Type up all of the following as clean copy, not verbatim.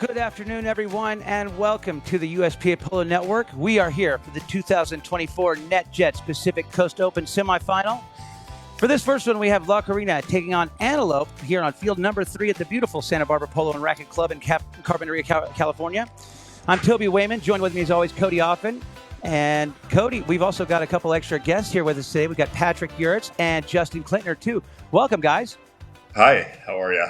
Good afternoon, everyone, and welcome to the USPA Polo Network. We are here for the 2024 NetJets Pacific Coast Open Semifinal. For this first one, we have La Karina taking on Antelope here on field number 3 at the beautiful Santa Barbara Polo and Racket Club in Carpinteria, California. I'm Toby Wayman. Joined with me as always, Cody Offen. And Cody, we've also got a couple extra guests here with us today. We've got Patrick Uritz and Justin Klintner, too. Welcome, guys. Hi, how are you?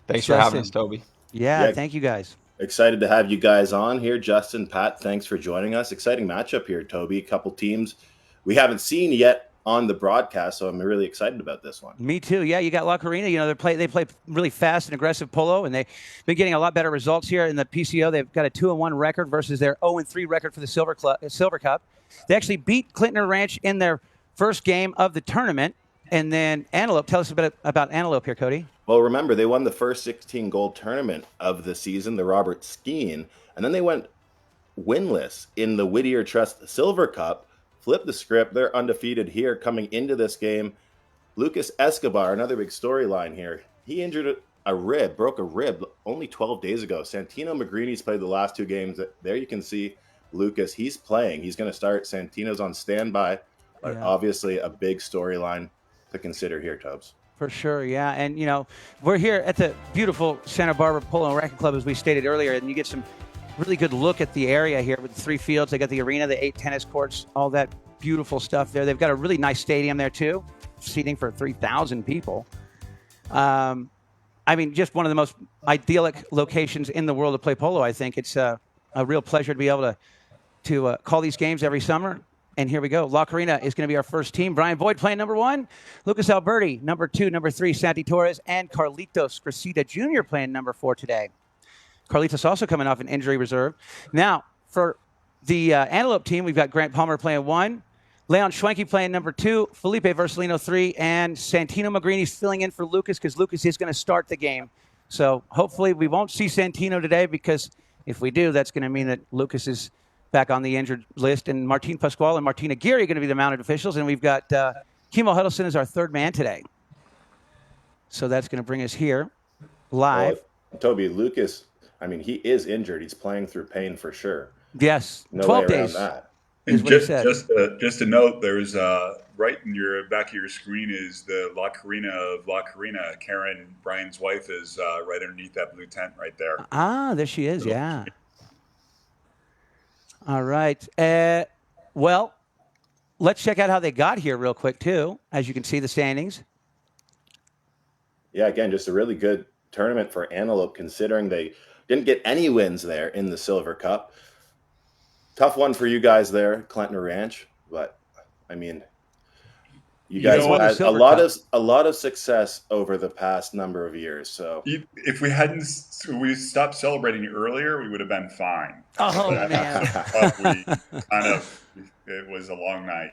Thanks for having us, Toby. Yeah, thank you, guys. Excited to have you guys on here. Justin, Pat, thanks for joining us. Exciting matchup here, Toby. A couple teams we haven't seen yet on the broadcast, so I'm really excited about this one. Me too. Yeah, you got La Karina. You know, they play really fast and aggressive polo, and they've been getting a lot better results here in the PCO. They've got a 2-1 record versus their 0-3 record for the Silver Cup. They actually beat Klintner Ranch in their first game of the tournament. And then Antelope, tell us a bit about Antelope here, Cody. Well, remember, they won the first 16-goal tournament of the season, the Robert Skeen, and then they went winless in the Whittier Trust Silver Cup. Flip the script. They're undefeated here coming into this game. Lucas Escobar, another big storyline here. He injured broke a rib only 12 days ago. Santino Magrini's played the last 2 games. There you can see Lucas. He's playing. He's going to start. Santino's on standby. But obviously a big storyline to consider here, Tubbs. For sure, yeah. And, you know, we're here at the beautiful Santa Barbara Polo and Racket Club, as we stated earlier, and you get some really good look at the area here with the 3 fields. They got the arena, the 8 tennis courts, all that beautiful stuff there. They've got a really nice stadium there, too, seating for 3,000 people. I mean, just one of the most idyllic locations in the world to play polo, I think. It's a real pleasure to be able to call these games every summer. And here we go. La Karina is going to be our first team. Brian Boyd playing number 1. Lucas Alberti, number 2. Number 3, Santi Torres. And Carlitos Cressida Jr. playing number 4 today. Carlitos also coming off an injury reserve. Now, for the Antelope team, we've got Grant Palmer playing 1. Leon Schwenke playing number 2. Felipe Versalino 3. And Santino Magrini's filling in for Lucas because Lucas is going to start the game. So hopefully we won't see Santino today because if we do, that's going to mean that Lucas is back on the injured list, and Martin Pasquale and Martina Geary are going to be the mounted officials, and we've got Kimo Huddleston as our 3rd man today. So that's going to bring us here live. Well, Toby, Lucas, I mean, he is injured. He's playing through pain for sure. Yes, no 12 way days. around that. And just a note, there's right in your back of your screen is the La Karina of La Karina. Karen, Brian's wife, is right underneath that blue tent right there. Ah, there she is, yeah. All right. Well, let's check out how they got here real quick, too, as you can see the standings. Yeah, again, just a really good tournament for Antelope, considering they didn't get any wins there in the Silver Cup. Tough one for you guys there, Klintner Ranch. But, I mean, you guys had a lot of success over the past number of years. So if we stopped celebrating earlier, we would have been fine. Oh, man. It was a long night.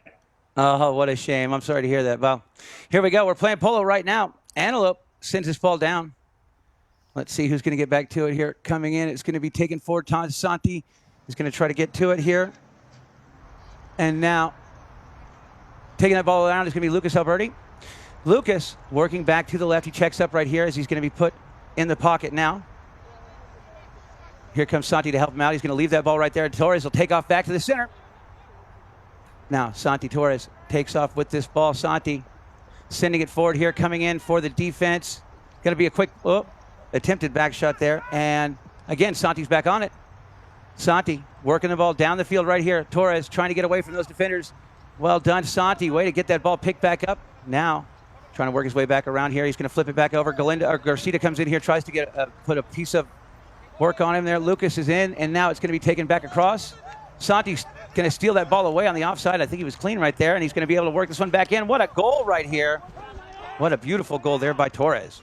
Oh, what a shame. I'm sorry to hear that. Well, here we go. We're playing polo right now. Antelope sends his ball down. Let's see who's going to get back to it here. Coming in, it's going to be taken forward. Todd Santi is going to try to get to it here. And now, taking that ball around is going to be Lucas Alberti. Lucas working back to the left. He checks up right here as he's going to be put in the pocket now. Here comes Santi to help him out. He's going to leave that ball right there. Torres will take off back to the center. Now, Santi Torres takes off with this ball. Santi sending it forward here, coming in for the defense. Going to be a quick attempted back shot there. And again, Santi's back on it. Santi working the ball down the field right here. Torres trying to get away from those defenders. Well done, Santi. Way to get that ball picked back up. Now, trying to work his way back around here. He's going to flip it back over. Garcia comes in here, tries to get put a piece of work on him there. Lucas is in, and now it's going to be taken back across. Santi's going to steal that ball away on the offside. I think he was clean right there, and he's going to be able to work this one back in. What a goal right here. What a beautiful goal there by Torres.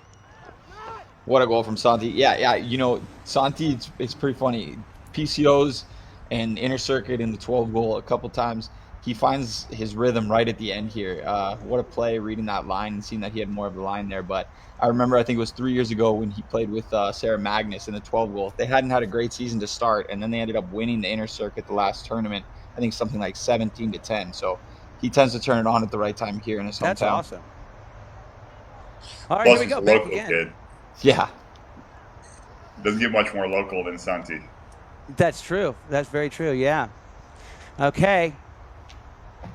What a goal from Santi. Yeah. You know, Santi, it's pretty funny. PCOs and inner circuit in the 12 goal a couple times. He finds his rhythm right at the end here. What a play, reading that line and seeing that he had more of the line there. But I remember, I think it was 3 years ago when he played with Sarah Magnus in the 12 goal. They hadn't had a great season to start, and then they ended up winning the inner circuit the last tournament. I think something like 17-10. So he tends to turn it on at the right time here in his hometown. That's awesome. All right, Plus, here we go. he's a Back local again. kid. Yeah. Doesn't get much more local than Santi. That's true. That's very true. Yeah. Okay.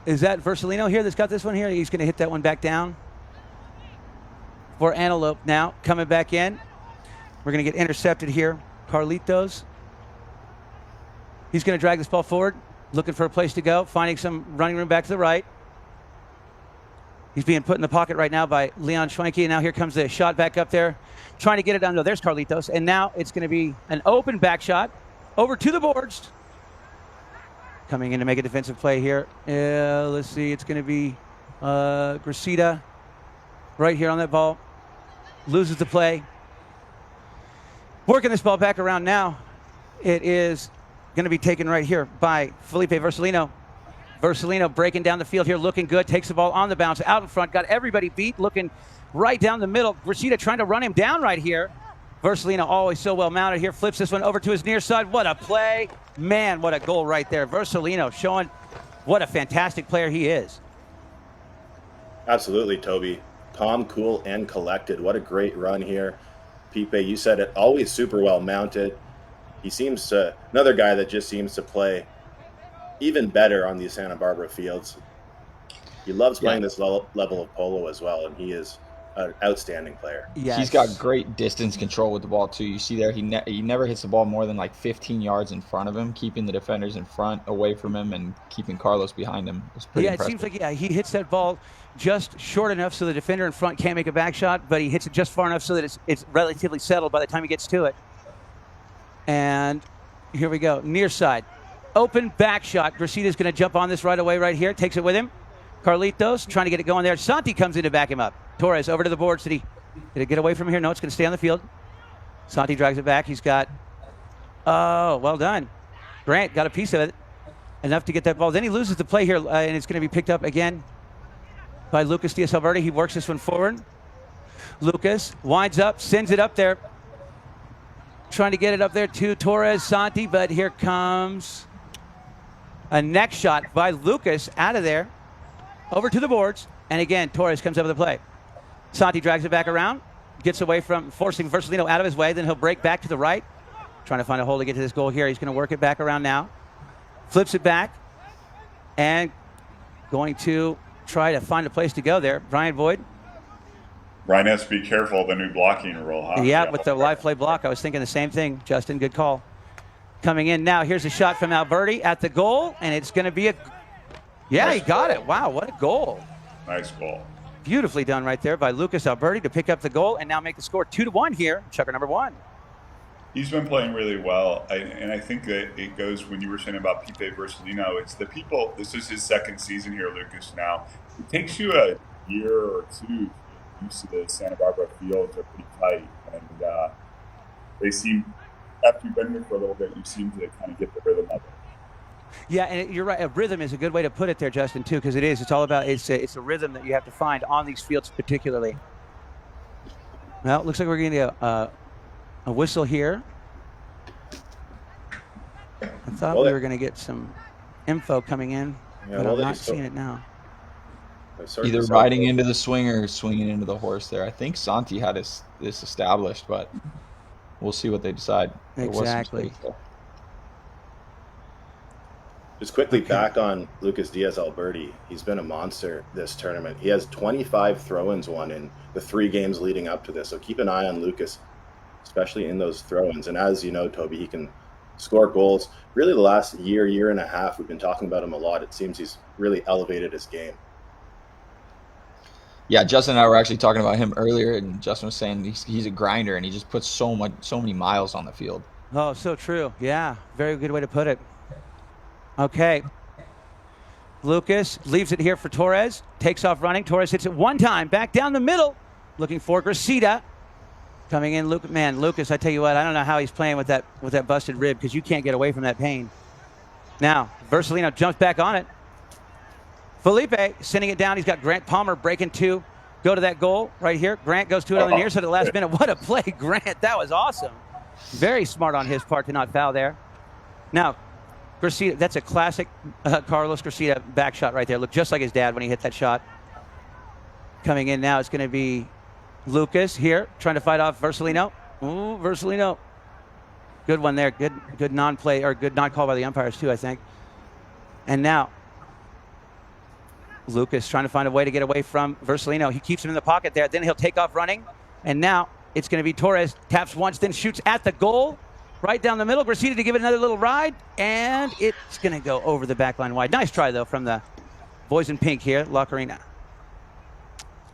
Is that Versalino here that's got this one here? He's going to hit that one back down. For Antelope now, coming back in. We're going to get intercepted here. Carlitos. He's going to drag this ball forward, looking for a place to go, finding some running room back to the right. He's being put in the pocket right now by Leon Schwenke. And now here comes the shot back up there, trying to get it under. There's Carlitos. And now it's going to be an open back shot over to the boards. Coming in to make a defensive play here. Let's see. It's going to be Gracida right here on that ball. Loses the play. Working this ball back around now. It is going to be taken right here by Felipe Versalino. Versalino breaking down the field here, looking good. Takes the ball on the bounce, out in front. Got everybody beat, looking right down the middle. Gracida trying to run him down right here. Versalino always so well mounted here. Flips this one over to his near side. What a play. Man, what a goal right there. Versalino showing what a fantastic player he is. Absolutely, Toby. Calm, cool, and collected. What a great run here. Pipe, you said it, always super well mounted. He seems to, another guy that just seems to play even better on these Santa Barbara fields. He loves playing this level of polo as well, and he is an outstanding player. Yes. He's got great distance control with the ball, too. You see there, he never hits the ball more than like 15 yards in front of him, keeping the defenders in front, away from him, and keeping Carlos behind him. It's pretty impressive. It seems like, he hits that ball just short enough so the defender in front can't make a back shot, but he hits it just far enough so that it's relatively settled by the time he gets to it. And here we go, near side. Open back shot. Gracida's going to jump on this right away right here. Takes it with him. Carlitos trying to get it going there. Santi comes in to back him up. Torres over to the boards. Did it get away from here? No, it's going to stay on the field. Santi drags it back. He's got, well done. Grant got a piece of it. Enough to get that ball. Then he loses the play here, and it's going to be picked up again by Lucas Diaz-Alberti. He works this one forward. Lucas winds up, sends it up there. Trying to get it up there to Torres, Santi, but here comes a neck shot by Lucas out of there. Over to the boards. And again, Torres comes up with the play. Santi drags it back around. Gets away from forcing Versalino out of his way. Then he'll break back to the right. Trying to find a hole to get to this goal here. He's going to work it back around now. Flips it back. And going to try to find a place to go there. Brian Boyd. Brian has to be careful of the new blocking rule, huh? Yeah, with the live play block. I was thinking the same thing. Justin, good call. Coming in now. Here's a shot from Alberti at the goal. And it's going to be a... Yeah, nice, he got it. Wow, what a goal. Nice goal. Beautifully done right there by Lucas Alberti to pick up the goal and now make the score 2-1 here. Checker number 1. He's been playing really well. And I think that it goes, when you were saying about Pipe Versalino, it's the people, this is his second season here, Lucas, now. It takes you a year or two to get used to the Santa Barbara fields. Are pretty tight. And they seem, after you've been here for a little bit, you seem to kind of get the rhythm of it. Yeah, and you're right. A rhythm is a good way to put it there, Justin, too, because it is. It's all about, it's a rhythm that you have to find on these fields particularly. Well, it looks like we're going to get a whistle here. I thought we were going to get some info coming in, but I'm not seeing it now. Either riding into the swinger or swinging into the horse there. I think Santi had this established, but we'll see what they decide. Exactly. Just quickly back on Lucas Diaz-Alberti. He's been a monster this tournament. He has 25 throw-ins won in the 3 games leading up to this. So keep an eye on Lucas, especially in those throw-ins. And as you know, Toby, he can score goals. Really the last year and a half, we've been talking about him a lot. It seems he's really elevated his game. Yeah, Justin and I were actually talking about him earlier, and Justin was saying he's a grinder, and he just puts so many miles on the field. Oh, so true. Yeah, very good way to put it. Okay. Lucas leaves it here for Torres. Takes off running. Torres hits it one time. Back down the middle. Looking for Gracida. Coming in. Lucas, I tell you what, I don't know how he's playing with that busted rib because you can't get away from that pain. Now, Versalino jumps back on it. Felipe sending it down. He's got Grant Palmer breaking 2. Go to that goal right here. Grant goes to it on the near side at the last minute. What a play, Grant. That was awesome. Very smart on his part to not foul there. Now, Gracida, that's a classic Carlos Gracida back shot right there. Looked just like his dad when he hit that shot. Coming in now, it's going to be Lucas here, trying to fight off Versalino. Ooh, Versalino Good one there. Good non-play or good non-call by the umpires too, I think. And now Lucas trying to find a way to get away from Versalino. He keeps him in the pocket there. Then he'll take off running. And now it's going to be Torres. Taps once, then shoots at the goal. Right down the middle. Proceeded to give it another little ride. And it's going to go over the back line wide. Nice try, though, from the boys in pink here, La Karina.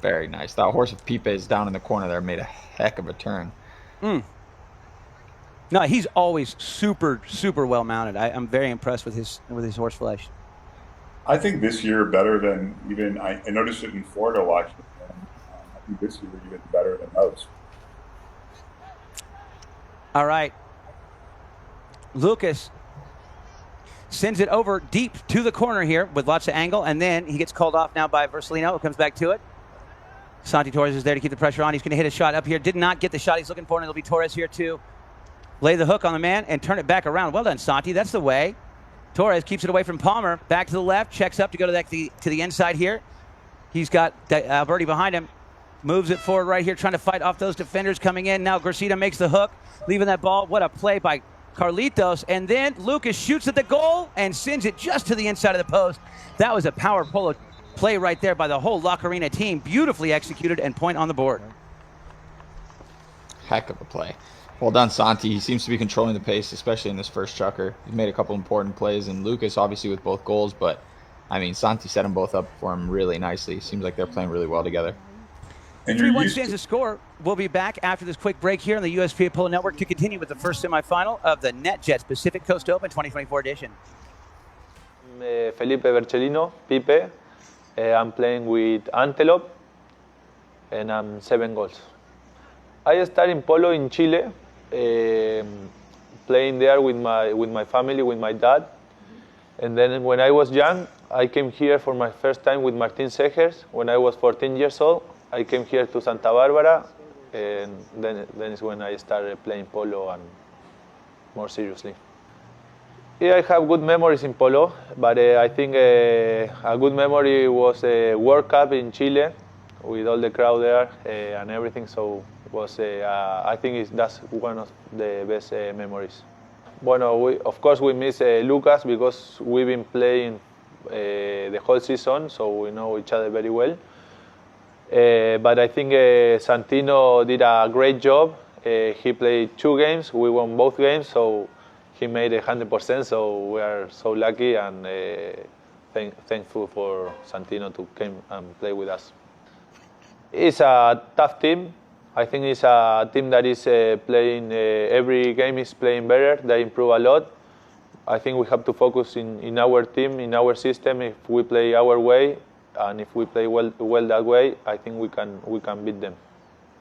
Very nice. That horse of Pipe's down in the corner there made a heck of a turn. No, he's always super, super well mounted. I'm very impressed with his horse flesh. I think this year better than even I noticed it in Florida watching him. I think this year even better than most. All right. Lucas sends it over deep to the corner here with lots of angle, and then he gets called off now by Versalino, who comes back to it. Santi Torres is there to keep the pressure on. He's going to hit a shot up here. Did not get the shot he's looking for, and it'll be Torres here to lay the hook on the man and turn it back around. Well done, Santi. That's the way. Torres keeps it away from Palmer. Back to the left. Checks up to go to the inside here. He's got Alberti behind him. Moves it forward right here, trying to fight off those defenders coming in. Now Garcia makes the hook, leaving that ball. What a play by Carlitos. And then Lucas shoots at the goal and sends it just to the inside of the post. That was a power polo play right there by the whole La Karina team. Beautifully executed and point on the board. Heck of a play. Well done, Santi. He seems to be controlling the pace, especially in this first chucker. He's made a couple important plays, and Lucas obviously with both goals, but I mean, Santi set them both up for him really nicely. Seems like they're playing really well together. 3-1 stands the score. We'll be back after this quick break here on the USPA Polo Network to continue with the first semifinal of the NetJets Pacific Coast Open 2024 edition. Felipe Bercellino, Pipe. I'm playing with Antelope, and I'm 7 goals. I started in polo in Chile, playing there with my family, with my dad. And then when I was young, I came here for my first time with Martin Segers. When I was 14 years old, I came here to Santa Barbara, and then is when I started playing polo and more seriously. Yeah, I have good memories in polo, but I think a good memory was a World Cup in Chile with all the crowd there and everything. So was I think that's one of the best memories. Bueno, of course we miss Lucas because we've been playing the whole season, so we know each other very well. But I think Santino did a great job. He played 2 games. We won both games, so he made 100%. So we are so lucky and thankful for Santino to come and play with us. It's a tough team. I think it's a team that is playing every game is playing better. They improve a lot. I think we have to focus in our team, in our system. If we play our way, and if we play well that way, I think we can beat them.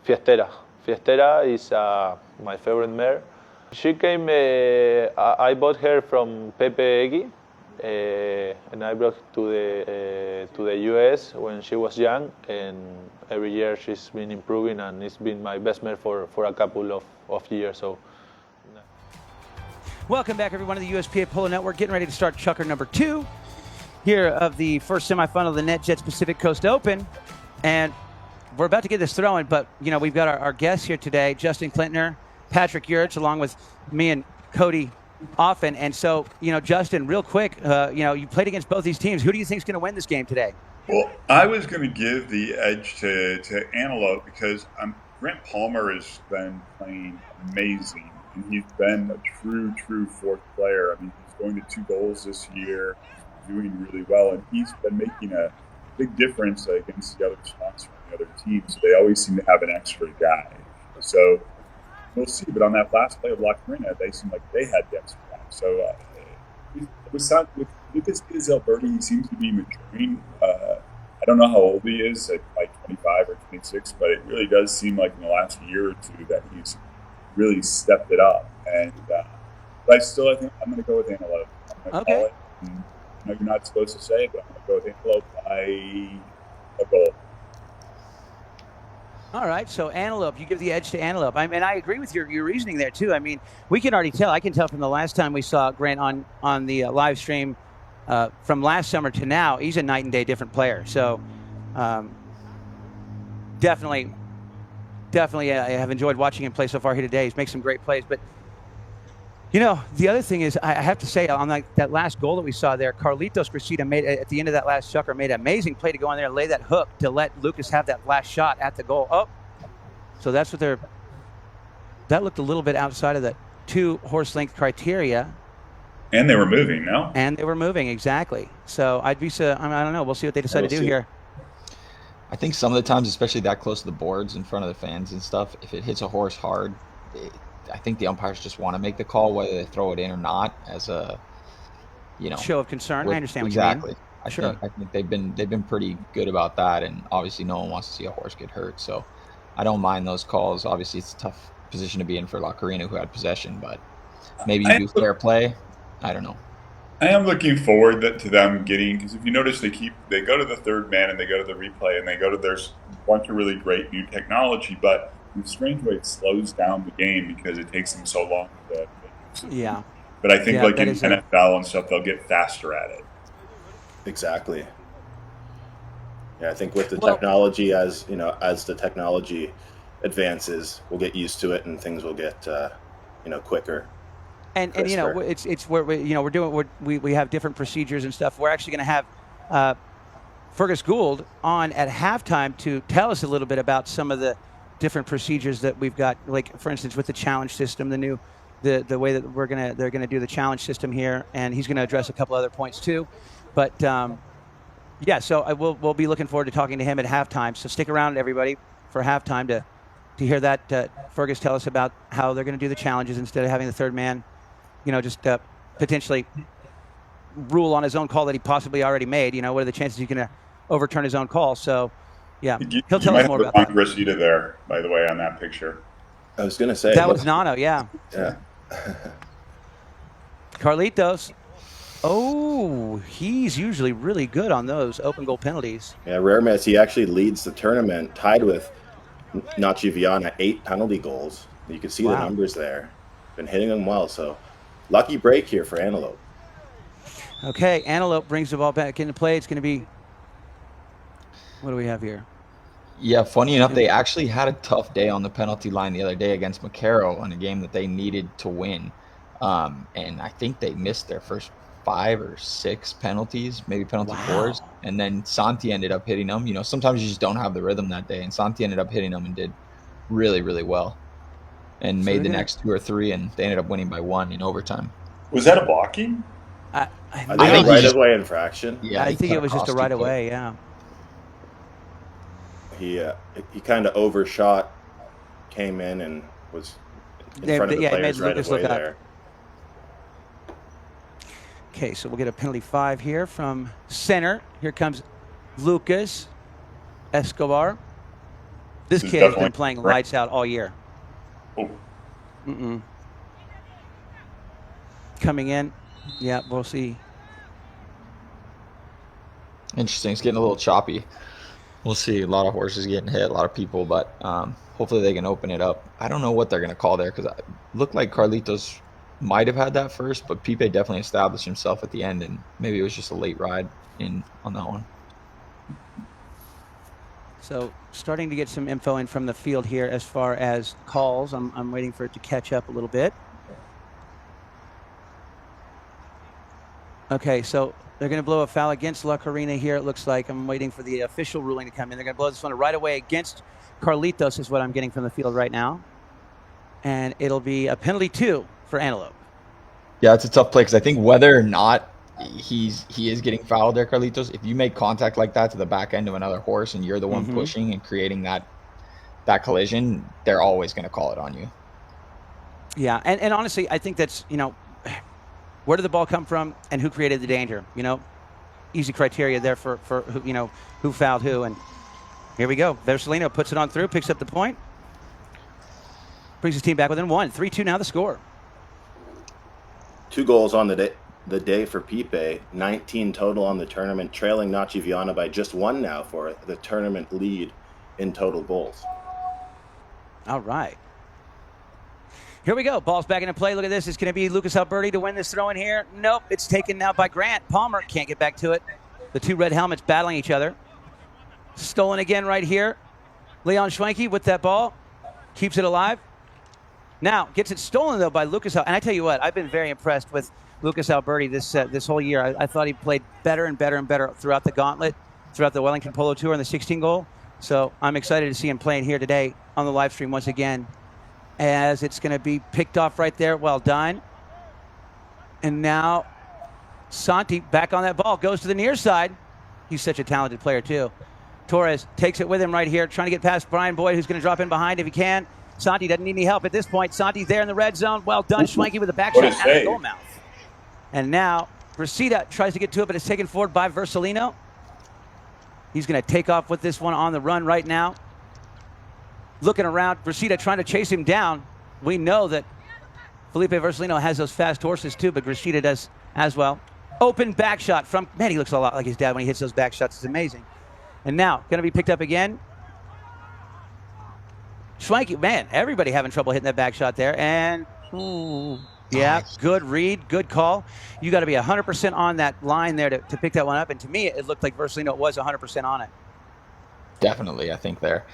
Fiestera is my favorite mare. She came. I bought her from Pepe Egui, and I brought to the US when she was young. And every year she's been improving, and it's been my best mare for a couple of years. So. Welcome back, everyone, to the USPA Polo Network. Getting ready to start chucker number 2 here of the first semifinal of the NetJets Pacific Coast Open. And we're about to get this throwing, but, you know, we've got our guests here today, Justin Klintner, Patrick Urich, along with me and Cody Offen. And so, you know, Justin, real quick, you know, you played against both these teams. Who do you think is going to win this game today? Well, I was going to give the edge to Antelope because Grant Palmer has been playing amazing. And he's been a true fourth player. I mean, he's going to 2 goals this year, doing really well, and he's been making a big difference against the other sponsors and the other teams. So they always seem to have an extra guy. So we'll see. But on that last play of La Karina, they seemed like they had the extra guy. So with Lucas Alberti, he seems to be maturing. I don't know how old he is, like 25 or 26, but it really does seem like in the last year or 2 that he's really stepped it up, and but I think I'm going to go with Antelope. I'm going to call it. And I know you're not supposed to say it, but I'm going to go with Antelope by a goal. All right, so Antelope, you give the edge to Antelope. I mean, I agree with your reasoning there too. I mean, we can already tell. I can tell from the last time we saw Grant on the live stream from last summer to now, he's a night and day different player. So definitely, I have enjoyed watching him play so far here today. He's made some great plays. But You know, the other thing is, I have to say, on that last goal that we saw there, Carlitos Cressida made, at the end of that last chucker, made an amazing play to go in there and lay that hook to let Lucas have that last shot at the goal. Oh, so that's what they're, that looked a little bit outside of the 2 horse length criteria. And they were moving, no? And they were moving, exactly. So I don't know. We'll see what they decide to do here. I think some of the times, especially that close to the boards in front of the fans and stuff, if it hits a horse hard, I think the umpires just want to make the call whether they throw it in or not as a, show of concern. I understand what exactly. you mean. I think they've been pretty good about that, and obviously no one wants to see a horse get hurt. So I don't mind those calls. Obviously, it's a tough position to be in for La Karina, who had possession, but maybe you do fair play. I don't know. I am looking forward to them getting, because if you notice, they go to the third man and they go to the replay and they go to there's a bunch of really great new technology, but in a strange way it slows down the game because it takes them so long to Yeah. But I think like in NFL and stuff, they'll get faster at it. Exactly. Yeah, I think with the technology, as the technology advances, we'll get used to it and things will get quicker. And it's where we have different procedures and stuff. We're actually going to have Fergus Gould on at halftime to tell us a little bit about some of the different procedures that we've got. Like for instance, with the challenge system, the way that they're gonna do the challenge system here, and he's going to address a couple other points too. But so we'll be looking forward to talking to him at halftime. So stick around, everybody, for halftime to hear that Fergus tell us about how they're going to do the challenges instead of having the third man. Just potentially rule on his own call that he possibly already made. What are the chances he's going to overturn his own call? So, yeah, he'll tell us more about that. Cressida there, by the way, on that picture. I was going to say. That was Nano, yeah. Yeah. Carlitos. Oh, he's usually really good on those open goal penalties. Yeah, rare miss. He actually leads the tournament, tied with Nachi Viana, 8 penalty goals. You can see the numbers there. Been hitting them well, so... Lucky break here for Antelope. Okay, Antelope brings the ball back into play. It's going to be, what do we have here? Yeah, funny enough, they actually had a tough day on the penalty line the other day against McCarroll in a game that they needed to win. And I think they missed their first 5 or 6 penalties, maybe penalty fours. And then Santi ended up hitting them. Sometimes you just don't have the rhythm that day. And Santi ended up hitting them and did really, really well. And made the next 2 or 3, and they ended up winning by 1 in overtime. Was that a blocking? I think a right-of-way infraction. Yeah, I think it was just a right-of-way, yeah. He kind of overshot, came in, and was in front of the players right-of-way there. Okay, so we'll get a penalty 5 here from center. Here comes Lucas Escobar. This kid has been playing lights out all year. Oh. Coming in. Yeah, we'll see. Interesting. It's getting a little choppy. We'll see. A lot of horses getting hit, a lot of people, but hopefully they can open it up. I don't know what they're going to call there because it looked like Carlitos might have had that first, but Pipe definitely established himself at the end, and maybe it was just a late ride in on that one. So starting to get some info in from the field here as far as calls. I'm waiting for it to catch up a little bit. Okay, so they're going to blow a foul against La Karina here, it looks like. I'm waiting for the official ruling to come in. They're going to blow this one right away against Carlitos is what I'm getting from the field right now. And it'll be a penalty 2 for Antelope. Yeah, it's a tough play because I think whether or not he is getting fouled there, Carlitos, if you make contact like that to the back end of another horse and you're the one pushing and creating that collision, they're always going to call it on you. Yeah, and honestly, I think that's, where did the ball come from and who created the danger? Easy criteria there for who, who fouled who. And here we go. Versalino puts it on through, picks up the point. Brings his team back within 1. 3-2 now the score. 2 goals on the day for Pipe, 19 total on the tournament, trailing Nachi Viana by just 1 now for the tournament lead in total goals. All right. Here we go. Ball's back into play. Look at this. It's going to be Lucas Alberti to win this throw in here. Nope. It's taken now by Grant. Palmer can't get back to it. The 2 red helmets battling each other. Stolen again right here. Leon Schwenke with that ball. Keeps it alive. Now, gets it stolen, though, by Lucas. And I tell you what, I've been very impressed with Lucas Alberti this whole year. I thought he played better and better and better throughout the gauntlet, throughout the Wellington Polo Tour and the 16 goal. So I'm excited to see him playing here today on the live stream once again, as it's going to be picked off right there. Well done. And now Santi back on that ball, goes to the near side. He's such a talented player, too. Torres takes it with him right here, trying to get past Brian Boyd, who's going to drop in behind if he can. Santi doesn't need any help at this point. Santi's there in the red zone. Well done, Schwenke with a back shot out of the goal mouth. And now Brasida tries to get to it, but it's taken forward by Versalino. He's going to take off with this one on the run right now. Looking around, Brasida trying to chase him down. We know that Felipe Versalino has those fast horses too, but Brasida does as well. Open back shot from, man, he looks a lot like his dad when he hits those back shots. It's amazing. And now, going to be picked up again. Schwenke, man, everybody having trouble hitting that back shot there. And, yeah, good read, good call. You got to be 100% on that line there to pick that one up. And to me, it looked like Versalino was 100% on it. Definitely, I think there.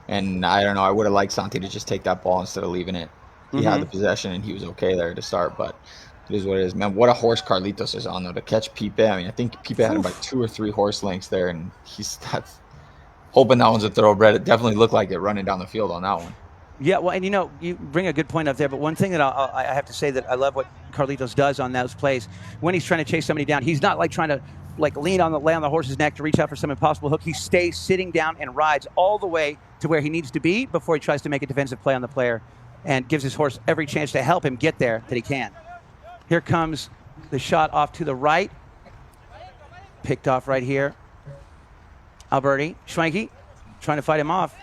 And I don't know, I would have liked Santi to just take that ball instead of leaving it. He had the possession, and he was okay there to start, but it is what it is. Man, what a horse Carlitos is on, though, to catch Pipe. I mean, I think Pipe had him by 2 or 3 horse lengths there, and that's hoping that one's a thoroughbred. It definitely looked like it running down the field on that one. Yeah, well, and you know, you bring a good point up there, but one thing that I have to say that I love what Carlitos does on those plays, when he's trying to chase somebody down, he's not like trying to lay on the horse's neck to reach out for some impossible hook. He stays sitting down and rides all the way to where he needs to be before he tries to make a defensive play on the player, and gives his horse every chance to help him get there that he can. Here comes the shot off to the right. Picked off right here. Alberti, Schwenke, trying to fight him off.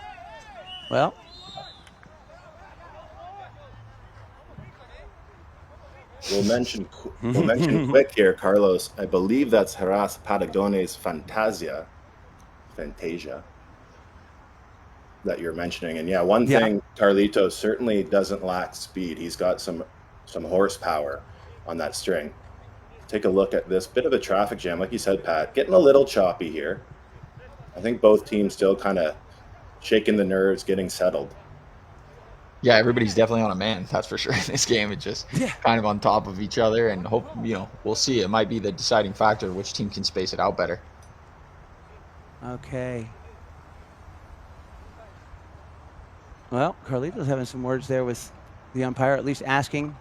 Well, we'll mention quick here, Carlos. I believe that's Haras Patagones Fantasia that you're mentioning. And yeah, one thing, Carlitos certainly doesn't lack speed. He's got some horsepower on that string. Take a look at this bit of a traffic jam, like you said, Pat, getting a little choppy here. I think both teams still kind of shaking the nerves, getting settled. Yeah, everybody's definitely on a man, that's for sure. In this game, it's just kind of on top of each other, and hope, we'll see. It might be the deciding factor of which team can space it out better. Okay. Well, Carlitos having some words there with the umpire, at least asking.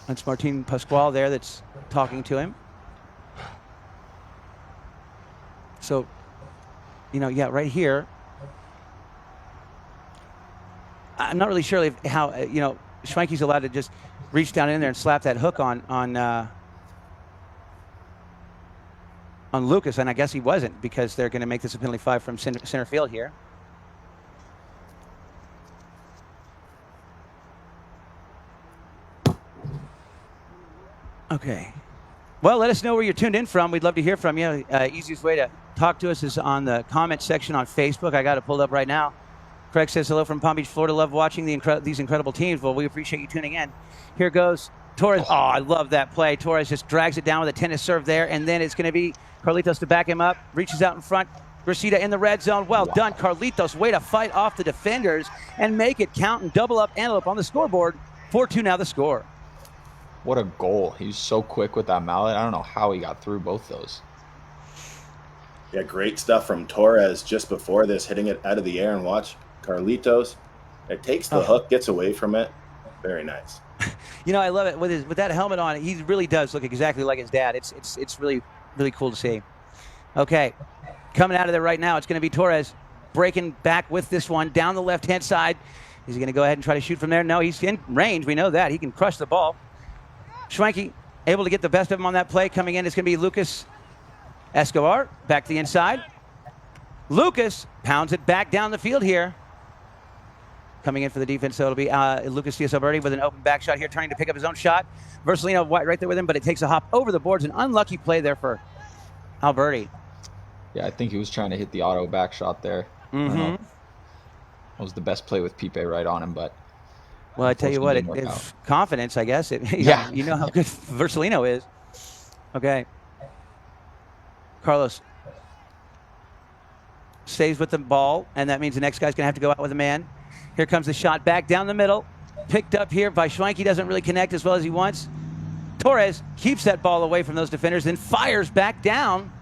That's Martin Pasquale there that's talking to him. So, right here, I'm not really sure how, Schwenke's allowed to just reach down in there and slap that hook on Lucas, and I guess he wasn't, because they're going to make this a penalty 5 from center field here. Okay. Well, let us know where you're tuned in from. We'd love to hear from you. Easiest way to talk to us is on the comment section on Facebook. I got it pulled up right now. Craig says, hello from Palm Beach, Florida. Love watching these incredible teams. Well, we appreciate you tuning in. Here goes Torres. Oh, I love that play. Torres just drags it down with a tennis serve there, and then it's going to be Carlitos to back him up. Reaches out in front. Brasida in the red zone. Well done, Carlitos. Way to fight off the defenders and make it count and double up Antelope on the scoreboard. 4-2 now the score. What a goal. He was so quick with that mallet. I don't know how he got through both those. Yeah, great stuff from Torres just before this, hitting it out of the air, and watch Carlitos. It takes the hook, gets away from it. Very nice. I love it with that helmet on. He really does look exactly like his dad. It's really, really cool to see. Okay, coming out of there right now, it's going to be Torres breaking back with this one down the left-hand side. Is he going to go ahead and try to shoot from there? No, he's in range. We know that. He can crush the ball. Schwenke able to get the best of him on that play. Coming in, it's going to be Lucas Escobar back to the inside. Lucas pounds it back down the field here. Coming in for the defense, so it'll be Lucas Alberti with an open back shot here, trying to pick up his own shot. Versalino right there with him, but it takes a hop over the boards. An unlucky play there for Alberti. Yeah, I think he was trying to hit the auto back shot there. That was the best play with Pipe right on him, but... Well, I tell you what, it's confidence, I guess. You know how good Versalino is. Okay. Carlos stays with the ball, and that means the next guy's going to have to go out with a man. Here comes the shot back down the middle. Picked up here by Schwenke. Doesn't really connect as well as he wants. Torres keeps that ball away from those defenders, then fires back down.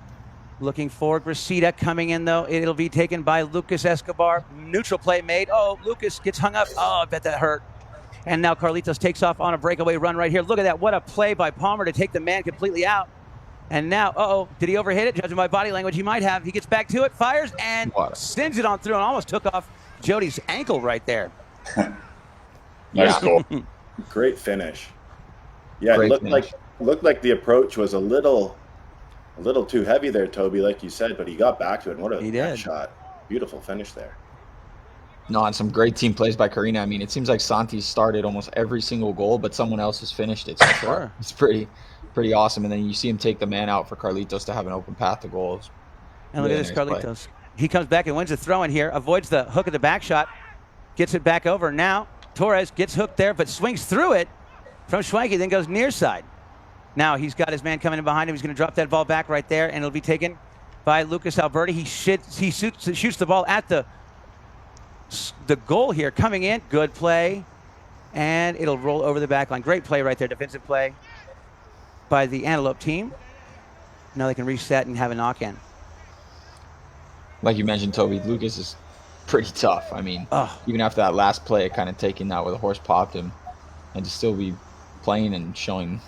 Looking for Gracida coming in, though. It'll be taken by Lucas Escobar. Neutral play made. Oh, Lucas gets hung up. Oh, I bet that hurt. And now Carlitos takes off on a breakaway run right here. Look at that. What a play by Palmer to take the man completely out. And now, did he overhit it? Judging by body language, he might have. He gets back to it, fires, and sends it on through and almost took off Jody's ankle right there. Nice goal. Great finish. Yeah, Great it finish. looked like the approach was a little too heavy there, Toby, like you said, but he got back to it. What a shot. Beautiful finish there. No, and some great team plays by Karina. I mean, it seems like Santi started almost every single goal, but someone else has finished it so far. It's pretty awesome. And then you see him take the man out for Carlitos to have an open path to goals. And look at this, Carlitos. He comes back and wins the throw in here, avoids the hook of the back shot, gets it back over. Now Torres gets hooked there, but swings through it from Schwenke, then goes near side. Now he's got his man coming in behind him. He's going to drop that ball back right there, and it'll be taken by Lucas Alberti. He shoots the ball at the goal here. Coming in, good play, and it'll roll over the back line. Great play right there, defensive play by the Antelope team. Now they can reset and have a knock-in. Like you mentioned, Toby, Lucas is pretty tough. I mean, even after that last play, kind of taking that where the horse popped him, and to still be playing and showing,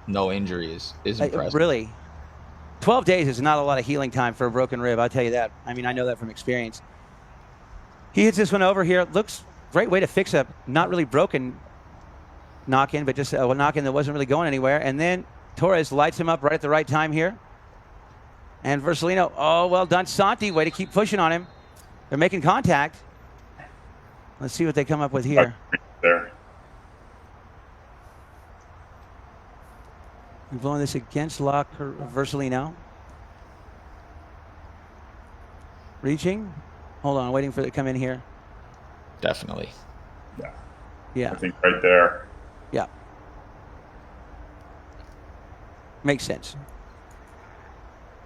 no injury is impressive. Really, 12 days is not a lot of healing time for a broken rib. I'll tell you that. I mean, I know that from experience. He hits this one over here. Looks great way to fix a not really broken knock-in, but just a knock-in that wasn't really going anywhere. And then Torres lights him up right at the right time here. And Versalino, well done. Santi, way to keep pushing on him. They're making contact. Let's see what they come up with here. There. We're blowing this against Versalino. Reaching. Hold on, waiting for it to come in here. Definitely. Yeah. I think right there. Yeah. Makes sense.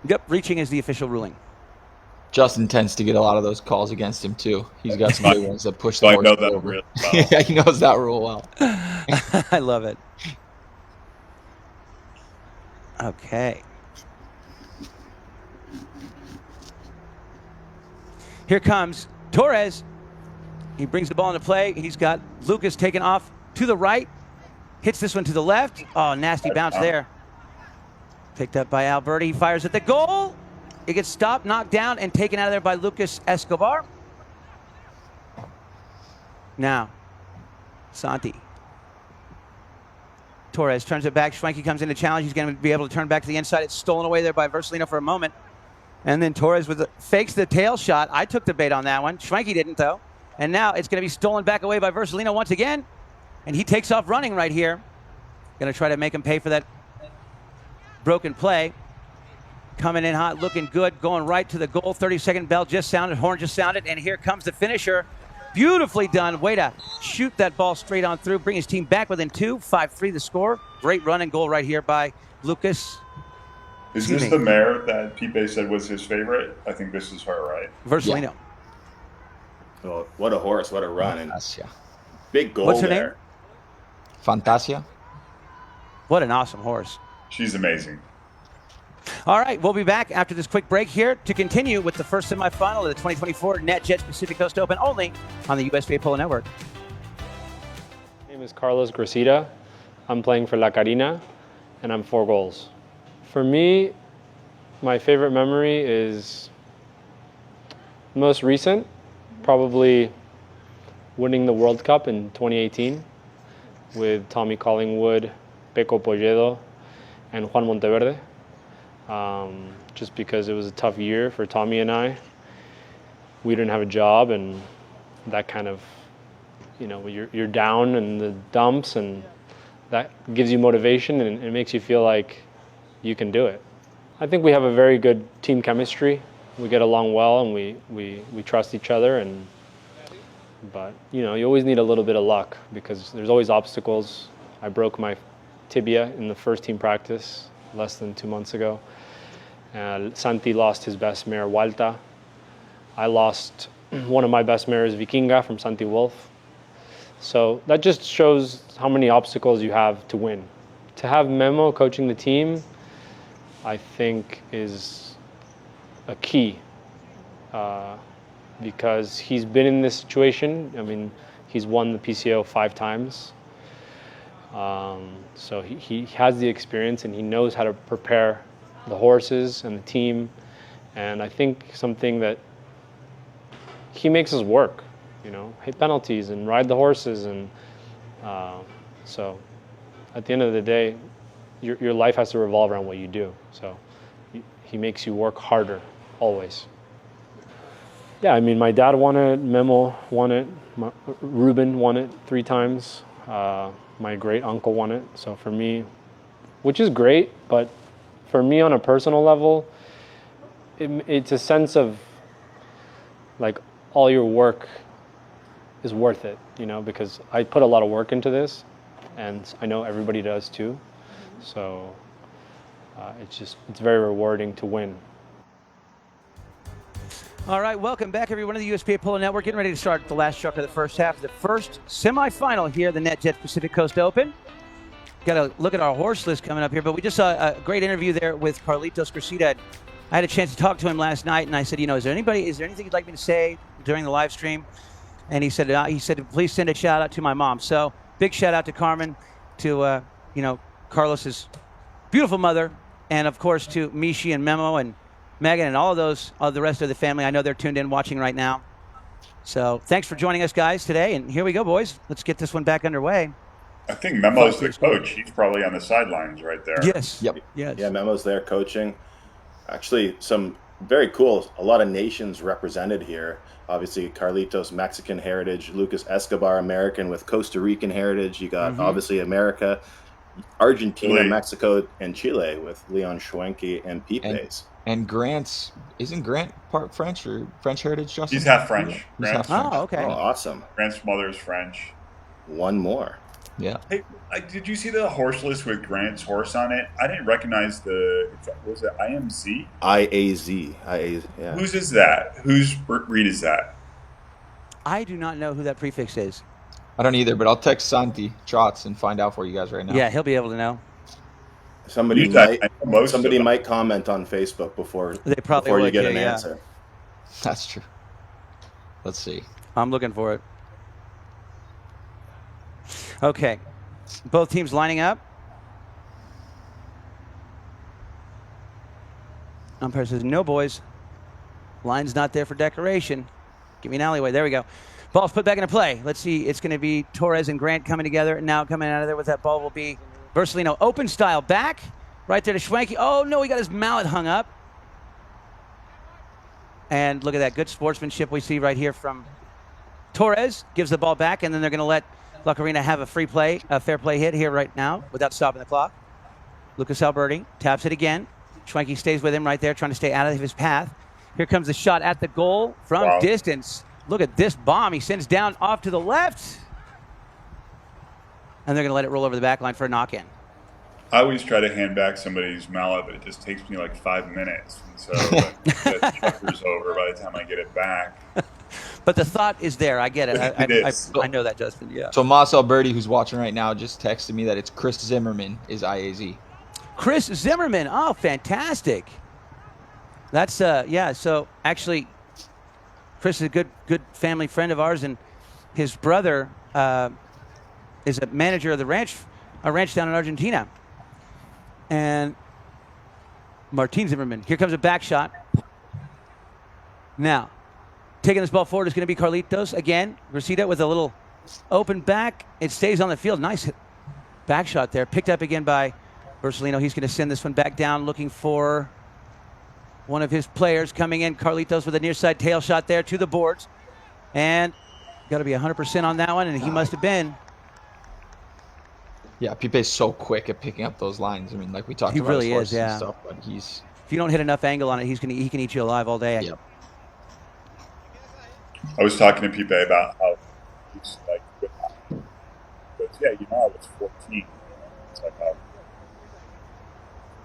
Yep, reaching is the official ruling. Justin tends to get a lot of those calls against him, too. He's got some good ones that push the I horse know that over. really well. Yeah, he knows that rule well. I love it. Okay. Here comes Torres. He brings the ball into play. He's got Lucas taken off to the right. Hits this one to the left. Oh, nasty bounce there. Picked up by Alberti. He fires at the goal. It gets stopped, knocked down, and taken out of there by Lucas Escobar. Now, Santi. Torres turns it back. Schwenke comes in to challenge. He's going to be able to turn back to the inside. It's stolen away there by Versalino for a moment. And then Torres fakes the tail shot. I took the bait on that one. Schwenke didn't, though. And now it's going to be stolen back away by Versalino once again. And he takes off running right here. Going to try to make him pay for that broken play. Coming in hot, looking good, going right to the goal. 30-second bell just sounded, horn just sounded, and here comes the finisher. Beautifully done. Way to shoot that ball straight on through, bring his team back within 2. 5-3 the score. Great run and goal right here by Lucas. Is this the mare that Pipe said was his favorite? I think this is her, right? Versalino. Yeah. Oh, what a horse, what a run. And Fantasia. big goal What's her there. name? Fantasia? What an awesome horse. She's amazing. All right, we'll be back after this quick break here to continue with the first semifinal of the 2024 NetJets Pacific Coast Open, only on the USPA Polo Network. My name is Carlos Gracida. I'm playing for La Karina, and I'm 4 goals. For me, my favorite memory is most recent, probably winning the World Cup in 2018 with Tommy Collingwood, Peco Polledo, and Juan Monteverde. Just because it was a tough year for Tommy and I. We didn't have a job, and that kind of, you're down in the dumps, and that gives you motivation, and it makes you feel like you can do it. I think we have a very good team chemistry. We get along well, and we trust each other, but you always need a little bit of luck because there's always obstacles. I broke my tibia in the first team practice less than 2 months ago. Santi lost his best mare, Walta. I lost one of my best mares, Vikinga, from Santi Wolf. So that just shows how many obstacles you have to win. To have Memo coaching the team, I think is a key because he's been in this situation. I mean, he's won the PCO 5 times. So he has the experience and he knows how to prepare the horses and the team. And I think something that he makes us work, hit penalties and ride the horses. And so at the end of the day, your life has to revolve around what you do. So he makes you work harder, always. Yeah, I mean, my dad won it, Memo won it, Ruben won it 3 times. My great uncle won it. So for me, which is great, but for me on a personal level, it's a sense of like all your work is worth it, because I put a lot of work into this and I know everybody does too. So it's very rewarding to win. All right, welcome back, everyone, to the USPA Polo Network. Getting ready to start the last truck of the first half, the first semifinal here, the NetJets Pacific Coast Open. Got to look at our horse list coming up here, but we just saw a great interview there with Carlitos Gracida. I had a chance to talk to him last night, and I said, is there anything you'd like me to say during the live stream? And he said, please send a shout out to my mom. So big shout out to Carmen, to Carlos's beautiful mother, and of course to Mishi and Memo and Megan and all of the rest of the family. I know they're tuned in watching right now. So thanks for joining us, guys, today. And here we go, boys. Let's get this one back underway. I think Memo's the coach. He's probably on the sidelines right there. Yes. Yep. Yes. Yeah, Memo's there coaching. Actually, some very cool, a lot of nations represented here. Obviously, Carlitos, Mexican heritage. Lucas Escobar, American with Costa Rican heritage. You got, obviously, America, Argentina, Chile. Mexico, and Chile with Leon Schwenke and Pipes. And isn't Grant part French or French heritage, Justin? He's half French. He's half French. Oh, okay. Oh, awesome. Grant's mother's French. One more. Yeah. Hey, did you see the horse list with Grant's horse on it? I didn't recognize was it IMZ? IAZ. Yeah. Whose is that? Whose breed is that? I do not know who that prefix is. I don't either, but I'll text Santi Trots and find out for you guys right now. Yeah, he'll be able to know. Somebody might comment on Facebook before you get an answer. That's true. Let's see. I'm looking for it. Okay. Both teams lining up. Umpire says, no, boys. Line's not there for decoration. Give me an alleyway. There we go. Ball's put back into play. Let's see. It's going to be Torres and Grant coming together. And now coming out of there with that ball will be Versalino. Open style back. Right there to Schwenke. Oh, no, he got his mallet hung up. And look at that. Good sportsmanship we see right here from Torres. Gives the ball back, and then they're going to let La Karina have a fair play hit here right now without stopping the clock. Lucas Alberti taps it again. Schwenke stays with him right there, trying to stay out of his path. Here comes the shot at the goal from distance. Look at this bomb. He sends down off to the left. And they're going to let it roll over the back line for a knock-in. I always try to hand back somebody's mallet, but it just takes me like 5 minutes. And so the checker's over by the time I get it back. But the thought is there. I get it. I know that, Justin. Yeah. So Mas Alberti, who's watching right now, just texted me that it's Chris Zimmerman is IAZ. Chris Zimmerman. Oh, fantastic. That's, yeah. So actually, Chris is a good family friend of ours, and his brother is a manager of a ranch down in Argentina. And Martin Zimmerman. Here comes a back shot. Now, taking this ball forward is going to be Carlitos again. Gracida with a little open back. It stays on the field. Nice back shot there. Picked up again by Versalino. He's going to send this one back down, looking for one of his players coming in. Carlitos with a near side tail shot there to the boards. And got to be 100% on that one, and he must have been. Yeah, Pipe's so quick at picking up those lines. I mean, like we talked he about really his horses is, yeah. and stuff, but he's... If you don't hit enough angle on it, he can eat you alive all day. Yep. I was talking to Pipe about how he's like, yeah, I was 14. It's like, I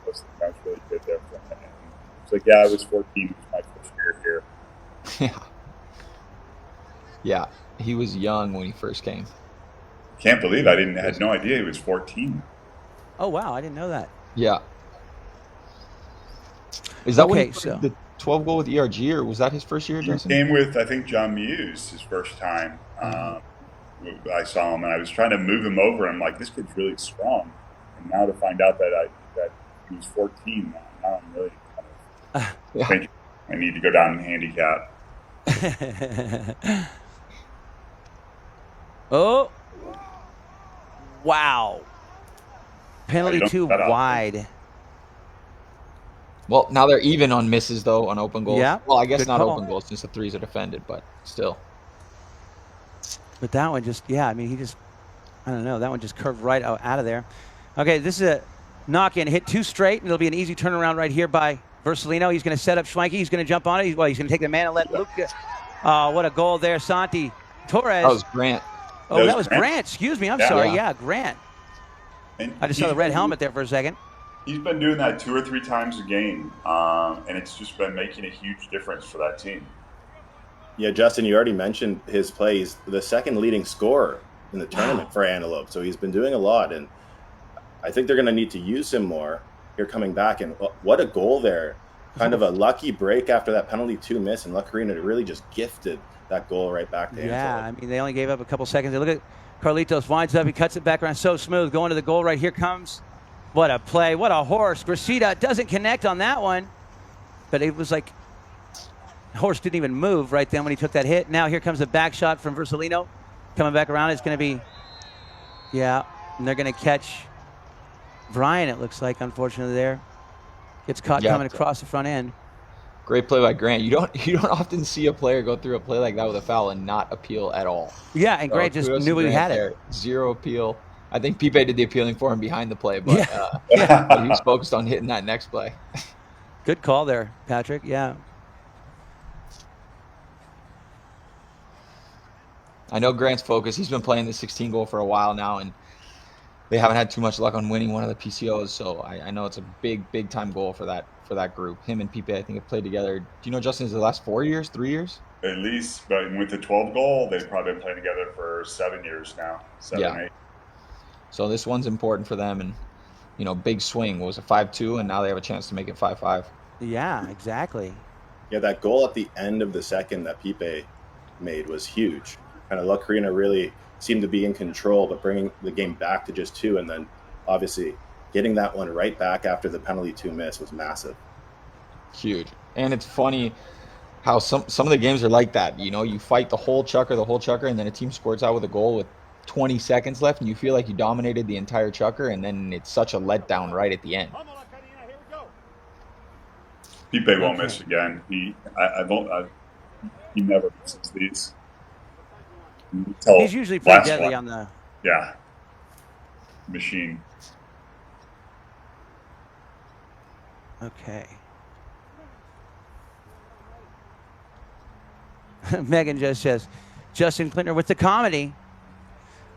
was really good there for him. It's like, yeah, I was 14. It was my first year here. Yeah. Yeah, he was young when he first came. Can't believe I had no idea he was 14. Oh, wow. I didn't know that. Yeah. Is that when he Okay, put so the 12 goal with ERG, or was that his first year, He Justin? came with, I think, John Muse his first time. I saw him, and I was trying to move him over. I'm like, this kid's really strong. And now to find out that he was 14, now I'm really kind of Yeah. thinking I need to go down in handicap. oh, wow. You Penalty don't too set up. wide. Well, now they're even on misses, though, on open goals. Yeah, Well, I guess good not call. open goals since the threes are defended, but still. But that one just, yeah, I mean, I don't know. That one just curved right out of there. Okay, this is a knock-in. Hit 2 straight, and it'll be an easy turnaround right here by Versalino. He's going to set up Schwenke. He's going to jump on it. He's going to take the man and let Luke. Oh, what a goal there, Santi. Torres. That was Grant. Oh, that was Grant. Excuse me. I'm sorry. Yeah, Grant. And I just saw the red helmet there for a second. He's been doing that 2 or 3 times a game, and it's just been making a huge difference for that team. Yeah, Justin, you already mentioned his play. He's the second leading scorer in the tournament for Antelope, so he's been doing a lot, and I think they're going to need to use him more here coming back. And what a goal there. Kind of a lucky break after that penalty 2 miss, and Karina really just gifted that goal right back to Antelope. Yeah, I mean, they only gave up a couple seconds. Look at Carlitos, winds up, he cuts it back around so smooth, going to the goal right here comes. What a play, what a horse. Gracida doesn't connect on that one, but it was like, horse didn't even move right then when he took that hit. Now here comes the back shot from Versalino. Coming back around, it's going to be, yeah, and they're going to catch Brian, it looks like, unfortunately there. Gets caught coming across the front end. Great play by Grant. You don't often see a player go through a play like that with a foul and not appeal at all. Yeah, and Grant just knew he had it. Zero appeal. I think Pipe did the appealing for him behind the play, but, but he was focused on hitting that next play. Good call there, Patrick. Yeah. I know Grant's focus. He's been playing the 16 goal for a while now, and they haven't had too much luck on winning one of the PCOs. So I know it's a big time goal for that group. Him and Pipe, I think, have played together. Do you know, Justin, is it the last 4 years, 3 years? At least, but with the 12 goal, they've probably been playing together for 7 years now. 7, 8. So this one's important for them, and big swing. What was it, 5-2, and now they have a chance to make it 5-5. Yeah, exactly. Yeah, that goal at the end of the second that Pipe made was huge. Kind of La Karina really seemed to be in control, but bringing the game back to just 2, and then obviously getting that one right back after the penalty 2 miss was massive. Huge. And it's funny how some of the games are like that. You fight the whole chukker, and then a team scores out with a goal with 20 seconds left, and you feel like you dominated the entire chukker, and then it's such a letdown right at the end. Pipe won't miss again. He never misses these. He's usually pretty deadly on the machine. Okay. Megan just says, Justin Klintner with the comedy.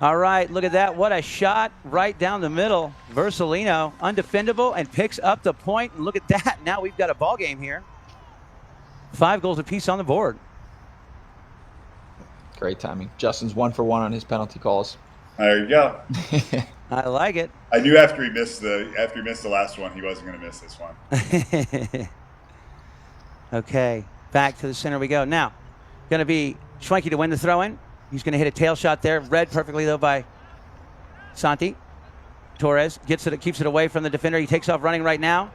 All right, look at that. What a shot right down the middle. Versalino, undefendable, and picks up the point. And look at that. Now we've got a ball game here. 5 goals apiece on the board. Great timing. Justin's 1 for 1 on his penalty calls. There you go. I like it. I knew after he missed the last one, he wasn't going to miss this one. Okay, back to the center we go. Now, going to be Schwenke to win the throw-in. He's going to hit a tail shot there. Read perfectly, though, by Santi. Torres gets it, keeps it away from the defender. He takes off running right now.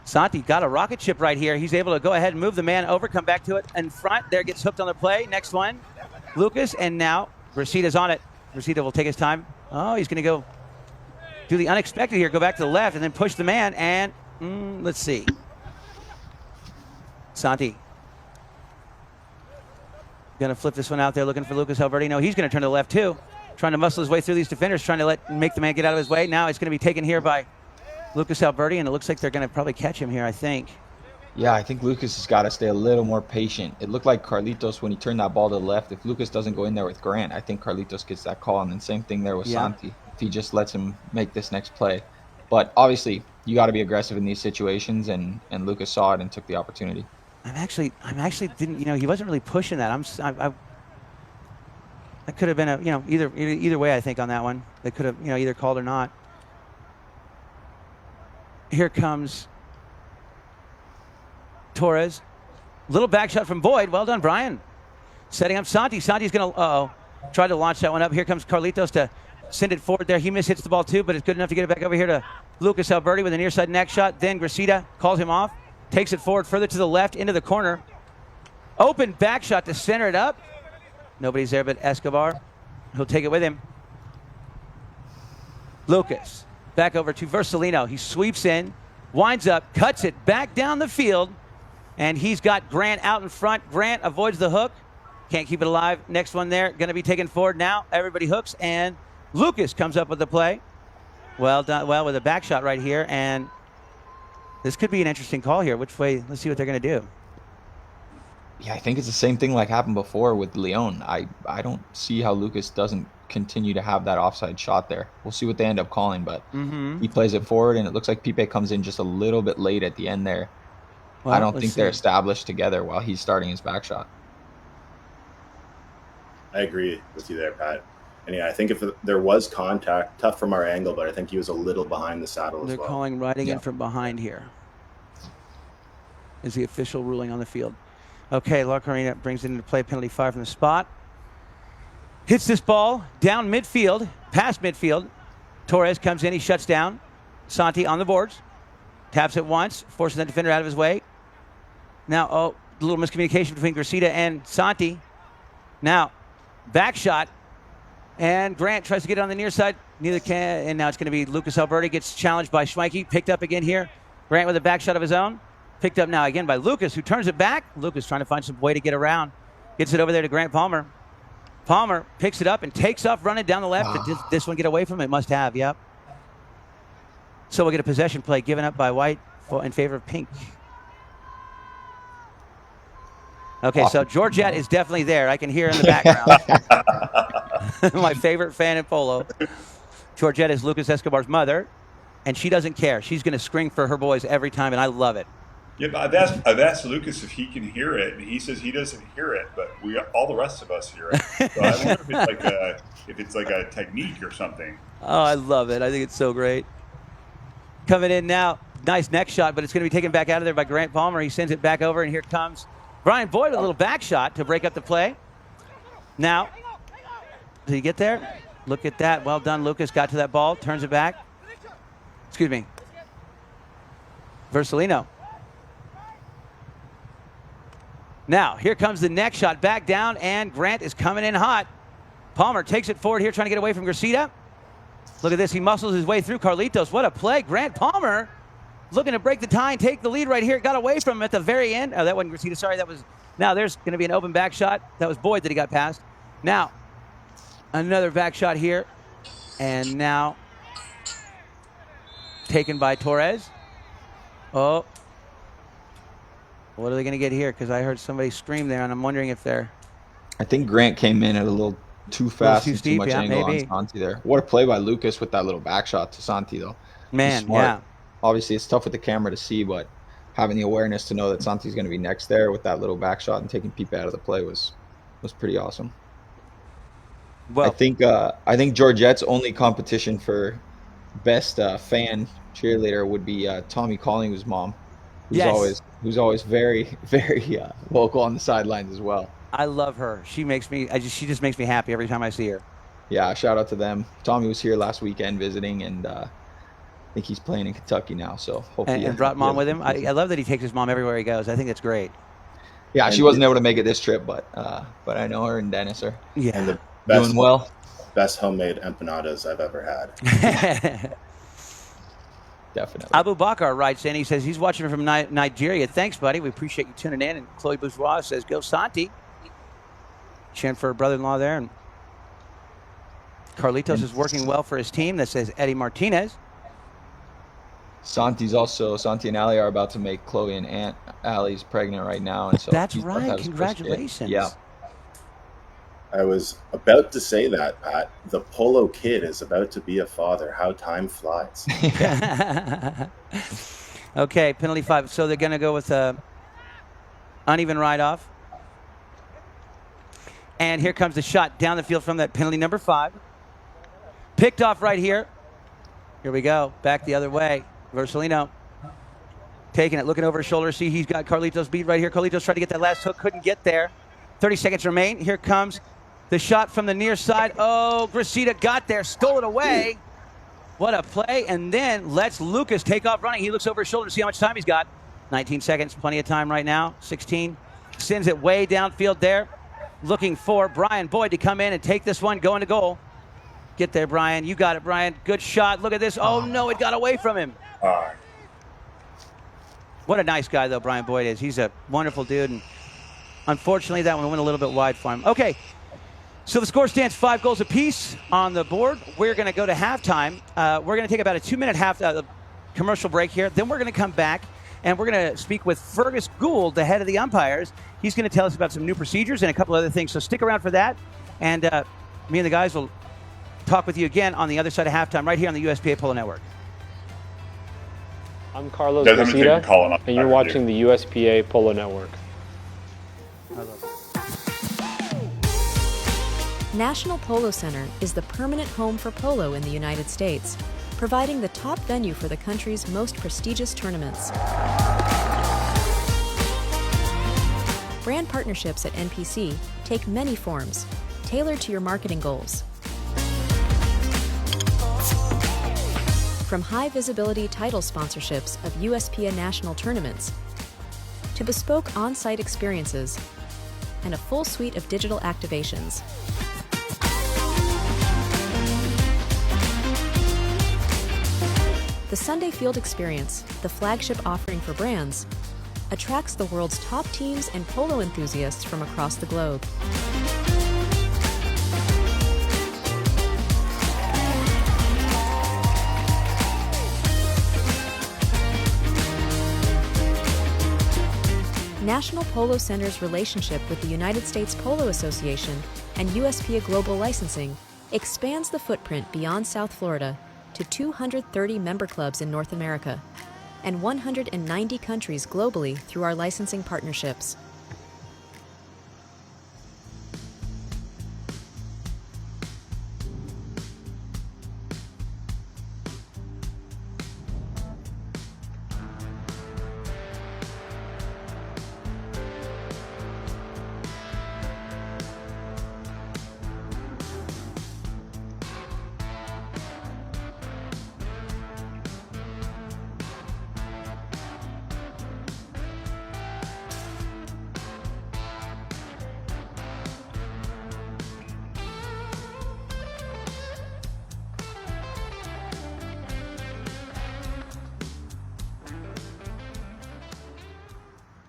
Santi got a rocket ship right here. He's able to go ahead and move the man over, come back to it in front. There, gets hooked on the play. Next one, Lucas, and now Gracida's on it. Gracida will take his time. Oh, he's going to go do the unexpected here, go back to the left, and then push the man, and let's see. Santi. Going to flip this one out there, looking for Lucas Albertino. He's going to turn to the left, too. Trying to muscle his way through these defenders, trying to make the man get out of his way. Now it's going to be taken here by Lucas Alberti, and it looks like they're going to probably catch him here, I think. Yeah, I think Lucas has got to stay a little more patient. It looked like Carlitos, when he turned that ball to the left, if Lucas doesn't go in there with Grant, I think Carlitos gets that call, and then same thing there with Santi, if he just lets him make this next play. But obviously, you got to be aggressive in these situations, and Lucas saw it and took the opportunity. I'm actually didn't, he wasn't really pushing that. That could have been either way. I think on that one, they could have either called or not. Here comes Torres. Little back shot from Boyd. Well done, Brian. Setting up Santi. Santi's going to try to launch that one up. Here comes Carlitos to send it forward there. He mishits the ball too, but it's good enough to get it back over here to Lucas Alberti with a near side neck shot. Then Gracida calls him off, takes it forward further to the left into the corner. Open back shot to center it up. Nobody's there but Escobar. He'll take it with him. Lucas back over to Versalino. He sweeps in, winds up, cuts it back down the field, and he's got Grant out in front. Grant avoids the hook. Can't keep it alive. Next one there, going to be taken forward now. Everybody hooks, and Lucas comes up with the play. Well done. Well, with a back shot right here, and this could be an interesting call here. Which way? Let's see what they're going to do. Yeah, I think it's the same thing like happened before with Leon. I don't see how Lucas doesn't continue to have that offside shot there. We'll see what they end up calling, but he plays it forward, and it looks like Pipe comes in just a little bit late at the end there. Well, I don't think they're established together while he's starting his back shot. I agree with you there, Pat. And yeah, I think if there was contact, tough from our angle, but I think he was a little behind the saddle as well. They're calling riding in from behind here. Is the official ruling on the field. Okay, La Karina brings it into play, penalty 5 from the spot. Hits this ball down midfield, past midfield. Torres comes in, he shuts down. Santi on the boards. Taps it once, forces that defender out of his way. Now, a little miscommunication between Gracida and Santi. Now, back shot. And Grant tries to get it on the near side. Neither can, and now it's going to be Lucas Alberti. Gets challenged by Schwenke. Picked up again here. Grant with a back shot of his own. Picked up now again by Lucas, who turns it back. Lucas trying to find some way to get around. Gets it over there to Grant Palmer. Palmer picks it up and takes off running down the left. Did this one get away from it? Must have, yep. So we'll get a possession play given up by White in favor of Pink. Okay, so Georgette is definitely there. I can hear in the background. My favorite fan in polo. Georgette is Lucas Escobar's mother, and she doesn't care. She's going to scream for her boys every time, and I love it. Yeah, but I've asked Lucas if he can hear it, and he says he doesn't hear it, but all the rest of us hear it. So I wonder if it's like a technique or something. Oh, I love it. I think it's so great. Coming in now, nice neck shot, but it's going to be taken back out of there by Grant Palmer. He sends it back over, and here comes Brian Boyd with a little back shot to break up the play. Now, did he get there? Look at that. Well done, Lucas. Got to that ball, turns it back. Excuse me. Versalino. Now, here comes the neck shot back down, and Grant is coming in hot. Palmer takes it forward here, trying to get away from Gracida. Look at this. He muscles his way through Carlitos. What a play. Grant Palmer looking to break the tie and take the lead right here. Got away from him at the very end. Oh, that wasn't Gracida. Sorry, that was. Now there's going to be an open back shot. That was Boyd that he got past. Now, another back shot here. And now taken by Torres. Oh. What are they going to get here? Because I heard somebody scream there, and I'm wondering if they're... I think Grant came in at a little too fast, too steep, much yeah, angle maybe. on Santi there. What a play by Lucas with that little back shot to Santi, though. Man, yeah. Obviously, it's tough with the camera to see, but having the awareness to know that Santi's going to be next there with that little back shot and taking Pipe out of the play was pretty awesome. Well, I think Georgette's only competition for best fan cheerleader would be Tommy Collingwood's mom, who's always very, very vocal on the sidelines as well. I love her. She just makes me happy every time I see her. Yeah, shout out to them. Tommy was here last weekend visiting, and I think he's playing in Kentucky now. So hopefully, and brought mom with him. I love that he takes his mom everywhere he goes. I think that's great. Yeah, she wasn't able to make it this trip, but I know her and Dennis are doing well. Best homemade empanadas I've ever had. Definitely. Abu Bakar writes in. He says he's watching from Nigeria. Thanks, buddy. We appreciate you tuning in. And Chloe Bourgeois says, "Go Santi." Cheering for her brother-in-law there. And Carlitos is working well for his team. That says Eddie Martinez. Santi and Ali are about to make Chloe and Aunt Allie's pregnant right now, and so that's right. Congratulations. Yeah. I was about to say that, Pat. The Polo Kid is about to be a father. How time flies. Okay, penalty 5. So they're going to go with a uneven ride-off. And here comes the shot down the field from that penalty number 5. Picked off right here. Here we go. Back the other way. Versalino taking it, looking over his shoulder. See, he's got Carlitos beat right here. Carlitos tried to get that last hook, couldn't get there. 30 seconds remain. Here comes the shot from the near side. Oh, Gracita got there, stole it away. What a play. And then lets Lucas take off running. He looks over his shoulder to see how much time he's got. 19 seconds, plenty of time right now. 16. Sends it way downfield there. Looking for Brian Boyd to come in and take this one, going to goal. Get there, Brian. You got it, Brian. Good shot. Look at this. Oh, no, it got away from him. What a nice guy, though, Brian Boyd is. He's a wonderful dude. And unfortunately, that one went a little bit wide for him. Okay, so the score stands 5 goals apiece on the board. We're going to go to halftime. We're going to take about a 2-minute commercial break here. Then we're going to come back, and we're going to speak with Fergus Gould, the head of the umpires. He's going to tell us about some new procedures and a couple other things. So stick around for that. And me and the guys will talk with you again on the other side of halftime right here on the USPA Polo Network. I'm Carlos Gracita, and you're watching the USPA Polo Network. National Polo Center is the permanent home for polo in the United States, providing the top venue for the country's most prestigious tournaments. Brand partnerships at NPC take many forms, tailored to your marketing goals. From high-visibility title sponsorships of USPA national tournaments to bespoke on-site experiences and a full suite of digital activations. The Sunday Field Experience, the flagship offering for brands, attracts the world's top teams and polo enthusiasts from across the globe. National Polo Center's relationship with the United States Polo Association and USPA Global Licensing expands the footprint beyond South Florida to 230 member clubs in North America and 190 countries globally through our licensing partnerships.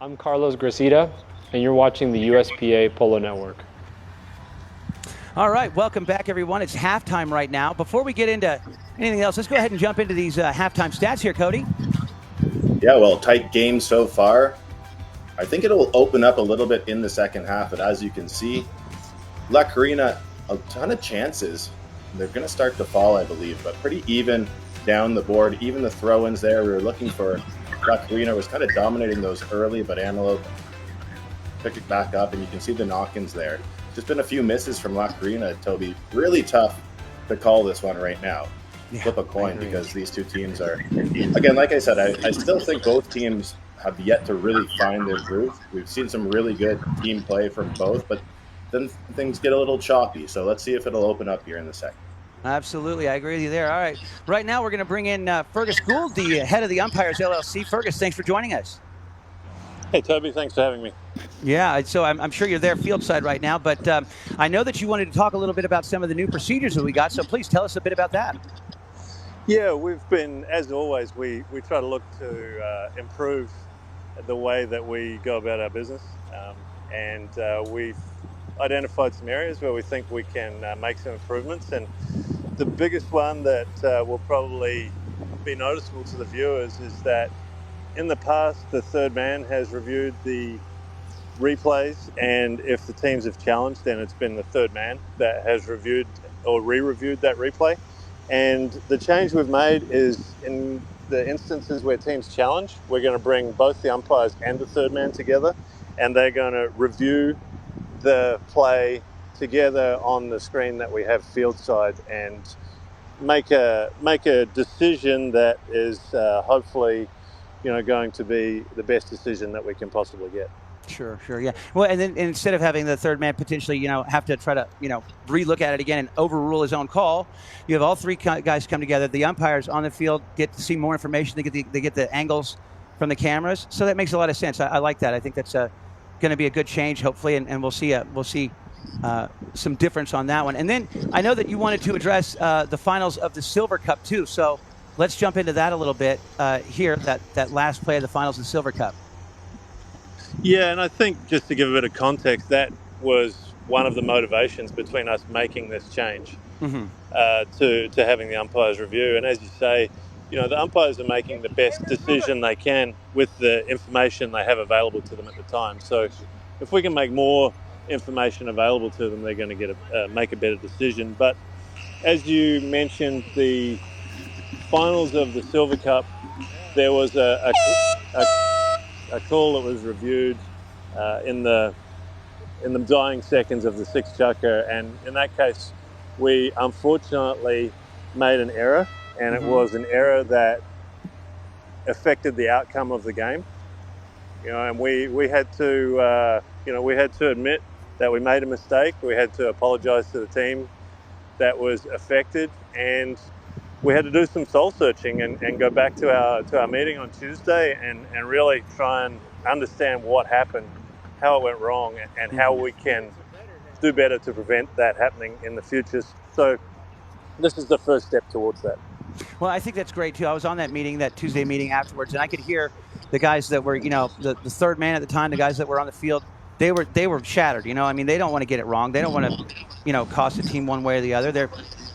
I'm Carlos Gracita, and you're watching the USPA Polo Network. All right, welcome back, everyone. It's halftime right now. Before we get into anything else, let's go ahead and jump into these halftime stats here, Cody. Yeah, well, tight game so far. I think it'll open up a little bit in the second half, but as you can see, La Karina, a ton of chances. They're going to start to fall, I believe, but pretty even down the board. Even the throw-ins there, we were looking for. La Karina was kind of dominating those early, but Antelope picked it back up, and you can see the knock-ins there. Just been a few misses from La Karina, Toby. Really tough to call this one right now. Yeah, flip a coin because these two teams are, again, like I said, I still think both teams have yet to really find their groove. We've seen some really good team play from both, but then things get a little choppy. So let's see if it'll open up here in the second. Absolutely, I agree with you there. All right, right now we're going to bring in Fergus Gould, the head of the Umpires LLC. Fergus, thanks for joining us. Hey, Toby, thanks for having me. Yeah, so I'm sure you're there field side right now, but I know that you wanted to talk a little bit about some of the new procedures that we got, so please tell us a bit about that. Yeah, we've been, as always, we try to look to improve the way that we go about our business, and we've identified some areas where we think we can make some improvements, and the biggest one that will probably be noticeable to the viewers is that in the past, the third man has reviewed the replays, and if the teams have challenged, then it's been the third man that has reviewed or re-reviewed that replay. And the change we've made is in the instances where teams challenge, we're going to bring both the umpires and the third man together, and they're going to review the play together on the screen that we have field side and make a decision that is hopefully, going to be the best decision that we can possibly get. Sure, yeah. Well, and then instead of having the third man potentially, have to try to, relook at it again and overrule his own call, you have all three guys come together. The umpires on the field get to see more information. They get the angles from the cameras, so that makes a lot of sense. I like that. I think that's going to be a good change, hopefully, and we'll see some difference on that one. And then I know that you wanted to address the finals of the Silver Cup too. So let's jump into that a little bit here. That last play of the finals of the Silver Cup. Yeah, and I think just to give a bit of context, that was one of the motivations between us making this change to having the umpires review. And as you say, the umpires are making the best decision they can with the information they have available to them at the time. So if we can make more information available to them, they're going to make a better decision. But as you mentioned, the finals of the Silver Cup, there was a call that was reviewed in the dying seconds of the sixth chukker, and in that case, we unfortunately made an error, and it was an error that affected the outcome of the game. And we had to admit that we made a mistake. We had to apologise to the team that was affected, and we had to do some soul searching and go back to our meeting on Tuesday and really try and understand what happened, how it went wrong, and how we can do better to prevent that happening in the future. So this is the first step towards that. Well, I think that's great too. I was on that Tuesday meeting afterwards, and I could hear the guys that were, the third man at the time, the guys that were on the field, they were shattered. They don't want to get it wrong. They don't want to, cost the team one way or the other.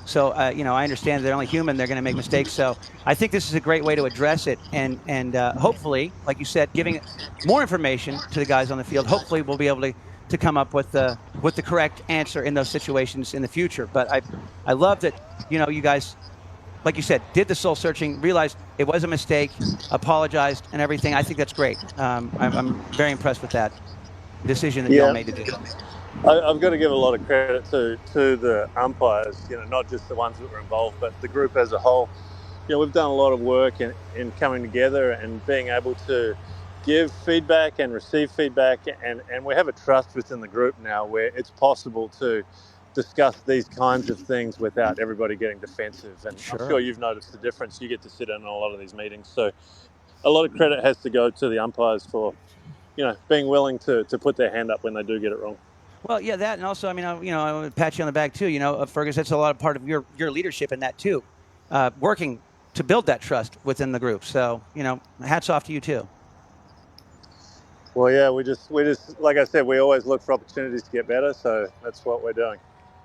So, I understand they're only human. They're going to make mistakes. So I think this is a great way to address it. And hopefully, like you said, giving more information to the guys on the field, hopefully we'll be able to come up with the correct answer in those situations in the future. But I love that, you guys, like you said, did the soul searching, realized it was a mistake, apologized and everything. I think that's great. I'm very impressed with that decision that you all made to do. I've got to give a lot of credit to the umpires, not just the ones that were involved, but the group as a whole. We've done a lot of work in coming together and being able to give feedback and receive feedback, and we have a trust within the group now where it's possible to discuss these kinds of things without everybody getting defensive. And I'm sure you've noticed the difference. You get to sit in on a lot of these meetings. So a lot of credit has to go to the umpires for, being willing to put their hand up when they do get it wrong. Well, yeah, that, and also, I want to pat you on the back too. Fergus, that's a lot of part of your leadership in that too, working to build that trust within the group. So, hats off to you too. Well, yeah, we just like I said, we always look for opportunities to get better. So that's what we're doing.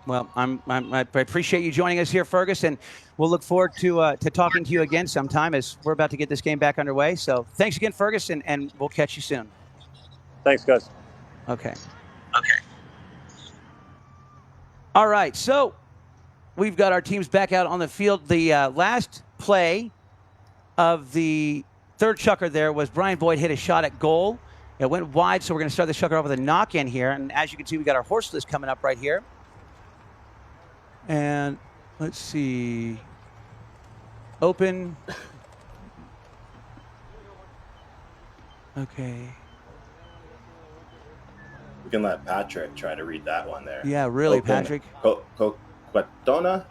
Well, I appreciate you joining us here, Fergus, and we'll look forward to talking to you again sometime as we're about to get this game back underway. So thanks again, Fergus, and we'll catch you soon. Thanks, guys. Okay. All right, so we've got our teams back out on the field. The last play of the third chukker there was Brian Boyd hit a shot at goal. It went wide, so we're going to start the chukker off with a knock-in here. And as you can see, we got our horse list coming up right here. And let's see. Open. Okay. We can let Patrick try to read that one there. Yeah, really, Open. Patrick. Coquetona?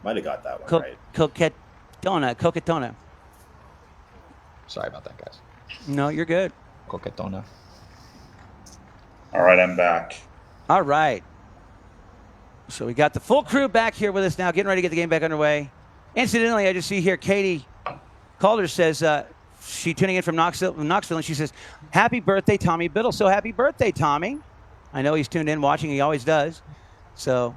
Might have got that one right. Coquetona. Sorry about that, guys. No, you're good. Coquetona. All right, I'm back. All right. So we got the full crew back here with us now, getting ready to get the game back underway. Incidentally, I just see here Katie Calder says she tuning in from Knoxville, and she says, "Happy birthday, Tommy Biddle." So happy birthday, Tommy. I know he's tuned in, watching. He always does. So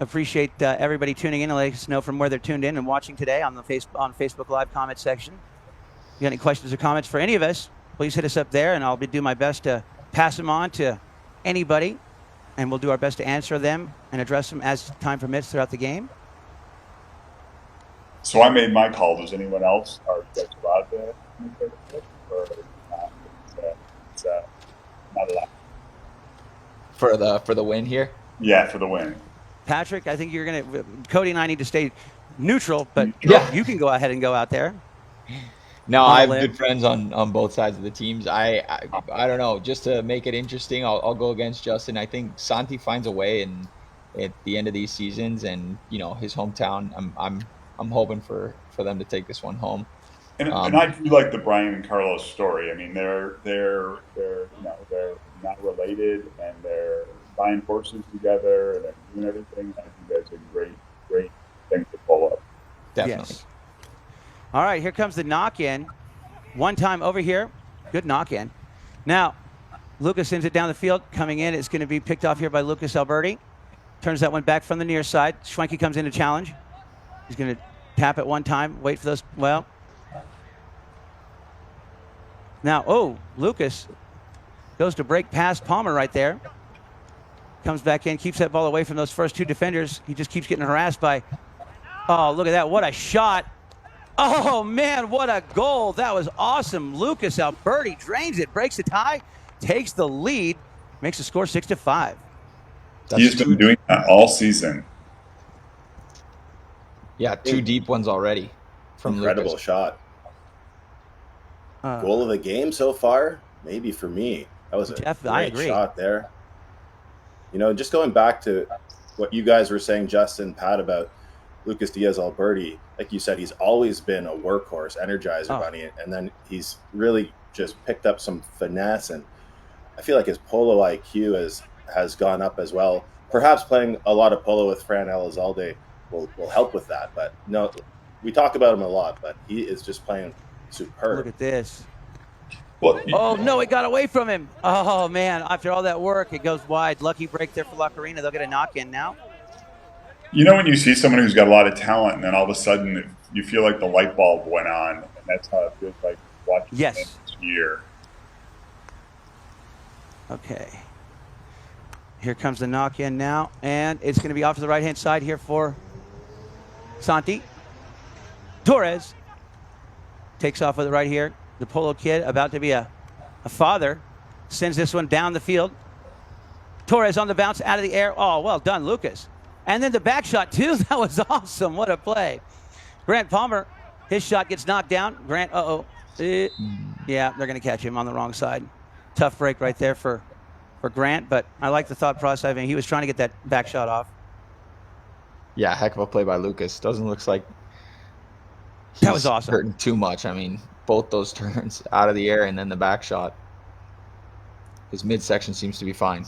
appreciate everybody tuning in and letting us know from where they're tuned in and watching today on Facebook Live comment section. If you got any questions or comments for any of us, please hit us up there, and I'll do my best to pass them on to anybody, and we'll do our best to answer them and address them as time permits throughout the game. So I made my call. Does anyone else are allowed to make their decision, or not? It's not allowed? for the win here. Yeah, for the win. Patrick, I think you're going to – Cody and I need to stay neutral, but Yeah. you can go ahead and go out there. No, On I a have limb. good friends on both sides of the teams. I don't know. Just to make it interesting, I'll go against Justin. I think Santi finds a way, and at the end of these seasons, and his hometown, I'm hoping for them to take this one home. And I do like the Brian and Carlos story. I mean, they're not related, and they're buying horses together, and they're doing everything. I think that's a great thing to pull up. Definitely. Yes. All right, here comes the knock-in. One time over here. Good knock-in. Now, Lucas sends it down the field. Coming in, it's going to be picked off here by Lucas Alberti. Turns that one back from the near side. Schwenke comes in to challenge. He's going to tap it one time. Wait for those. Well. Now, Lucas goes to break past Palmer right there. Comes back in, keeps that ball away from those first two defenders. He just keeps getting harassed by, look at that. What a shot. Oh, man, what a goal. That was awesome. Lucas Alberti drains it, breaks the tie, takes the lead, makes the score 6-5. He's been doing that all season. Yeah, 2 deep ones already from Incredible Lucas. shot. Goal of the game so far, maybe for me. That was a great shot there. Just going back to what you guys were saying, Justin, Pat, about Lucas Diaz Alberti, like you said, he's always been a workhorse, energizer bunny, and then he's really just picked up some finesse, and I feel like his polo IQ has gone up as well. Perhaps playing a lot of polo with Fran Elizalde will help with that, but no, we talk about him a lot, but he is just playing superb. Look at this. Well, no, it got away from him. Oh, man, after all that work, it goes wide. Lucky break there for La Karina. They'll get a knock-in now. When you see someone who's got a lot of talent, and then all of a sudden you feel like the light bulb went on, and that's how it feels like watching this year. Okay. Here comes the knock-in now, and it's going to be off to the right-hand side here for Santi. Torres takes off with it right here. The polo kid, about to be a father, sends this one down the field. Torres on the bounce, out of the air. Oh, well done, Lucas. And then the back shot, too. That was awesome. What a play. Grant Palmer, his shot gets knocked down. Grant, yeah, they're going to catch him on the wrong side. Tough break right there for Grant, but I like the thought process. I mean, he was trying to get that back shot off. Yeah, heck of a play by Lucas. Doesn't look like that was awesome. Hurting too much. I mean, both those turns out of the air and then the back shot. His midsection seems to be fine.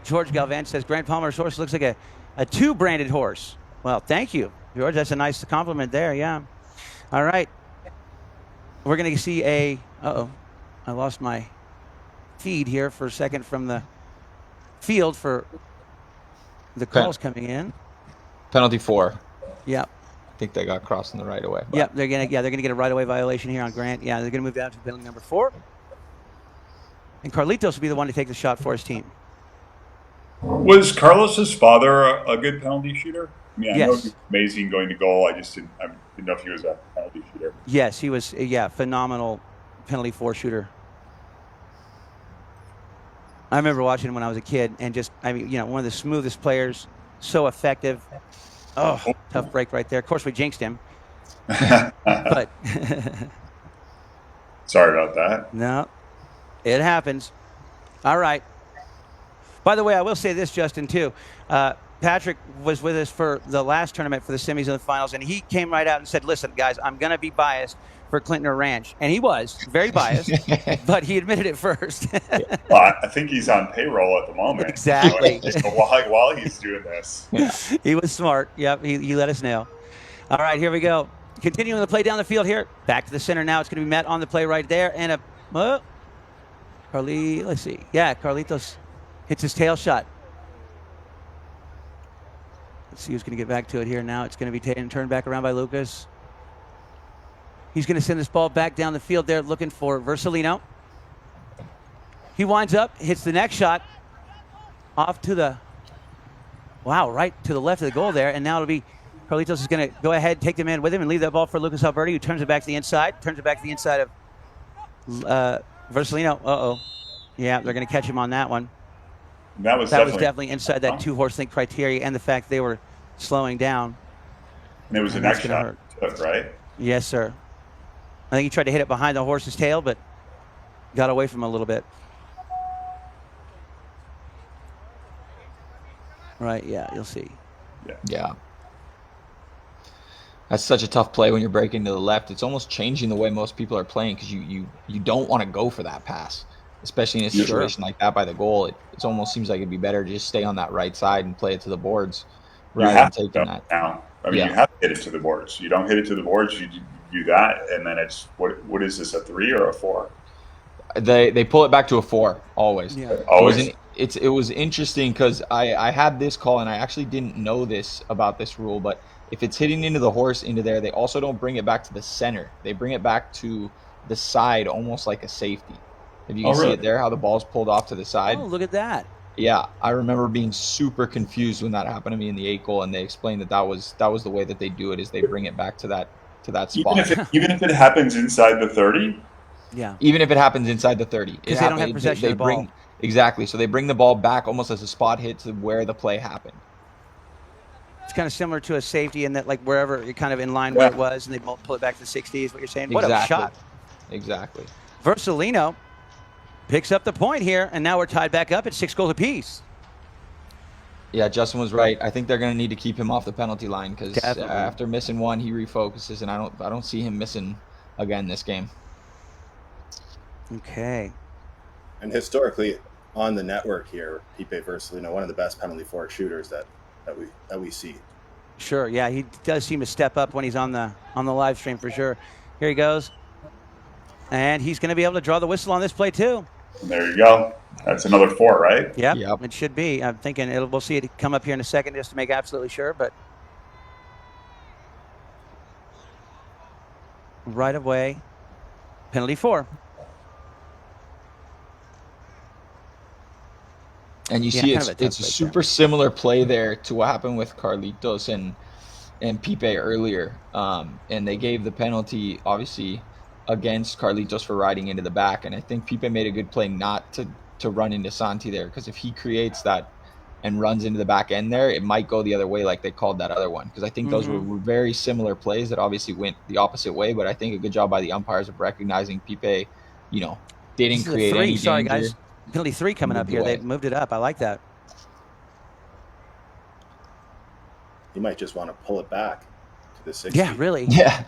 George Galvan says Grant Palmer's horse looks like a 2-branded horse. Well, thank you, George. That's a nice compliment there. Yeah. All right. We're going to see I lost my feed here for a second from the field for the calls coming in. Penalty 4. Yep. I think they got crossed in the right of way. Yep, they're gonna get a right of way violation here on Grant. Yeah, they're gonna move down to penalty number 4. And Carlitos will be the one to take the shot for his team. Was Carlos's father a good penalty shooter? I mean, I know Yes. he was amazing going to goal. I didn't know if he was a penalty shooter. Yes, he was. Yeah, phenomenal penalty 4 shooter. I remember watching him when I was a kid, and just, I mean, one of the smoothest players, so effective. Oh, tough break right there. Of course, we jinxed him. But sorry about that. No, it happens. All right. By the way, I will say this, Justin, too. Patrick was with us for the last tournament for the semis and the finals, and he came right out and said, listen, guys, I'm going to be biased for Clinton or Ranch. And he was very biased, but he admitted it first. Well, I think he's on payroll at the moment. Exactly. So while he's doing this. He was smart. Yep, he let us know. All right, here we go. Continuing the play down the field here. Back to the center now. It's going to be met on the play right there. And let's see. Yeah, Carlitos hits his tail shot. Let's see who's going to get back to it here now. It's going to be turned back around by Lucas. He's going to send this ball back down the field there looking for Versalino. He winds up, hits the next shot off to the, right to the left of the goal there. And now it'll be Carlitos is going to go ahead, take the man with him, and leave that ball for Lucas Alberti, who turns it back to the inside. Turns it back to the inside of Versalino. Yeah, they're going to catch him on that one. That was definitely inside that 2-horse length criteria, and the fact they were slowing down. And it was the next shot, right? Yes, sir. I think he tried to hit it behind the horse's tail, but got away from him a little bit. Right, yeah, you'll see. Yeah. That's such a tough play when you're breaking to the left. It's almost changing the way most people are playing because you don't want to go for that pass, especially in a situation like that by the goal. It almost seems like it'd be better to just stay on that right side and play it to the boards rather than taking that. Now, I mean, you have to hit it to the boards. You don't hit it to the boards, you do that, and then it's what is this, a 3 or a 4? They pull it back to a 4 always. Yeah. Always. It was interesting because I had this call and I actually didn't know this about this rule, but if it's hitting into the horse into there, they also don't bring it back to the center. They bring it back to the side, almost like a safety. If you can see it there, how the ball's pulled off to the side. Oh, look at that. Yeah, I remember being super confused when that happened to me in the 8 goal, and they explained that was the way that they do it, is they bring it back to that spot. Even if it happens inside the 30? Yeah. Even if it happens inside the 30. Because they don't have possession of the ball. Exactly. So they bring the ball back almost as a spot hit to where the play happened. It's kind of similar to a safety in that, like, wherever you're kind of in line where it was, and they pull it back to the 60 is what you're saying. What a shot. Exactly. Versalino picks up the point here, and now we're tied back up at 6 goals apiece. Yeah, Justin was right. I think they're going to need to keep him off the penalty line because after missing one, he refocuses, and I don't see him missing again this game. Okay. And historically, on the network here, Pipe Versalino, one of the best penalty forward shooters that we see. Sure, yeah, he does seem to step up when he's on the live stream for sure. Here he goes, and he's going to be able to draw the whistle on this play too. There you go. That's another 4, right? Yep. It should be. I'm thinking we'll see it come up here in a second just to make absolutely sure, but right away, penalty 4. And you see it's a super similar play there to what happened with Carlitos and Pipe earlier. And they gave the penalty, obviously, against Carlitos for riding into the back. And I think Pipe made a good play not to run into Santi there, because if he creates that and runs into the back end there, it might go the other way like they called that other one. Because I think those were very similar plays that obviously went the opposite way. But I think a good job by the umpires of recognizing Pipe, didn't create any danger. Sorry, guys. Penalty 3 coming up here. They moved it up. I like that. You might just want to pull it back to the 60. Yeah, really. Yeah.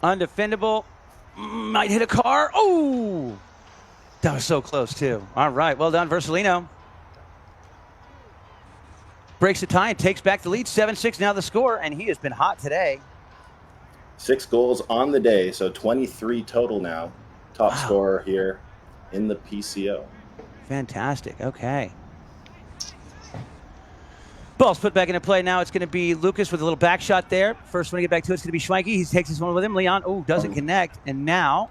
Undefendable. Might hit a car. Oh! That was so close, too. All right. Well done, Versalino. Breaks the tie and takes back the lead. 7-6 now the score, and he has been hot today. 6 goals on the day, so 23 total now. Top scorer here in the PCO. Fantastic. Okay. Ball's put back into play now. It's going to be Lucas with a little back shot there. First one to get back to it's going to be Schweike. He takes this one with him. Leon, doesn't connect. And now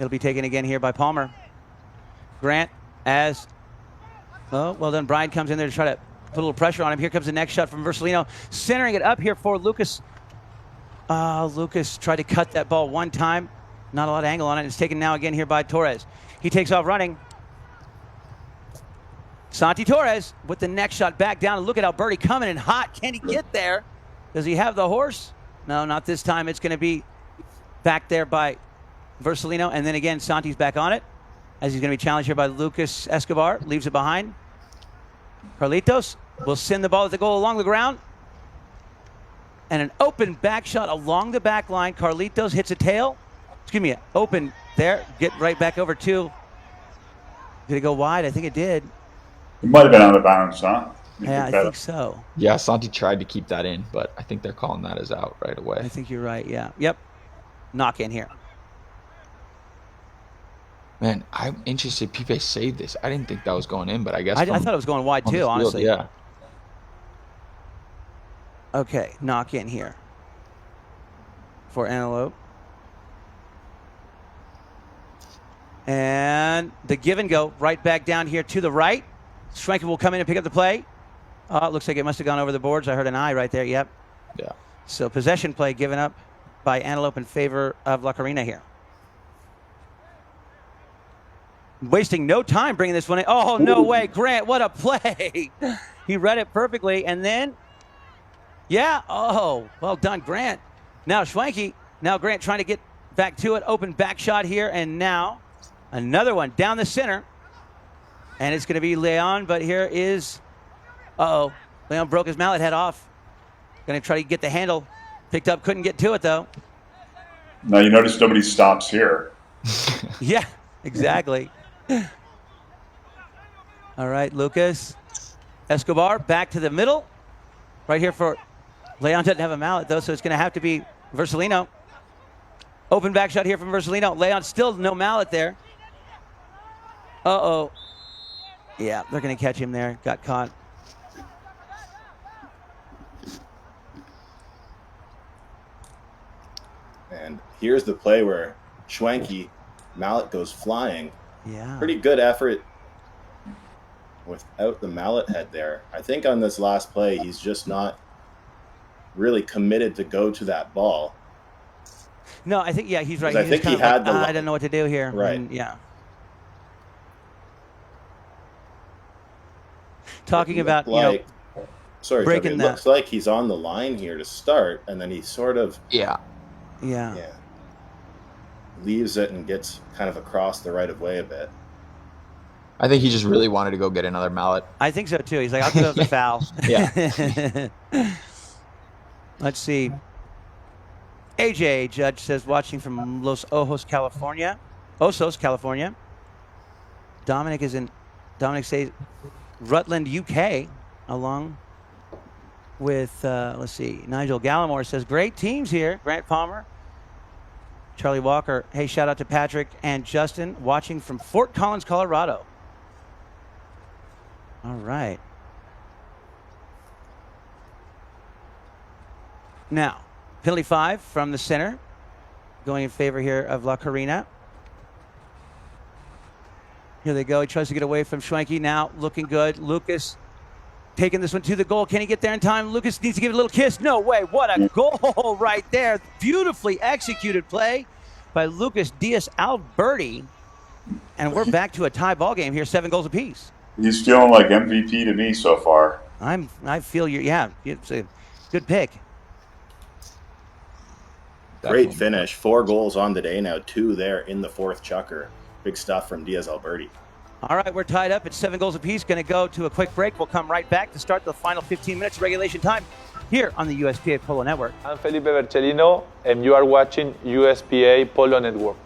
it'll be taken again here by Palmer. Grant well done. Brian comes in there to try to put a little pressure on him. Here comes the next shot from Versalino. Centering it up here for Lucas. Lucas tried to cut that ball one time. Not a lot of angle on it. It's taken now again here by Torres. He takes off running. Santi Torres with the next shot back down. And look at Alberti coming in hot. Can he get there? Does he have the horse? No, not this time. It's going to be back there by Versalino. And then again, Santi's back on it as he's going to be challenged here by Lucas Escobar. Leaves it behind. Carlitos will send the ball at the goal along the ground. And an open back shot along the back line. Carlitos hits a tail. Excuse me, open there. Get right back over to. Did it go wide? I think it did. It might have been out of bounds, huh? Yeah, I think so. Yeah, Santi tried to keep that in, but I think they're calling that as out right away. I think you're right, yeah. Yep. Knock in here. Man, I'm interested. Pipe saved this. I didn't think that was going in, but I guess I thought it was going wide too, honestly. Yeah. Okay, knock in here for Antelope. And the give and go right back down here to the right. Schwenke will come in and pick up the play. It looks like it must have gone over the boards. I heard an eye right there. Yep. Yeah. So possession play given up by Antelope in favor of La Karina here. Wasting no time bringing this one in. Oh, no way. Grant, what a play. He read it perfectly. And then, yeah. Oh, well done, Grant. Now Schwenke. Now Grant trying to get back to it. Open back shot here. And now another one down the center. And it's going to be Leon. But here is, Leon broke his mallet head off. Going to try to get the handle. Picked up, couldn't get to it, though. Now you notice nobody stops here. Yeah, exactly. All right, Lucas Escobar back to the middle. Right here for Leon. Doesn't have a mallet, though, so it's going to have to be Versalino. Open back shot here from Versalino. Leon still no mallet there. Uh-oh. Yeah, they're going to catch him there. Got caught. And here's the play where Schwenke, mallet goes flying. Yeah. Pretty good effort without the mallet head there. I think on this last play, he's just not really committed to go to that ball. No, I think, yeah, he's right. I think he had I don't know what to do here. Right. And, yeah. Talking about, like, sorry, breaking Toby, it that. looks like he's on the line here to start, and then he sort of Yeah. leaves it and gets kind of across the right of way a bit. I think he just really wanted to go get another mallet. I think so, too. He's like, I'll give up the foul. Yeah. Let's see. AJ Judge says, watching from Los Osos, California. Dominic says Rutland, UK, along with, let's see, Nigel Gallimore says, great teams here. Grant Palmer, Charlie Walker. Hey, shout out to Patrick and Justin watching from Fort Collins, Colorado. All right. Now, penalty 5 from the center, going in favor here of La Karina. Here they go. He tries to get away from Schwenke. Now looking good. Lucas taking this one to the goal. Can he get there in time? Lucas needs to give it a little kiss. No way. What a goal right there. Beautifully executed play by Lucas Diaz-Alberti. And we're back to a tie ball game here, 7 goals apiece. He's feeling like MVP to me so far. I feel it's a good pick. Great finish. 4 goals on the day now, 2 there in the 4th chukker. Big stuff from Diaz-Alberti. All right, we're tied up at 7 goals apiece. Going to go to a quick break. We'll come right back to start the final 15 minutes of regulation time here on the USPA Polo Network. I'm Felipe Bercellino, and you are watching USPA Polo Network.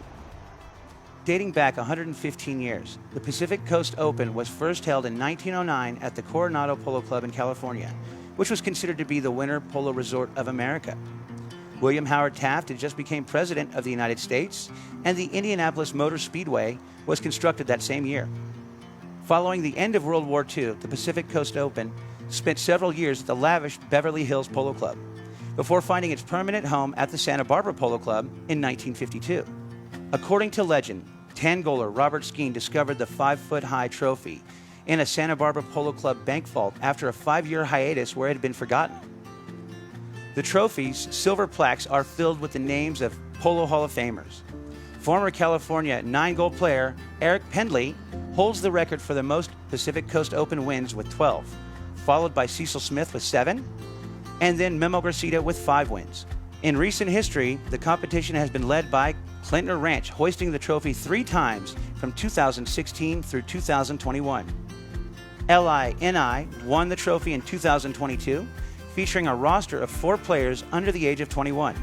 Dating back 115 years, the Pacific Coast Open was first held in 1909 at the Coronado Polo Club in California, which was considered to be the winter polo resort of America. William Howard Taft had just become president of the United States, and the Indianapolis Motor Speedway was constructed that same year. Following the end of World War II, the Pacific Coast Open spent several years at the lavish Beverly Hills Polo Club, before finding its permanent home at the Santa Barbara Polo Club in 1952. According to legend, 10-goaler Robert Skeen discovered the 5-foot-high trophy in a Santa Barbara Polo Club bank vault after a 5-year hiatus where it had been forgotten. The trophy's silver plaques are filled with the names of Polo Hall of Famers. Former California 9-goal player Eric Pendley holds the record for the most Pacific Coast Open wins with 12, followed by Cecil Smith with 7, and then Memo Gracita with 5 wins. In recent history, the competition has been led by Clintner Ranch, hoisting the trophy 3 times from 2016 through 2021. LINI won the trophy in 2022, featuring a roster of 4 players under the age of 21.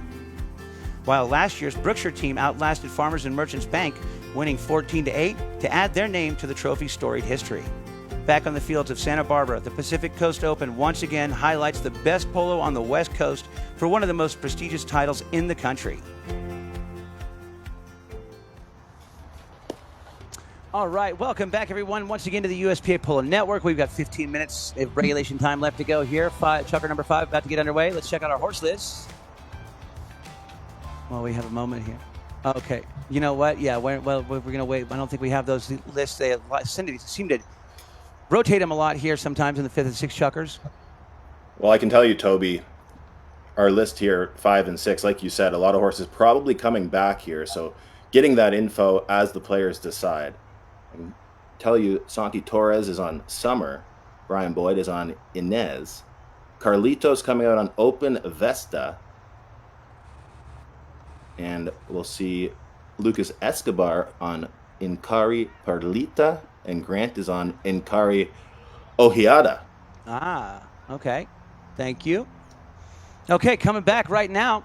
While last year's Brookshire team outlasted Farmers and Merchants Bank, winning 14-8 to add their name to the trophy's storied history. Back on the fields of Santa Barbara, the Pacific Coast Open once again highlights the best polo on the West Coast for one of the most prestigious titles in the country. All right, welcome back, everyone, once again to the USPA Polo Network. We've got 15 minutes of regulation time left to go here. Chukker number 5 about to get underway. Let's check out our horse list. Well, we have a moment here. Okay, you know what? Yeah, we're going to wait. I don't think we have those lists. They seem to rotate them a lot here sometimes in the 5th and 6th chukkers. Well, I can tell you, Toby, our list here, 5 and 6, like you said, a lot of horses probably coming back here. So getting that info as the players decide. I can tell you, Santi Torres is on Summer. Brian Boyd is on Inez. Carlitos coming out on Open Vesta. And we'll see Lucas Escobar on Inkari Parlita. And Grant is on Inkari Ojeada. Ah, okay. Thank you. Okay, coming back right now.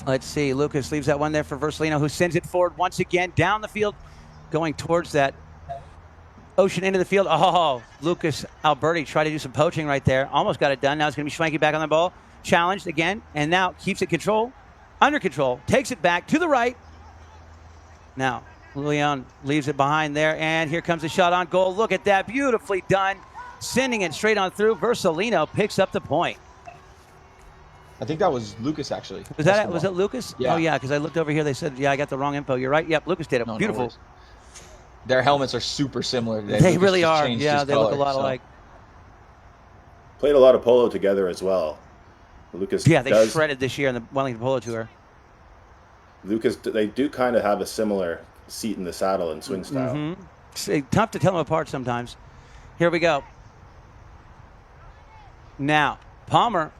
Let's see. Lucas leaves that one there for Versalino, who sends it forward once again down the field, going towards that ocean into the field. Oh, Lucas Alberti tried to do some poaching right there. Almost got it done. Now it's going to be Schwanke back on the ball. Challenged again, and now keeps it under control. Takes it back to the right. Now, Leon leaves it behind there, and here comes a shot on goal. Look at that. Beautifully done. Sending it straight on through. Versalino picks up the point. I think that was Lucas, actually. Was that Lucas? Yeah. Oh, yeah, because I looked over here. They said, yeah, I got the wrong info. You're right. Yep, Lucas did it. No, Beautiful. No, their helmets are super similar today. They Lucas really just are. changed Yeah, his they color, look a lot alike. Played a lot of polo together as well. Lucas. Yeah, they shredded this year in the Wellington Polo Tour. Lucas, they do kind of have a similar seat in the saddle and swing style. Mm-hmm. It's tough to tell them apart sometimes. Here we go. Now, Palmer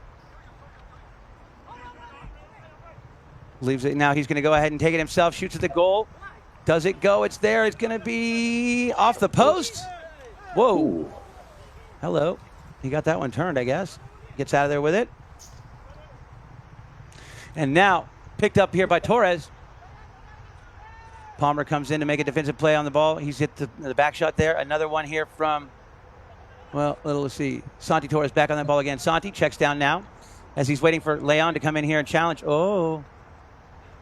leaves it. Now he's going to go ahead and take it himself. Shoots at the goal. Does it go? It's there. It's going to be off the post. Whoa. Ooh. Hello. He got that one turned, I guess. Gets out of there with it. And now picked up here by Torres. Palmer comes in to make a defensive play on the ball. He's hit the back shot there. Another one here from, well, let's see. Santi Torres back on that ball again. Santi checks down now as he's waiting for Leon to come in here and challenge. Oh.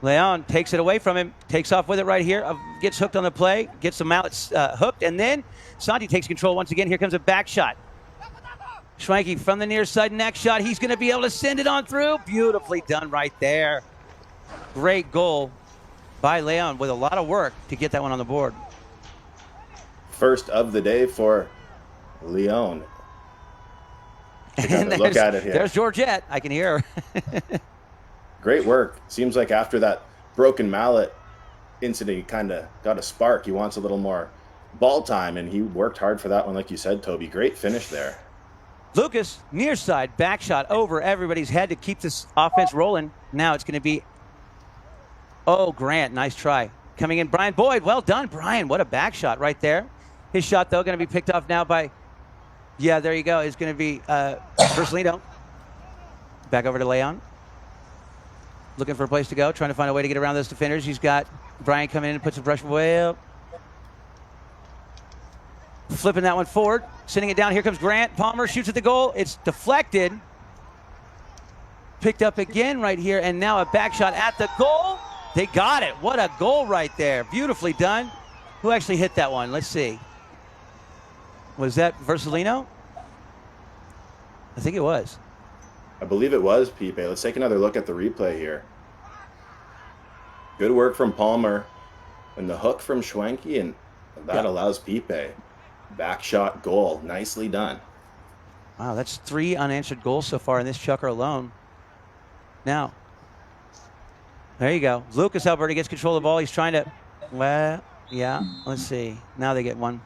Leon takes it away from him, takes off with it right here, gets hooked on the play, gets the mallets hooked, and then Santi takes control once again. Here comes a back shot. Schwanke from the near side, next shot. He's going to be able to send it on through. Beautifully done right there. Great goal by Leon with a lot of work to get that one on the board. First of the day for Leon. And look at it here. There's Georgette. I can hear her. Great work. Seems like after that broken mallet incident, he kind of got a spark. He wants a little more ball time, and he worked hard for that one, like you said, Toby. Great finish there. Lucas, near side, back shot over everybody's head to keep this offense rolling. Now it's going to be, Grant, nice try. Coming in, Brian Boyd. Well done, Brian. What a back shot right there. His shot, though, going to be picked off now by, yeah, there you go. It's going to be Versalino. Back over to Leon. Looking for a place to go, trying to find a way to get around those defenders. He's got Brian coming in and puts the brush way up. Flipping that one forward, sending it down. Here comes Grant. Palmer shoots at the goal. It's deflected. Picked up again right here, and now a back shot at the goal. They got it. What a goal right there. Beautifully done. Who actually hit that one? Let's see. Was that Versalino? I think it was. I believe it was, Pipe. Let's take another look at the replay here. Good work from Palmer and the hook from Schwanke, and that allows Pipe. Back shot goal. Nicely done. Wow, that's 3 unanswered goals so far in this chukker alone. Now, there you go. Lucas Alberti gets control of the ball. He's trying to, let's see. Now they get one.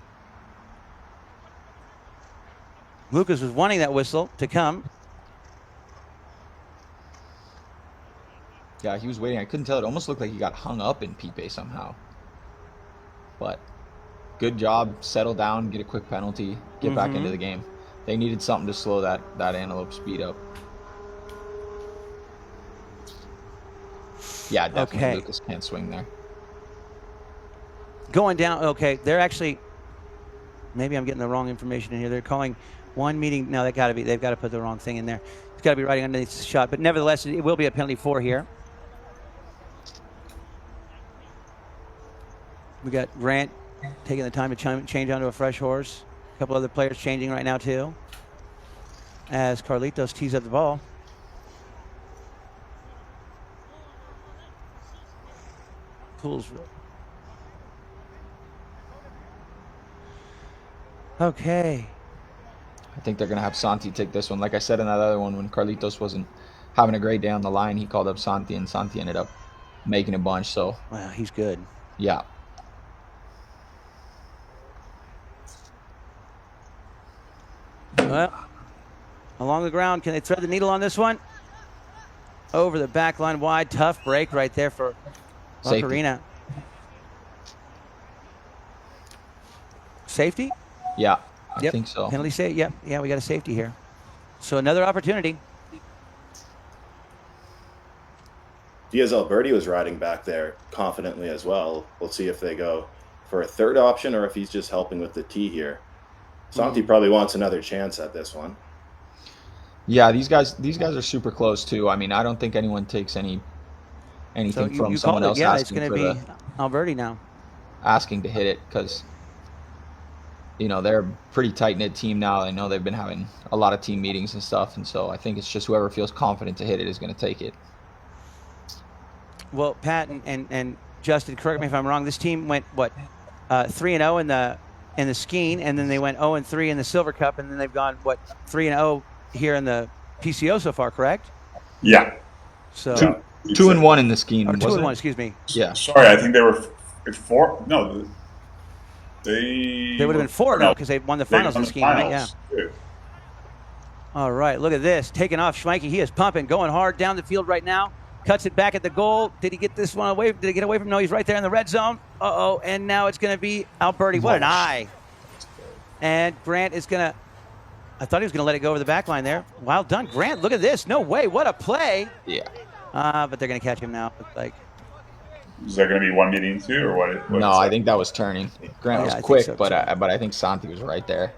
Lucas was wanting that whistle to come. Yeah, he was waiting. I couldn't tell. It almost looked like he got hung up in Pipe somehow. But good job. Settle down, get a quick penalty, get back into the game. They needed something to slow that Antelope speed up. Yeah, definitely. Okay. Lucas can't swing there. Going down. Okay, they're actually, maybe I'm getting the wrong information in here. They're calling one meeting. No, they've got to put the wrong thing in there. It's got to be riding underneath the shot. But nevertheless, it will be a penalty 4 here. We got Grant taking the time to change onto a fresh horse. A couple other players changing right now, too. As Carlitos tees up the ball. Poolsville. Okay. I think they're going to have Santi take this one. Like I said in that other one, when Carlitos wasn't having a great day on the line. He called up Santi, and Santi ended up making a bunch. So, wow, he's good. yeah. Well, along the ground, can they thread the needle on this one? Over the back line wide, tough break right there for Karina. Safety? Yeah, I think so. Penalty save. Yep. Yeah, we got a safety here. So another opportunity. Diaz Alberti was riding back there confidently as well. We'll see if they go for a third option or if he's just helping with the tee here. Santi probably wants another chance at this one. Yeah, these guys are super close too. I mean, I don't think anyone takes anything from someone else. Yeah, it's going to be Alberti now. Asking to hit it because, you know, they're a pretty tight-knit team now. I know they've been having a lot of team meetings and stuff, and so I think it's just whoever feels confident to hit it is going to take it. Well, Pat and Justin, correct me if I'm wrong. This team went, what, 3-0 in the skiing, and then they went 0-3 in the Silver Cup, and then they've gone, what, 3-0 here in the PCO so far, correct? Yeah. So 2-1 in the skiing. Or 2-1, excuse me. Yeah. Sorry, I think they were at 4. No, they would have been 4-0 because they won the finals in skiing, right? Yeah. Yeah. All right, look at this. Taking off Schmeike. He is pumping, going hard down the field right now. Cuts it back at the goal. Did he get this one away? Did he get away from him? No, he's right there in the red zone. Uh-oh, and now it's going to be Alberti. What an eye. And Grant is going to, I thought he was going to let it go over the back line there. Well done, Grant. Look at this. No way. What a play. Yeah. But they're going to catch him now. Like, is that going to be 1-2 or what? No, I think that was turning. Grant was quick, so, but I think Santi was right there.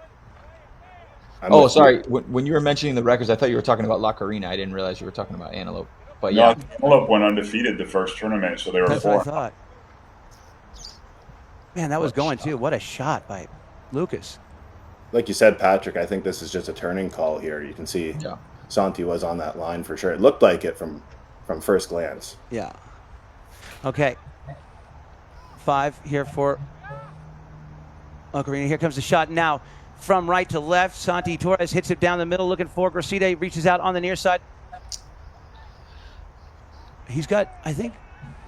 Sorry. When you were mentioning the records, I thought you were talking about La Karina. I didn't realize you were talking about Antelope. But yeah, Antelope went undefeated the first tournament, so they were 4. That's what I thought. Man, that was going too. What a shot by Lucas. Like you said, Patrick, I think this is just a turning call here. You can see Santi was on that line for sure. It looked like it from first glance. Yeah. Okay. 5 here for Karina. Here comes the shot now from right to left. Santi Torres hits it down the middle, looking for Gracida. Reaches out on the near side. He's got, I think,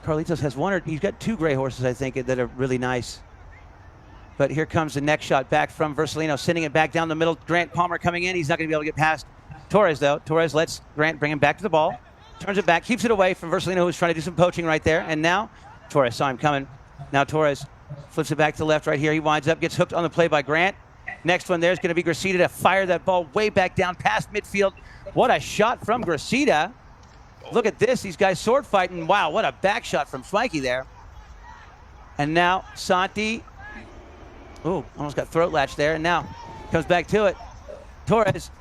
Carlitos has he's got 2 gray horses, I think, that are really nice. But here comes the next shot back from Versalino, sending it back down the middle. Grant Palmer coming in. He's not going to be able to get past Torres, though. Torres lets Grant bring him back to the ball. Turns it back, keeps it away from Versalino, who's trying to do some poaching right there. And now Torres saw him coming. Now Torres flips it back to the left right here. He winds up, gets hooked on the play by Grant. Next one there's going to be Gracida to fire that ball way back down past midfield. What a shot from Gracida. Look at this. These guys sword fighting. Wow, what a back shot from Schmeike there. And now Santi. Ooh, almost got throat latch there. And now comes back to it. Torres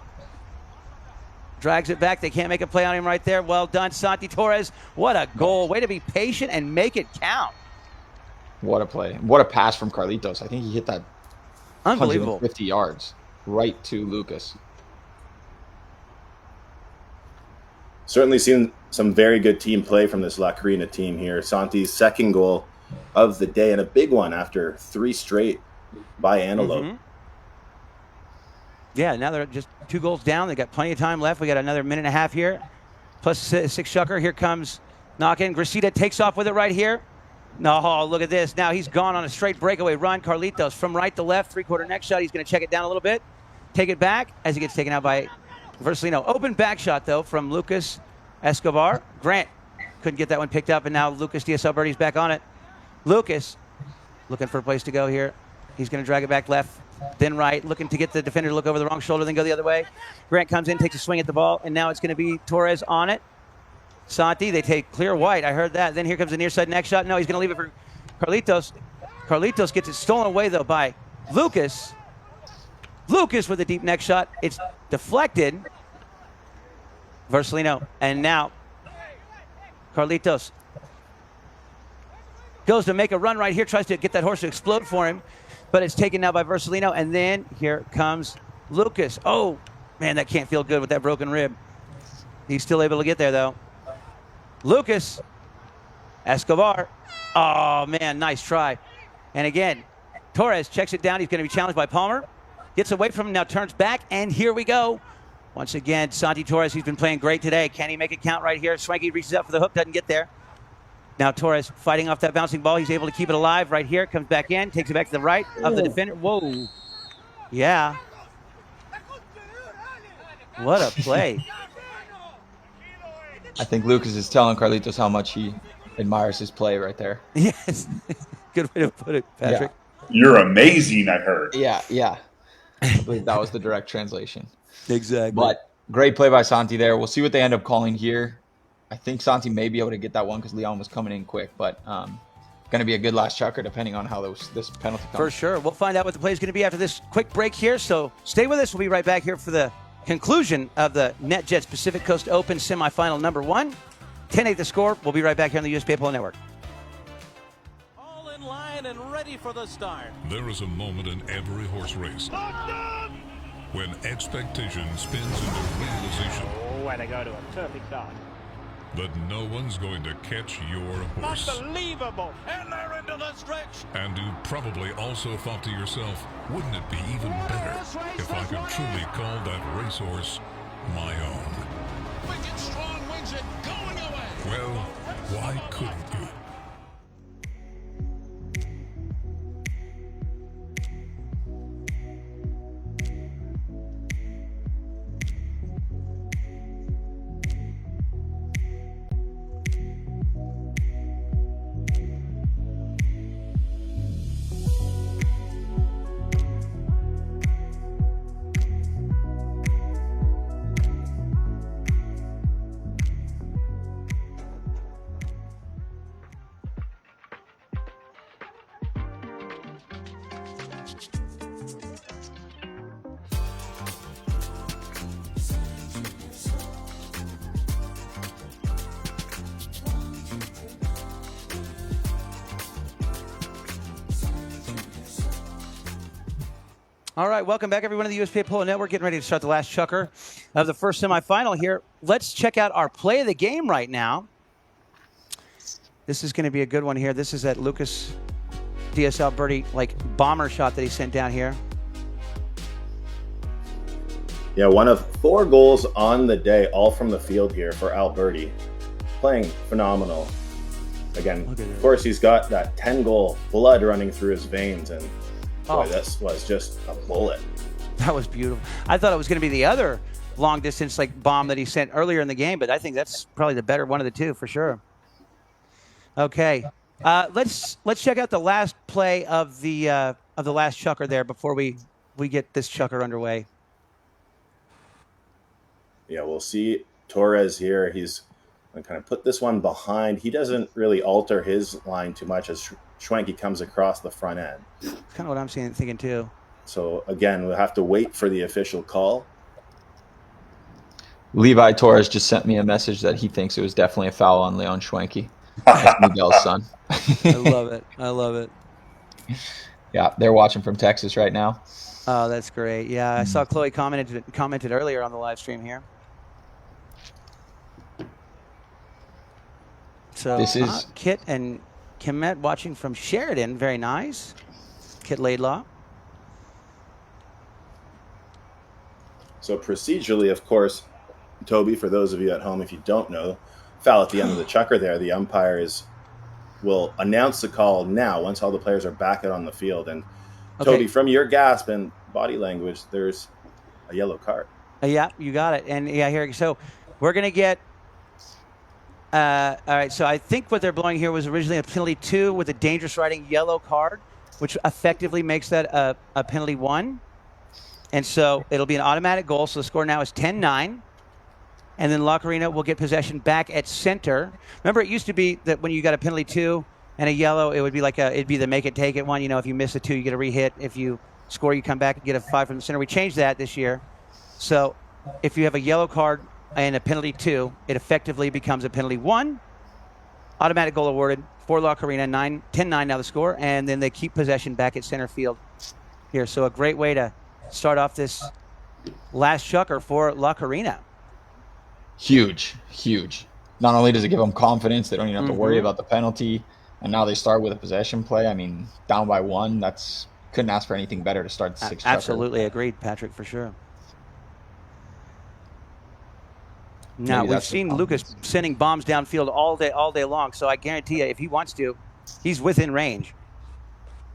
drags it back. They can't make a play on him right there. Well done, Santi Torres. What a goal. Way to be patient and make it count. What a play. What a pass from Carlitos. I think he hit that unbelievable 150 yards right to Lucas. Certainly seen some very good team play from this La Karina team here. Santi's second goal of the day and a big one after 3 straight by Antelope. Mm-hmm. Yeah, now they're just 2 goals down. They got plenty of time left. We got another minute and a half here. Plus 6 shucker. Here comes knock-in. Gracida takes off with it right here. No, look at this. Now he's gone on a straight breakaway run. Carlitos from right to left. 3-quarter next shot. He's going to check it down a little bit. Take it back as he gets taken out by Versalino. Open back shot, though, from Lucas Escobar. Grant couldn't get that one picked up, and now Lucas Diaz Alberti's back on it. Lucas looking for a place to go here. He's going to drag it back left, then right, looking to get the defender to look over the wrong shoulder, then go the other way. Grant comes in, takes a swing at the ball, and now it's going to be Torres on it. Santi, they take clear white. I heard that. Then here comes the near side next shot. No, he's going to leave it for Carlitos. Carlitos gets it stolen away, though, by Lucas. Lucas with a deep next shot. It's deflected. Versalino. And now Carlitos goes to make a run right here, tries to get that horse to explode for him, but it's taken now by Versalino. And then here comes Lucas. Oh, man, that can't feel good with that broken rib. He's still able to get there, though. Lucas Escobar. Oh, man, nice try. And again, Torres checks it down. He's going to be challenged by Palmer. Gets away from him, now turns back, and here we go. Once again, Santi Torres, he's been playing great today. Can he make it count right here? Schwenke reaches out for the hook, doesn't get there. Now Torres fighting off that bouncing ball. He's able to keep it alive right here. Comes back in, takes it back to the right of the defender. Whoa. Yeah. What a play. I think Lucas is telling Carlitos how much he admires his play right there. Yes. Good way to put it, Patrick. You're amazing, I heard. Yeah. I believe that was the direct translation. Exactly. But great play by Santi there. We'll see what they end up calling here. I think Santi may be able to get that one because Leon was coming in quick, but going to be a good last chucker depending on how this penalty comes. For sure. We'll find out what the play is going to be after this quick break here, so stay with us. We'll be right back here for the conclusion of the NetJets Pacific Coast Open semifinal number 1. 10-8 the score. We'll be right back here on the USPA Polo Network. All in line and ready for the start. There is a moment in every horse race when expectation spins into realization. Oh, and they go to a terrific start. But no one's going to catch your horse. Unbelievable. And they're into the stretch. And you probably also thought to yourself, wouldn't it be even better if I could truly call that racehorse my own? Wicked Strong wins it, going away. Well, why couldn't you? All right, welcome back, everyone, to the USPA Polo Network. Getting ready to start the last chucker of the first semifinal here. Let's check out our play of the game right now. This is going to be a good one here. This is that Lucas DSL birdie, like, bomber shot that he sent down here. Yeah, one of 4 goals on the day, all from the field here for Alberti. Playing phenomenal. Again, of course, he's got that 10-goal blood running through his veins, and boy, this was just a bullet. That was beautiful. I thought it was going to be the other long-distance like bomb that he sent earlier in the game, but I think that's probably the better one of the two for sure. Okay, let's check out the last play of the last chucker there before we get this chucker underway. Yeah, we'll see Torres here. He's going to kind of put this one behind. He doesn't really alter his line too much as Schwenke comes across the front end. That's kind of what I'm thinking too. So again, we'll have to wait for the official call. Levi Torres just sent me a message that he thinks it was definitely a foul on Leon Schwenke. That's Miguel's son. I love it. I love it. Yeah, they're watching from Texas right now. Oh, that's great. Yeah, I saw Chloe commented earlier on the live stream here. So this is Kit and Kemet watching from Sheridan. Very nice. Kit Laidlaw. So procedurally, of course, Toby, for those of you at home, if you don't know, foul at the end of the chucker there, the umpires will announce the call now once all the players are back out on the field. And Okay. Toby, from your gasp and body language, there's a yellow card. Yeah, you got it. And yeah, here. So we're going to get all right, so I think what they're blowing here was originally a penalty 2 with a dangerous riding yellow card, which effectively makes that a penalty 1. And so it'll be an automatic goal. So the score now is 10-9. And then La Karina will get possession back at center. Remember, it used to be that when you got a penalty 2 and a yellow, it would be it'd be the make it take it one. You know, if you miss a 2, you get a rehit. If you score, you come back and get a 5 from the center. We changed that this year. So if you have a yellow card and a penalty 2, it effectively becomes a penalty 1. Automatic goal awarded for La Karina. 10-9 now the score, and then they keep possession back at center field here. So a great way to start off this last chucker for La Karina. Huge. Not only does it give them confidence, they don't even have to worry about the penalty, and now they start with a possession play. I mean, down by 1, couldn't ask for anything better to start the 6th chucker. Absolutely agreed, Patrick, for sure. Now, we've seen Lucas sending bombs downfield all day long, so I guarantee you, if he wants to, he's within range.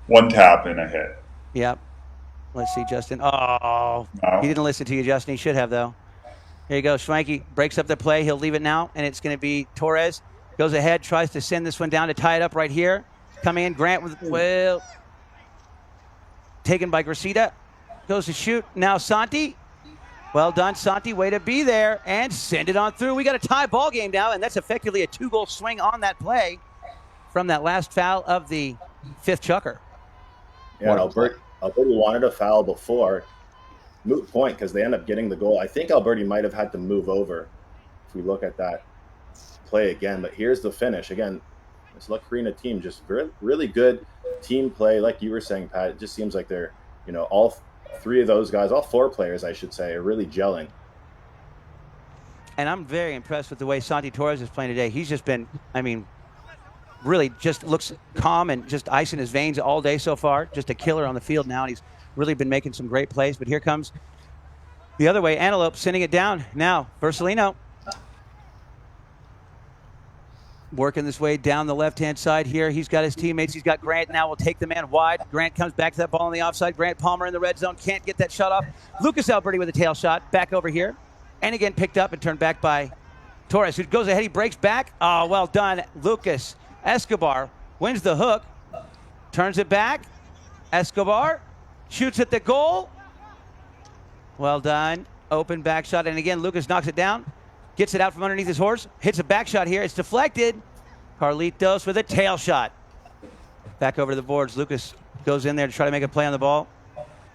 One tap and a hit. Yep. Let's see, Justin. Oh, No. he didn't listen to you, Justin. He should have, though. Here you go. Schwanke breaks up the play. He'll leave it now, and it's going to be Torres. Goes ahead, tries to send this one down to tie it up right here. Coming in, Grant with, taken by Gracida. Goes to shoot. Now Santi. Well done, Santi. Way to be there and send it on through. We got a tie ball game now, and that's effectively a 2-goal swing on that play from that last foul of the 5th chucker. Yeah, Alberti wanted a foul before. Moot point because they end up getting the goal. I think Alberti might have had to move over if we look at that play again. But here's the finish. Again, this La Karina team, just really good team play. Like you were saying, Pat, it just seems like they're, all 3 of those guys, all 4 players, I should say, are really gelling. And I'm very impressed with the way Santi Torres is playing today. He's just been, really just looks calm and just ice in his veins all day so far. Just a killer on the field now, and he's really been making some great plays. But here comes the other way, Antelope sending it down. Now, Versalino working this way down the left-hand side here. He's got his teammates. He's got Grant now. Will take the man wide. Grant comes back to that ball on the offside. Grant Palmer in the red zone. Can't get that shot off. Lucas Alberti with a tail shot. Back over here. And again picked up and turned back by Torres, who goes ahead. He breaks back. Oh, well done. Lucas Escobar wins the hook. Turns it back. Escobar shoots at the goal. Well done. Open back shot. And again, Lucas knocks it down. Gets it out from underneath his horse. Hits a back shot here. It's deflected. Carlitos with a tail shot. Back over to the boards. Lucas goes in there to try to make a play on the ball.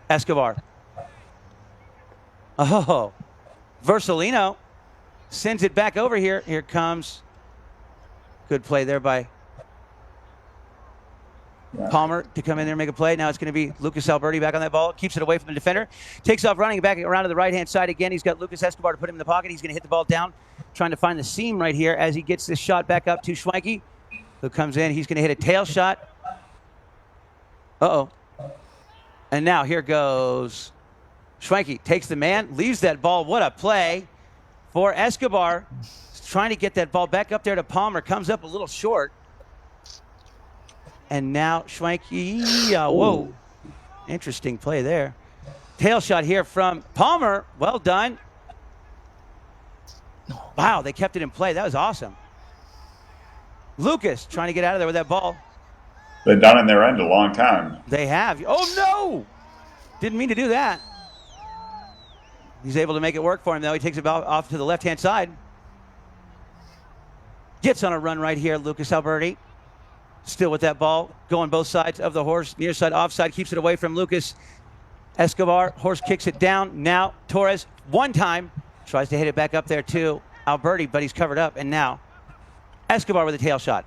Escobar. Oh. Versalino sends it back over here. Here comes. Good play there by Palmer to come in there and make a play. Now it's going to be Lucas Alberti back on that ball. Keeps it away from the defender. Takes off running back around to the right-hand side again. He's got Lucas Escobar to put him in the pocket. He's going to hit the ball down, trying to find the seam right here as he gets this shot back up to Schwanke, who comes in. He's going to hit a tail shot. Uh-oh. And now here goes Schwanke. Takes the man, leaves that ball. What a play for Escobar. He's trying to get that ball back up there to Palmer. Comes up a little short. And now Schwanke, whoa, interesting play there. Tail shot here from Palmer. Well done. Wow, they kept it in play. That was awesome. Lucas trying to get out of there with that ball. They've done in their end a long time. They have. Oh, no. Didn't mean to do that. He's able to make it work for him, though. He takes it off to the left-hand side. Gets on a run right here, Lucas Alberti. Still with that ball, going both sides of the horse. Near side, offside, keeps it away from Lucas Escobar. Horse kicks it down. Now Torres, one time, tries to hit it back up there to Alberti, but he's covered up. And now Escobar with a tail shot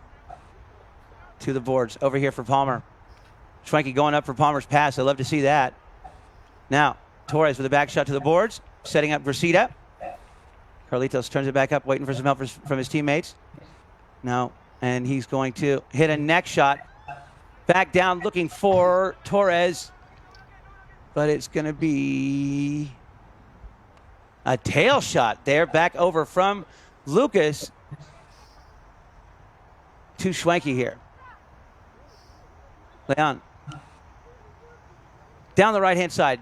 to the boards. Over here for Palmer. Schwanke going up for Palmer's pass. I love to see that. Now Torres with a back shot to the boards, setting up Gracida. Carlitos turns it back up, waiting for some help from his teammates. Now, and he's going to hit a neck shot. Back down looking for Torres. But it's going to be a tail shot there. Back over from Lucas to Schwanke here. Leon. Down the right-hand side.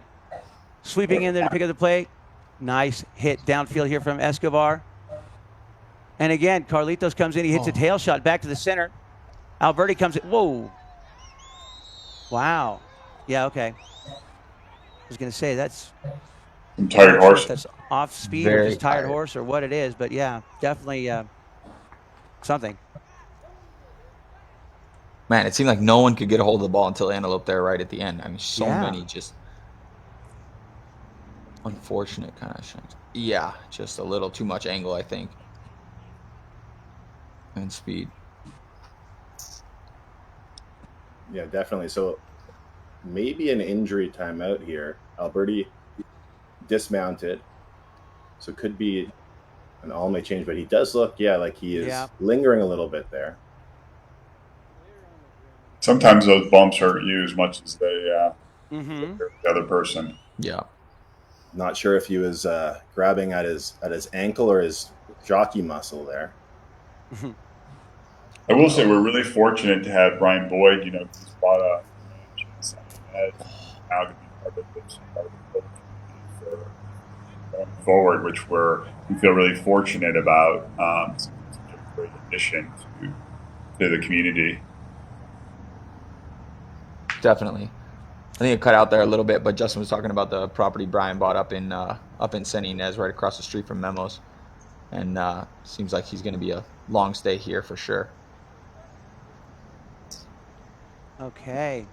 Sweeping in there to pick up the play. Nice hit downfield here from Escobar. And again, Carlitos comes in. He hits a tail shot back to the center. Alberti comes in. Whoa. Wow. Yeah, okay. I was going to say that's Some tired horse. That's off speed Very or just tired tired. horse or what it is. But yeah, definitely something. Man, it seemed like no one could get a hold of the ball until Antelope there right at the end. I mean, so Yeah. many just unfortunate kind of shots. Yeah, just a little too much angle, I think. And speed. Yeah, definitely. So maybe an injury timeout here. Alberti dismounted. So it could be an all-may change, but he does look, like he is lingering a little bit there. Sometimes those bumps hurt you as much as they Mm-hmm. hurt the other person. Yeah. Not sure if he was grabbing at his ankle or his jockey muscle there. I will say we're really fortunate to have Brian Boyd, who's bought a ranch in San now to be part of this part of the community for going forward, which we feel really fortunate about. It's a great addition to the community. Definitely. I think it cut out there a little bit, but Justin was talking about the property Brian bought up in San Ynez, right across the street from Memos, and seems like he's going to be a long stay here for sure. Okay.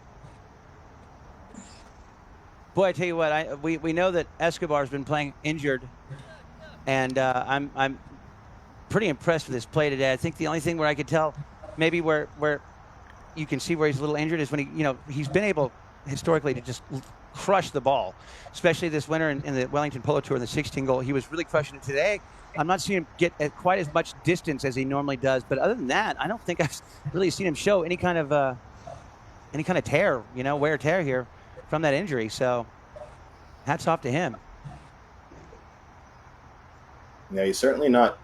Boy, I tell you what, we know that Escobar's been playing injured, and I'm pretty impressed with his play today. I think the only thing where I could tell maybe where you can see where he's a little injured is when he's been able historically to just crush the ball, especially this winter in the Wellington Polo Tour in the 16 goal. He was really crushing it today. I'm not seeing him get at quite as much distance as he normally does, but other than that, I don't think I've really seen him show any kind of tear, wear tear here from that injury. So hats off to him. Yeah, he's certainly not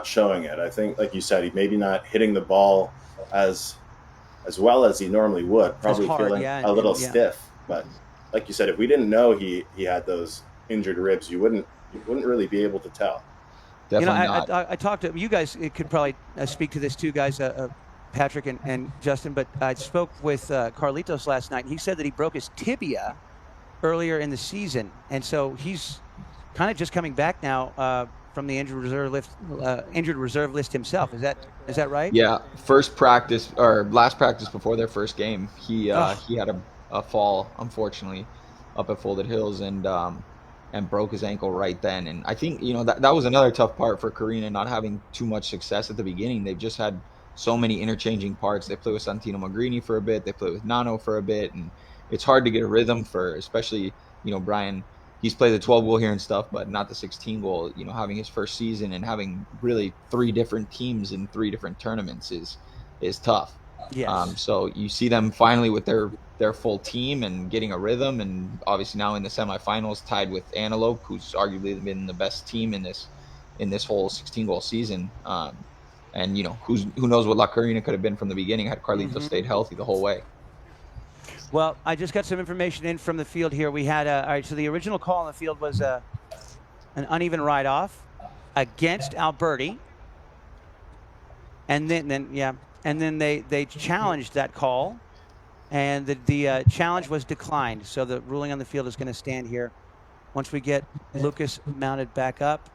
showing it. I think, like you said, he maybe not hitting the ball as well as he normally would, probably hard, feeling a little stiff. But like you said, if we didn't know he had those injured ribs, you wouldn't really be able to tell. Definitely not. I talked to you guys. It could probably speak to this too, guys. Patrick and Justin, but I spoke with Carlitos last night, and he said that he broke his tibia earlier in the season, and so he's kind of just coming back now from the injured reserve list himself. Is that right? Yeah, last practice before their first game, he had a fall, unfortunately, up at Folded Hills, and broke his ankle right then. And I think that was another tough part for Karina, not having too much success at the beginning. They've just had so many interchanging parts. They play with Santino Magrini for a bit, they play with Nano for a bit, and it's hard to get a rhythm for, especially Brian. He's played the 12 goal here and stuff, but not the 16 goal. Having his first season and having really 3 different teams in 3 different tournaments is tough. Yes. So you see them finally with their full team and getting a rhythm, and obviously now in the semifinals, tied with Antelope, who's arguably been the best team in this whole 16 goal season. And who knows what La Karina could have been from the beginning had Carlitos stayed healthy the whole way. Well, I just got some information in from the field here. We had all right. So the original call on the field was an uneven ride-off against Alberti, and then they challenged that call, and the challenge was declined. So the ruling on the field is going to stand here once we get Lucas mounted back up.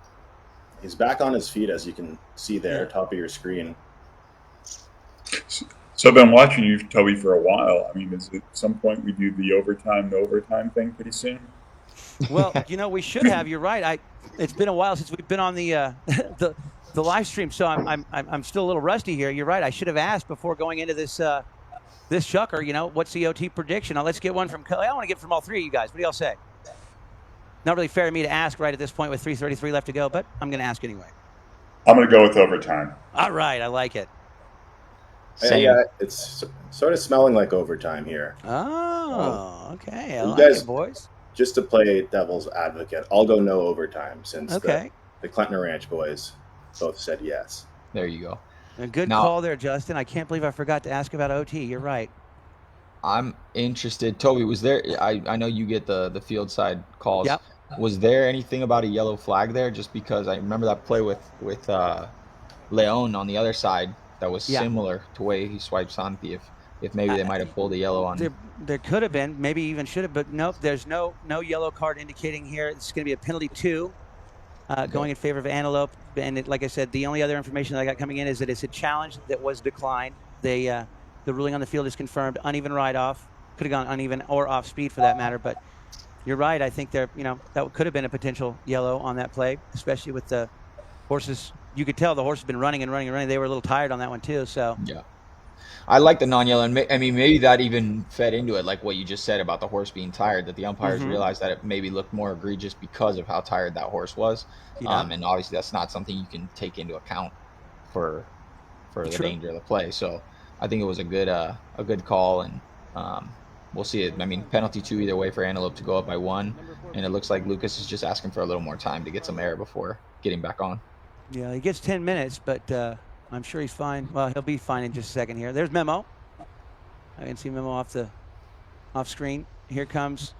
He's back on his feet, as you can see there, top of your screen. So I've been watching you, Toby, for a while. I mean, is it at some point we do the overtime thing pretty soon? Well, we should have. You're right. It's been a while since we've been on the live stream, so I'm still a little rusty here. You're right. I should have asked before going into this shucker. What's the OT prediction? Now let's get one from Kelly. I want to get from all 3 of you guys. What do y'all say? Not really fair to me to ask right at this point with 3:33 left to go, but I'm going to ask anyway. I'm going to go with overtime. All right, I like it. Yeah, it's sort of smelling like overtime here. Oh, okay. I you like guys, it, boys. Just to play devil's advocate, I'll go no overtime since the Clinton Ranch boys both said yes. There you go. A good call there, Justin. I can't believe I forgot to ask about OT. You're right. I'm interested. Toby, was there? I know you get the field side calls. Yep. Was there anything about a yellow flag there? Just because I remember that play with Leon on the other side that was similar to the way he swiped Santi. If maybe they might have pulled a yellow on. There could have been, maybe even should have, but nope. There's no yellow card indicating here. It's going to be a penalty 2 going in favor of Antelope. And like I said, the only other information that I got coming in is that it's a challenge that was declined. The ruling on the field is confirmed. Uneven ride-off. Could have gone uneven or off speed for that matter. But you're right. I think that could have been a potential yellow on that play, especially with the horses. You could tell the horse has been running and running and running. They were a little tired on that one too. So yeah, I like the non-yellow. And I mean, maybe that even fed into it, like what you just said about the horse being tired, that the umpires realized that it maybe looked more egregious because of how tired that horse was. Yeah. And obviously that's not something you can take into account for the danger of the play. So I think it was a good call, and we'll see it. I mean, penalty 2 either way for Antelope to go up by 1. And it looks like Lucas is just asking for a little more time to get some air before getting back on. Yeah, he gets 10 minutes, but I'm sure he's fine. Well, he'll be fine in just a second here. There's Memo. I can see Memo off screen. Here comes.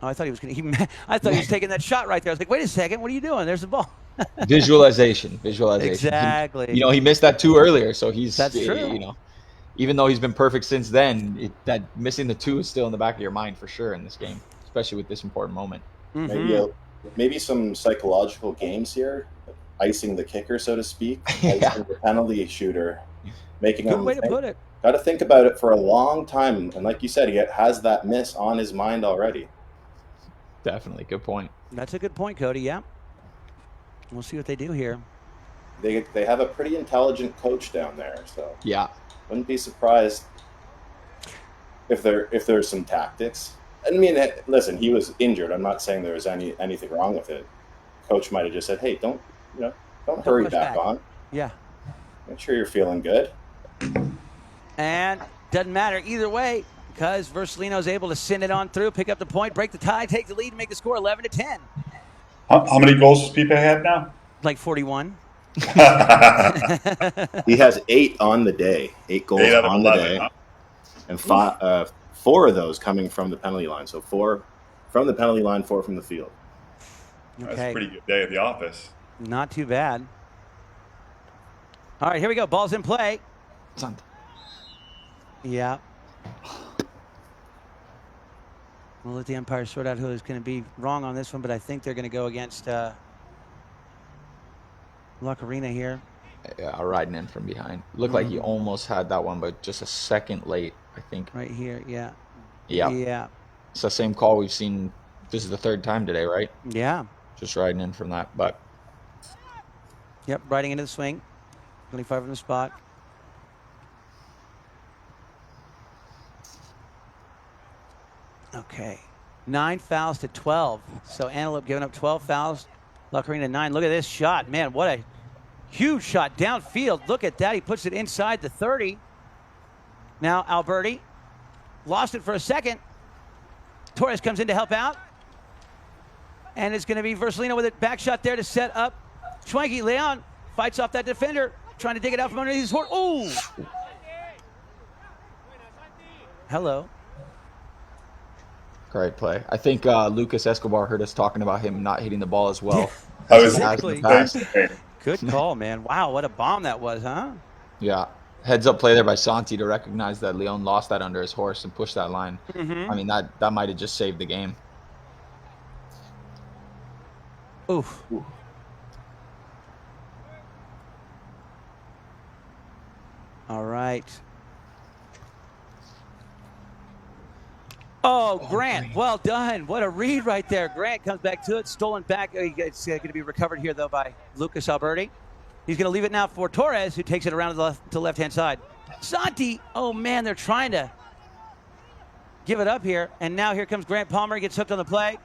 Oh, I thought he was going to. I thought he was taking that shot right there. I was like, wait a second, what are you doing? There's the ball. Visualization. Exactly. He missed that 2 earlier, so he's. That's true. Even though he's been perfect since then, that missing the 2 is still in the back of your mind for sure in this game, especially with this important moment. Mm-hmm. Maybe some psychological games here, icing the kicker, so to speak, icing the penalty shooter, making Good way to put it. Got to think about it for a long time, and like you said, he has that miss on his mind already. Definitely, good point. That's a good point, Cody. Yeah, we'll see what they do here. They have a pretty intelligent coach down there, so yeah, wouldn't be surprised if there's some tactics. I mean, listen, he was injured. I'm not saying there was anything wrong with it. Coach might have just said, "Hey, don't hurry back on. Yeah, make sure you're feeling good." And doesn't matter either way because Versalino's able to send it on through, pick up the point, break the tie, take the lead, and make the score 11-10. How many goals does Pipe have now? Like 41. He has 8 on the day. 8 goals on 11, the day, huh? And 4 of those coming from the penalty line. So 4 from the penalty line, 4 from the field. Okay. That's a pretty good day at the office. Not too bad. All right, here we go. Ball's in play. Yeah. We'll let the umpire sort out who is going to be wrong on this one, but I think they're going to go against La Karina here. Yeah, riding in from behind. Looked like he almost had that one, but just a second late, I think. Right here, yeah. Yeah. Yeah. It's the same call we've seen. This is the 3rd time today, right? Yeah. Just riding in from that, but. Yep, riding into the swing. 25 from the spot. Okay. 9 fouls to 12. So Antelope giving up 12 fouls. La Karina 9. Look at this shot. Man, what a huge shot downfield. Look at that. He puts it inside the 30. Now Alberti lost it for a second. Torres comes in to help out. And it's going to be Versalino with it. Back shot there to set up Schwenke. Leon fights off that defender. Trying to dig it out from underneath his horse. Ooh! Hello. Great play. I think Lucas Escobar heard us talking about him not hitting the ball as well. Exactly. Good call, man. Wow, what a bomb that was, huh? Yeah. Heads up play there by Santi to recognize that Leon lost that under his horse and pushed that line. Mm-hmm. I mean, that might have just saved the game. Oof. All right. Oh, Grant, well done. What a read right there. Grant comes back to it, stolen back. It's going to be recovered here, though, by Lucas Alberti. He's going to leave it now for Torres, who takes it around to the left-hand side. Santi, oh, man, they're trying to give it up here. And now here comes Grant Palmer. He gets hooked on the play.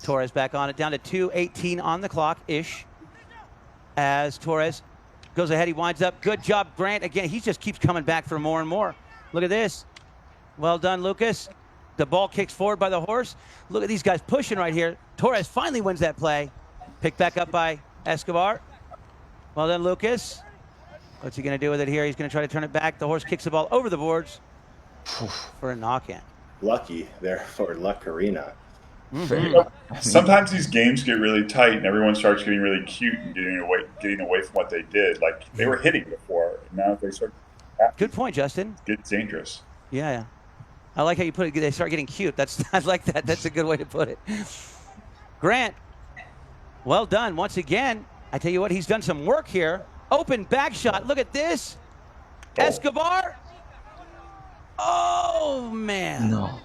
Torres back on it, down to 2:18 on the clock-ish. As Torres goes ahead, he winds up. Good job, Grant. Again, he just keeps coming back for more and more. Look at this. Well done, Lucas. The ball kicks forward by the horse. Look at these guys pushing right here. Torres finally wins that play. Picked back up by Escobar. Well done, Lucas. What's he going to do with it here? He's going to try to turn it back. The horse kicks the ball over the boards for a knock-in. Lucky there for La Karina. Mm-hmm. Sometimes these games get really tight and everyone starts getting really cute and getting away from what they did. Like they were hitting before, and now they start. Good point, Justin. It's dangerous. Yeah. I like how you put it. They start getting cute. I like that. That's a good way to put it. Grant, well done once again. I tell you what, he's done some work here. Open back shot. Look at this. Escobar. Oh man. No.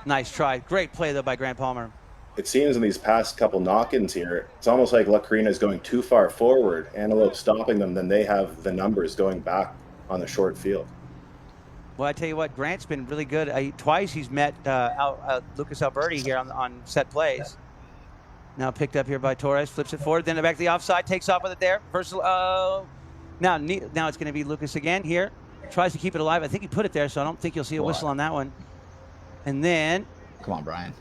Nice try. Great play, though, by Grant Palmer. It seems in these past couple knock-ins here, it's almost like La Karina is going too far forward. Antelope stopping them, then they have the numbers going back on the short field. Well, I tell you what, Grant's been really good. Twice he's met Lucas Alberti here on set plays. Now picked up here by Torres, flips it forward, then back to the offside, takes off with it there. Now it's going to be Lucas again here. tries to keep it alive. I think he put it there, so I don't think you'll see a whistle on that one. And then, Come on, Brian.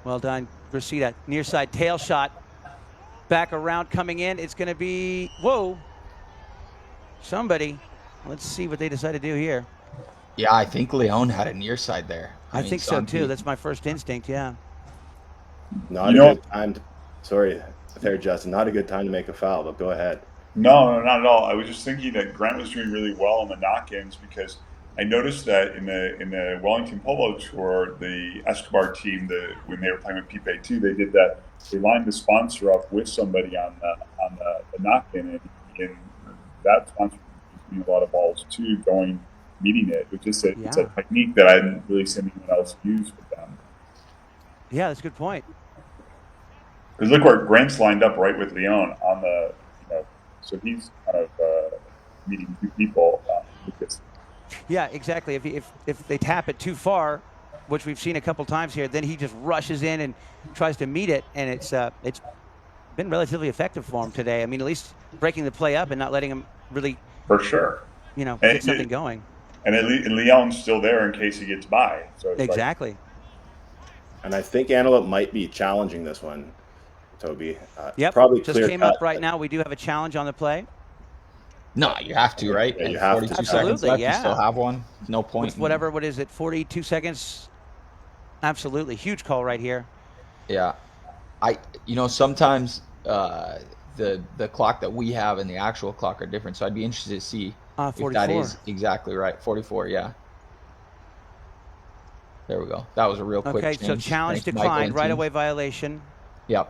well done, Gracida. Near side tail shot. Back around coming in. It's going to be, whoa. Somebody. Let's see what they decide to do here. Yeah, I think Leon had a near side there. I mean, think so Santi- too. That's my first instinct, yeah. Not a good time. Sorry, there, Justin. Not a good time to make a foul, but go ahead. No, not at all. I was just thinking that Grant was doing really well on the knock-ins because I noticed that in the Wellington Polo Tour, the Escobar team, when they were playing with Pipe too, they did that. They lined the sponsor up with somebody on the knock-in, and that sponsor was doing a lot of balls too, meeting it. It was just it's a technique that I hadn't really seen anyone else use with them. Yeah, that's a good point. Because look where Grant's lined up right with Leon on the, so he's kind of meeting two people with this. Yeah, exactly. If they tap it too far, which we've seen a couple times here, then he just rushes in and tries to meet it, and it's been relatively effective for him today. I mean, at least breaking the play up and not letting him really, for sure, get something going. And Leon's still there in case he gets by. So exactly. And I think Antelope might be challenging this one, Toby. Yep. Probably just came up right now. We do have a challenge on the play. No, you have to, right? Yeah, you have 42 to. seconds left. Yeah. You still have one. No point. What is it? 42 seconds. Absolutely. Huge call right here. Yeah. Sometimes the clock that we have and the actual clock are different. So I'd be interested to see if that is exactly right. 44, yeah. There we go. That was a real quick change. Okay, so challenge declined, right away violation. Yep.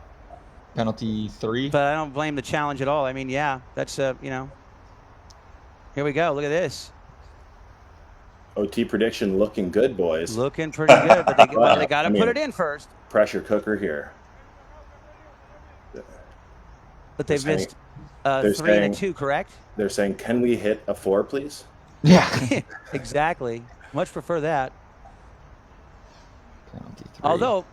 Penalty 3. But I don't blame the challenge at all. I mean, yeah, that's, here we go. Look at this. OT prediction looking good, boys. Looking pretty good, but they got to put it in first. Pressure cooker here. But they've missed 3 and a 2, correct? They're saying, can we hit a 4, please? Yeah. Exactly. Much prefer that. Penalty 3. Although,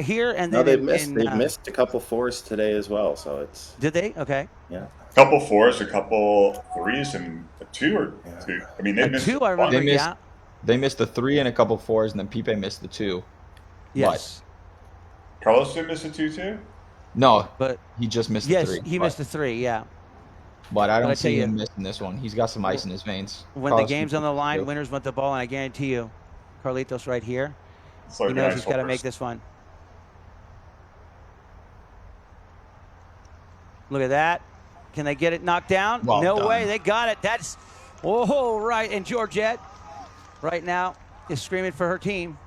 here and then they've missed a couple 4s today as well. So it's. Did they? Okay. Yeah. A couple 4s, a couple 3s, and a 2 or 2. I mean, they missed 2. I remember. They missed the 3 and a couple 4s, and then Pipe missed the 2. Yes. But Carlos did miss a 2 too. No, but he just missed the 3. Yes, he missed the 3. Yeah. But I don't see him missing this one. He's got some ice in his veins. When the game's on the line, winners want the ball, and I guarantee you, Carlitos right here, he knows he's got to make this one. Look at that. Can they get it knocked down? Well no done. way. They got it. That's, right. And Georgette right now is screaming for her team.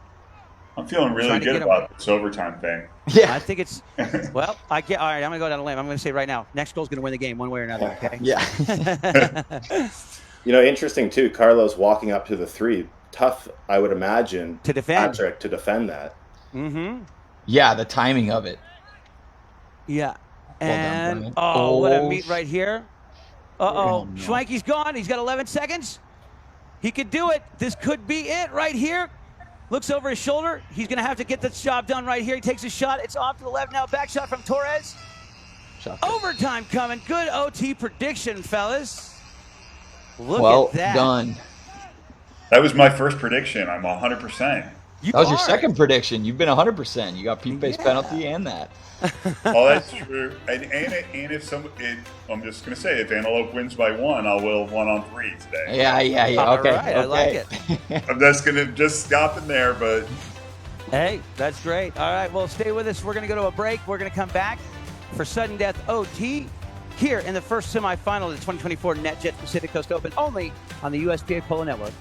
I'm feeling really good about this overtime thing. Yeah. I think it's, all right, I'm going to go down a limb. I'm going to say right now, next goal's going to win the game one way or another, okay? Yeah. Interesting too, Carlos walking up to the 3. Tough, I would imagine, to defend. Patrick to defend that. Mm-hmm. Yeah, the timing of it. Yeah. Well And, done, what a meet right here. Uh-oh. Schwanke's gone. He's got 11 seconds. He could do it. This could be it right here. Looks over his shoulder. He's going to have to get the job done right here. He takes a shot. It's off to the left now. Back shot from Torres. Overtime coming. Good OT prediction, fellas. Look at that. Well done. That was my first prediction. I'm 100%. That was your second prediction. You've been 100%. You got Pipe's penalty and that. Oh, that's true. And if I'm just going to say, if Antelope wins by 1, I'll will 1 on 3 today. Yeah. Okay. All right, okay. I like it. I'm just going to stop in there, but. Hey, that's great. All right, well, stay with us. We're going to go to a break. We're going to come back for sudden death OT here in the first semifinal of the 2024 NetJets Pacific Coast Open, only on the USPA Polo Network.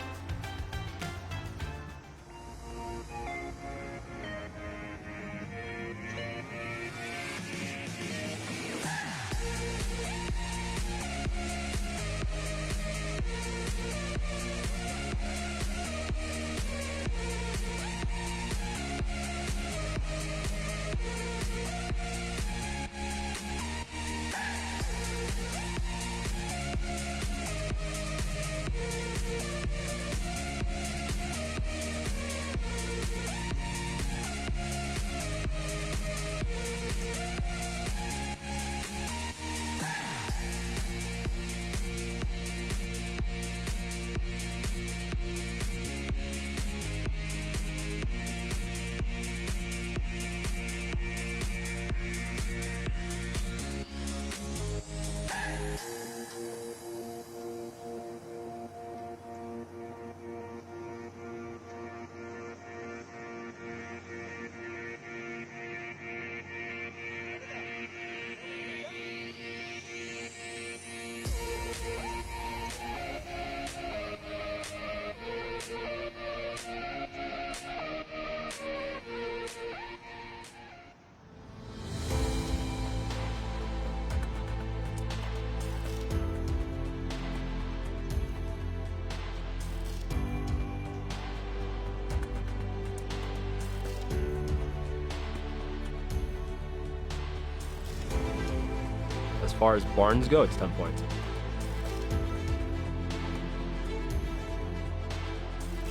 far as barns go, it's 10 points.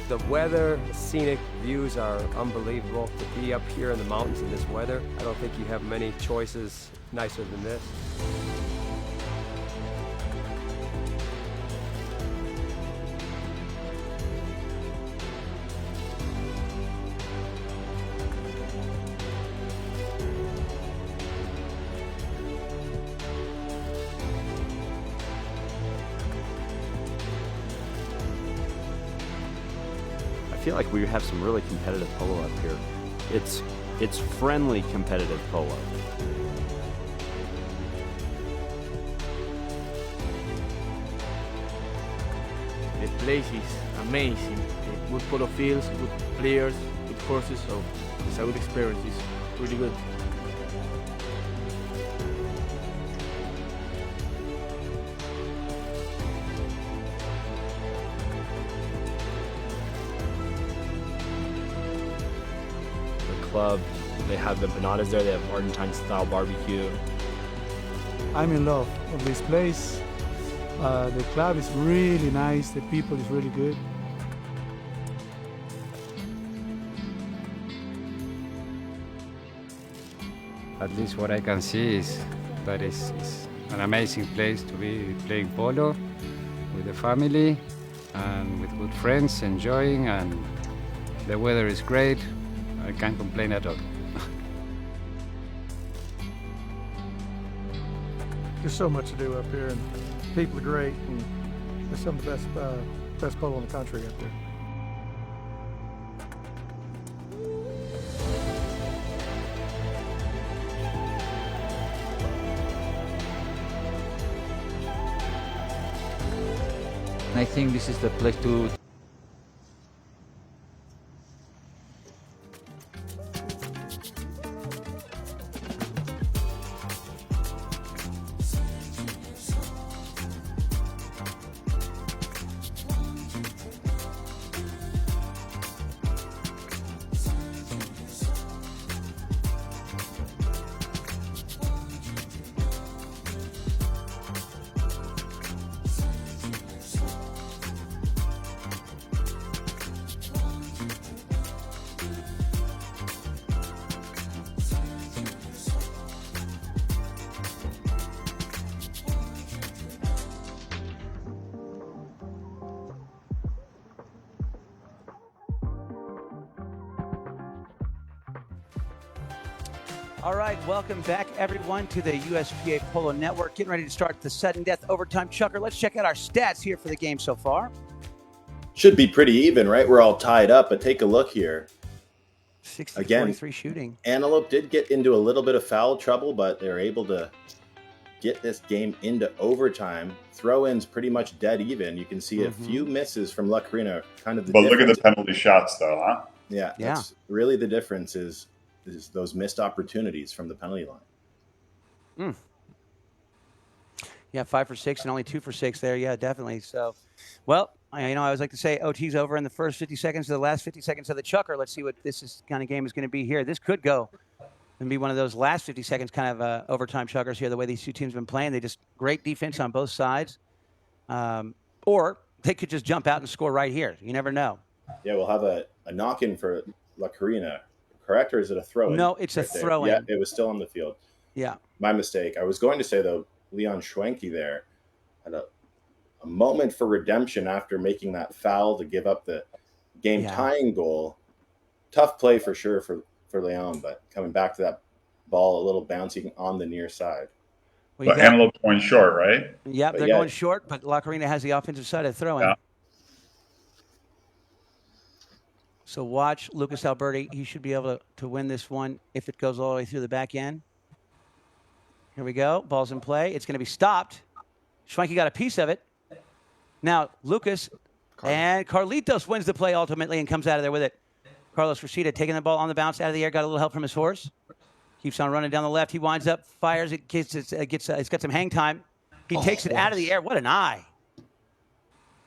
The weather, the scenic views are unbelievable. To be up here in the mountains in this weather, I don't think you have many choices nicer than this. I feel like we have some really competitive polo up here. It's friendly competitive polo. The place is amazing. Good polo fields, good players, good horses, so it's a good experience. It's really good. Club. They have empanadas there. They have Argentine-style barbecue. I'm in love with this place. The club is really nice. The people is really good. At least what I can see is that it's an amazing place to be playing polo with the family and with good friends, enjoying, and the weather is great. I can't complain at all. There's so much to do up here, and people are great, and there's some of the best polo in the country up there. I think this is the place to All right, welcome back, everyone, to the USPA Polo Network. Getting ready to start the sudden death overtime chucker. Let's check out our stats here for the game so far. Should be pretty even, right? We're all tied up, but take a look here. 60-43 shooting. Antelope did get into a little bit of foul trouble, but they're able to get this game into overtime. Throw-ins pretty much dead even. You can see a few misses from La Karina. Kind of the But difference. look at the penalty shots, though, huh? Yeah, that's really the difference is those missed opportunities from the penalty line. Yeah, 5 for 6 and only 2 for 6 there. Yeah, definitely. So, well, I always like to say OT's over in the first 50 seconds to the last 50 seconds of the chucker. Let's see what kind of game is going to be here. This could go and be one of those last 50 seconds kind of overtime chuckers here, the way these two teams have been playing. They just great defense on both sides. Or they could just jump out and score right here. You never know. Yeah, we'll have a knock-in for La Karina. Correct, or is it a throw-in? No, it's right a throw-in. Yeah, it was still on the field. Yeah. My mistake. I was going to say, though, Leon Schwenke there had a moment for redemption after making that foul to give up the game-tying goal. Tough play for sure for Leon, but coming back to that ball, a little bouncing on the near side. Well, but Antelope going short, right? Yeah, they're going short, but La Karina has the offensive side of throwing. Yeah. So watch Lucas Alberti. He should be able to win this one if it goes all the way through the back end. Here we go. Ball's in play. It's going to be stopped. Schwenke got a piece of it. Now, Lucas and Carlitos wins the play ultimately and comes out of there with it. Carlos Rashida taking the ball on the bounce out of the air. Got a little help from his horse. Keeps on running down the left. He winds up, fires. It's got some hang time. He takes it out of the air. What an eye.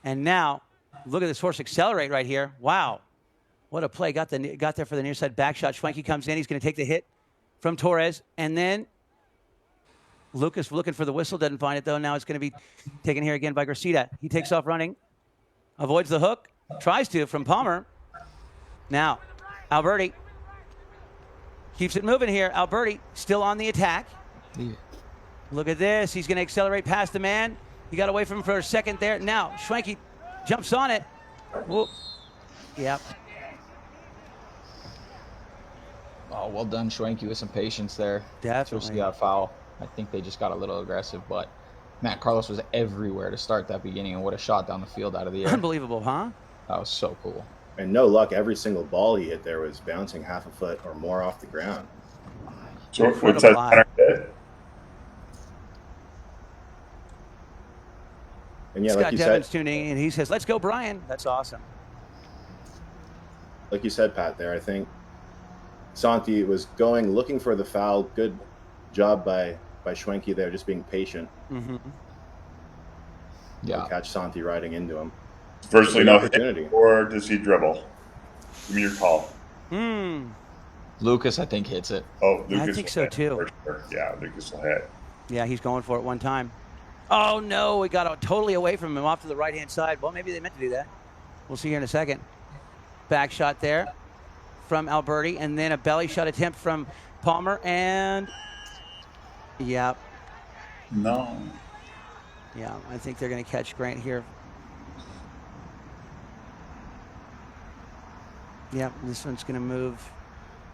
And now, look at this horse accelerate right here. Wow. What a play. Got there for the near side back shot. Schwenke comes in. He's going to take the hit from Torres. And then Lucas looking for the whistle, doesn't find it though. Now it's going to be taken here again by Gracida. He takes off running, avoids the hook, tries to from Palmer. Now, Alberti keeps it moving here. Alberti still on the attack. Yeah. Look at this. He's going to accelerate past the man. He got away from him for a second there. Now, Schwenke jumps on it. Whoop. Yep. Oh, well done, Schwenke, with some patience there. Definitely. Especially got a foul. I think they just got a little aggressive, but Matt Carlos was everywhere to start that beginning, and what a shot down the field out of the air. Unbelievable, huh? That was so cool. And no luck, every single ball he hit there was bouncing half a foot or more off the ground. So what's that center hit? And yeah, Scott like you Devon's said, tuning in, and he says, "Let's go, Brian." That's awesome. like you said, Pat, there, I think Santi was going, looking for the foul. Good job by Schwenke there, just being patient. Mm-hmm. Yeah. To catch Santi riding into him. Virtually no no opportunity. hit, or does he dribble? Give me your call. Lucas, I think, hits it. Oh, Lucas. I think so too. Sure. Yeah, Lucas will hit. Yeah, he's going for it one time. Oh no, we got totally away from him, off to the right-hand side. Well, maybe they meant to do that. We'll see here in a second. Back shot there from Alberti, and then a belly shot attempt from Palmer, and yeah. No. Yeah, I think they're going to catch Grant here. Yeah, this one's going to move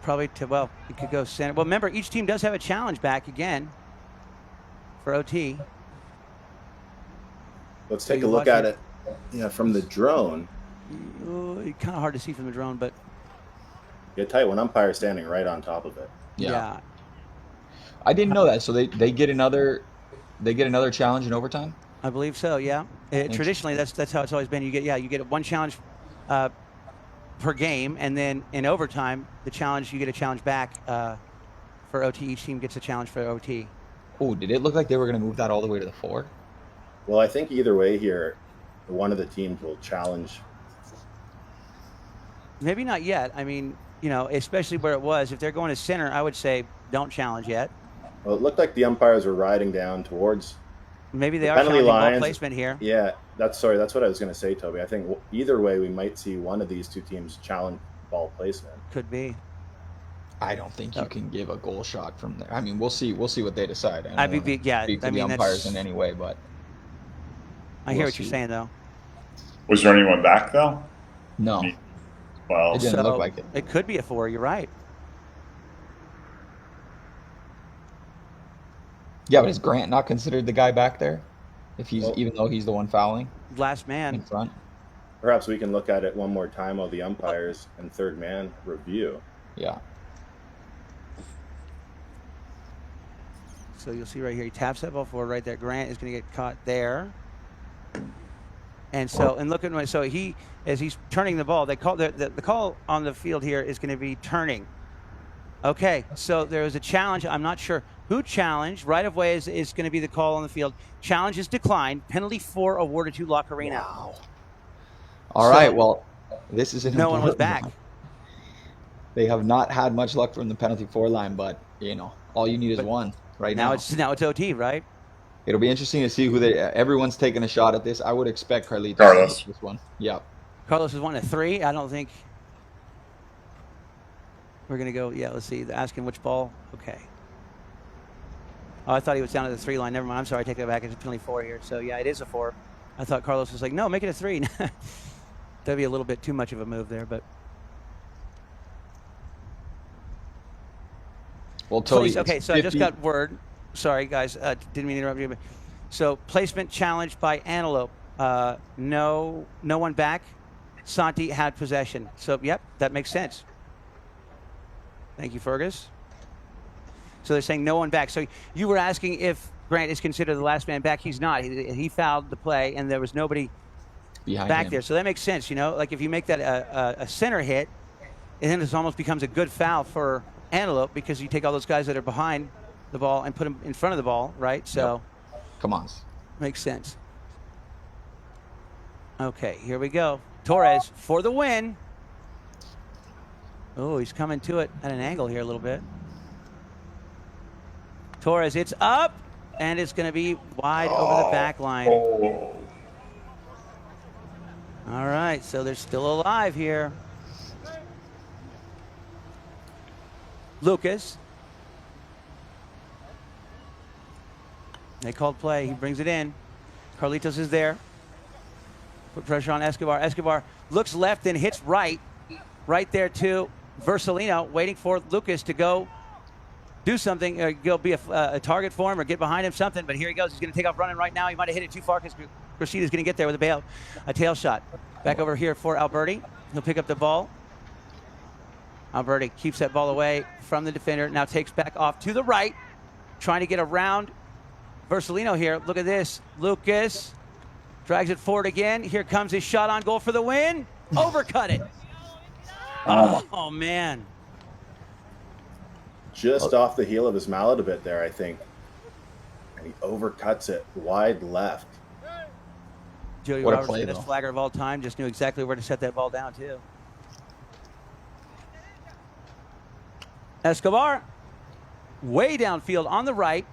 probably to, well, it could go center. Well, remember, each team does have a challenge back again for OT. Let's take a look at it. Yeah, from the drone. Kind of hard to see from the drone, but Get tight when umpire's standing right on top of it. yeah. I didn't know that. So they get another challenge in overtime? I believe so. Yeah. Traditionally, that's how it's always been. You get one challenge per game, and then in overtime, you get a challenge back for OT. Each team gets a challenge for OT. Oh, did it look like they were going to move that all the way to the 4? Well, I think either way here, one of the teams will challenge. Maybe not yet. I mean, especially where it was. If they're going to center, I would say don't challenge yet. Well, it looked like the umpires were riding down towards. Maybe they are penalty challenging ball lines. placement here. Yeah, that's what I was going to say, Toby. I think either way, we might see one of these two teams challenge ball placement. Could be. I don't think you can give a goal shot from there. I mean, we'll see what they decide. I mean, speak to the umpires in any way, but I hear what you're saying, though. Was there anyone back though? No. Well, it didn't look like it. It could be a 4. You're right. Yeah, but is Grant not considered the guy back there? If he's even though he's the one fouling? Last man in front. Perhaps we can look at it one more time while the umpires and third man review. Yeah. So you'll see right here, he taps that ball forward right there. Grant is going to get caught there. And so, and look at so as he's turning the ball, they call the call on the field here is going to be turning. Okay, so there was a challenge. I'm not sure who challenged. Right of way is going to be the call on the field. Challenge is declined. Penalty 4 awarded to La Karina. Wow. All right, well, this is no one was back. They have not had much luck from the penalty 4 line, but all you need is one right now. Now it's OT, right? It'll be interesting to see who everyone's taking a shot at this. I would expect Carlitos Carlos. this one. Yeah. Carlos is 1-3. I don't think we're going to go. Yeah, let's see. They're asking which ball. Okay. Oh, I thought he was down at the 3 line. Never mind. I'm sorry. I take that back. It's a penalty 4 here. So, yeah, it is a 4. I thought Carlos was like, no, make it a 3. That'd be a little bit too much of a move there, but. Well, Toby. Okay, so 50. I just got word. Sorry, guys. Didn't mean to interrupt you. But, so, placement challenge by Antelope. No one back. Santi had possession. So, yep, that makes sense. Thank you, Fergus. So they're saying no one back. So you were asking if Grant is considered the last man back. He's not. He fouled the play, and there was nobody back there. So that makes sense, Like if you make that a center hit, and then it almost becomes a good foul for Antelope because you take all those guys that are behind the ball and put them in front of the ball, right? So, come on. Makes sense. Okay, here we go. Torres for the win. Oh, he's coming to it at an angle here a little bit. Torres, it's up. and it's going to be wide over the back line. Oh. All right, so they're still alive here. Lucas. They called play. He brings it in. Carlitos is there. Put pressure on Escobar. Escobar looks left and hits right. Right there to Versalino, waiting for Lucas to go do something, or go be a target for him or get behind him, something. But here he goes. He's going to take off running right now. He might have hit it too far because Gracida's going to get there with a tail shot. Back over here for Alberti. He'll pick up the ball. Alberti keeps that ball away from the defender. Now takes back off to the right, trying to get around Versalino here. Look at this. Lucas drags it forward again. Here comes his shot on goal for the win. Overcut it. Oh, man. Just off the heel of his mallet a bit there, I think. And he overcuts it wide left. Jody Roberts, the best flagger of all time, just knew exactly where to set that ball down, too. Escobar, way downfield on the right.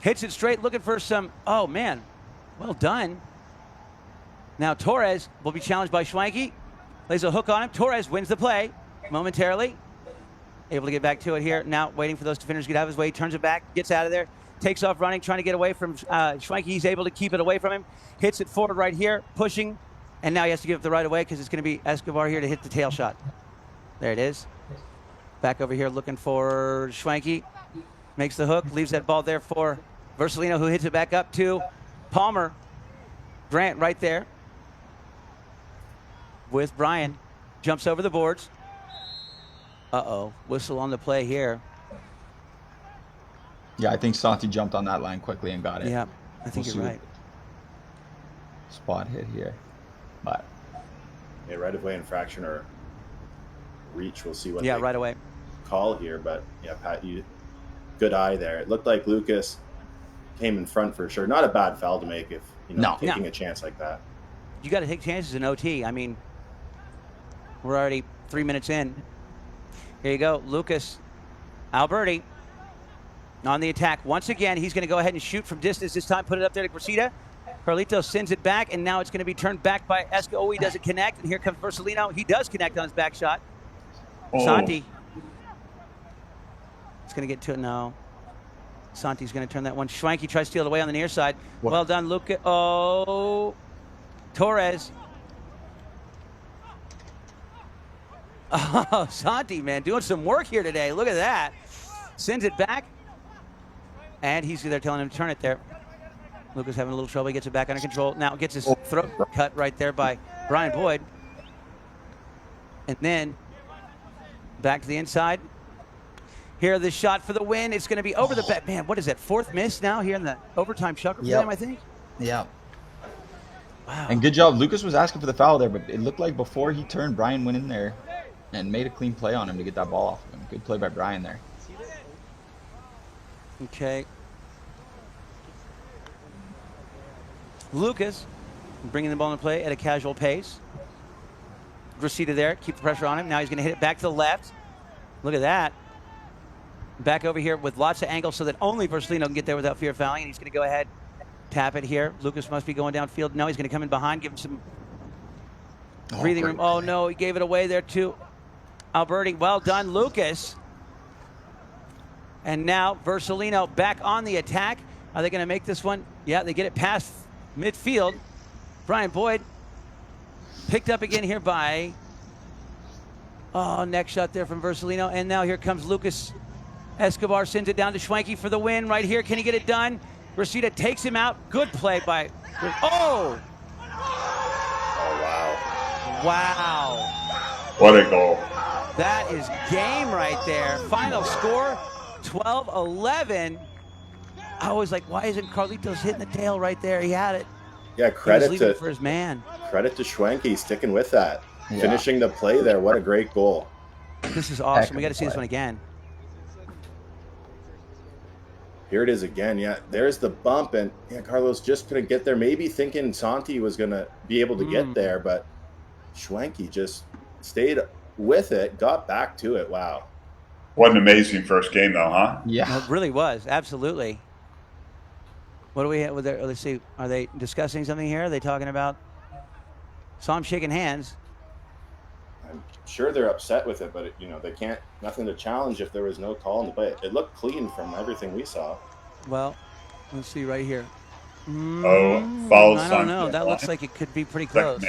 Hits it straight, looking for some, oh, man, well done. Now Torres will be challenged by Schwanke. Lays a hook on him. Torres wins the play momentarily. Able to get back to it here. Now waiting for those defenders to get out of his way. Turns it back, gets out of there. Takes off running, trying to get away from Schwanke. He's able to keep it away from him. Hits it forward right here, pushing. And now he has to give it the right away because it's going to be Escobar here to hit the tail shot. There it is. Back over here looking for Schwanke. Makes the hook, leaves that ball there for Versalino, who hits it back up to Palmer. Grant right there with Brian. Jumps over the boards. Uh-oh. Whistle on the play here. Yeah, I think Santi jumped on that line quickly and got it. Yeah, I think you're right. Spot hit here. But yeah, right of way infraction or reach. We'll see what they right away call here. But yeah, Pat, you good eye there. It looked like Lucas came in front for sure. Not a bad foul to make if taking a chance like that. You got to take chances in OT. I mean, we're already 3 minutes in. Here you go, Lucas Alberti on the attack once again. He's going to go ahead and shoot from distance this time. Put it up there to Gracida. Carlitos sends it back, and now it's going to be turned back by Esco. Oh, he doesn't connect, and here comes Versalino. He does connect on his back shot. Santi. It's going to get to it now. Santi's going to turn that one. Schwanke tries to steal it away on the near side. What? Well done, Luca. Oh, Torres. Oh, Santi, man, doing some work here today. Look at that. Sends it back. And he's there telling him to turn it there. Lucas having a little trouble. He gets it back under control. Now gets his throat cut right there by Brian Boyd. And then back to the inside. Here, the shot for the win. It's going to be over the back. Man, what is that? Fourth miss now here in the overtime chucker for them, I think? Yeah. Wow. And good job. Lucas was asking for the foul there, but it looked like before he turned, Brian went in there and made a clean play on him to get that ball off of him. Good play by Brian there. Okay. Lucas bringing the ball into play at a casual pace. Gracida there. Keep the pressure on him. Now he's going to hit it back to the left. Look at that. Back over here with lots of angles so that only Versalino can get there without fear of fouling. And he's going to go ahead, tap it here. Lucas must be going downfield. No, he's going to come in behind, give him some breathing room. Oh, no, he gave it away there to Alberti. Well done, Lucas. And now Versalino back on the attack. Are they going to make this one? Yeah, they get it past midfield. Brian Boyd picked up again here by, next shot there from Versalino. And now here comes Lucas Escobar, sends it down to Schwanke for the win right here. Can he get it done? Gracida takes him out. Good play by, oh, wow. Wow. What a goal. That is game right there. Final score, 12-11. I was like, why isn't Carlitos hitting the tail right there? He had it. Yeah, credit to for his man. Credit to Schwanke sticking with that. Yeah. Finishing the play there. What a great goal. This is awesome. We got to see this one again. Here it is again. Yeah, there's the bump, and yeah, Carlos just couldn't get there. Maybe thinking Santi was going to be able to get there, but Schwanke just stayed with it, got back to it. Wow. What an amazing first game, though, huh? Yeah. It really was. Absolutely. What do we have with there? Let's see. Are they discussing something here? Are they talking about? Saw him shaking hands. I'm sure they're upset with it, but they can't. Nothing to challenge if there was no call in the play. It looked clean from everything we saw. Well, let's see right here. Foul. I don't know. That looks like it could be pretty close.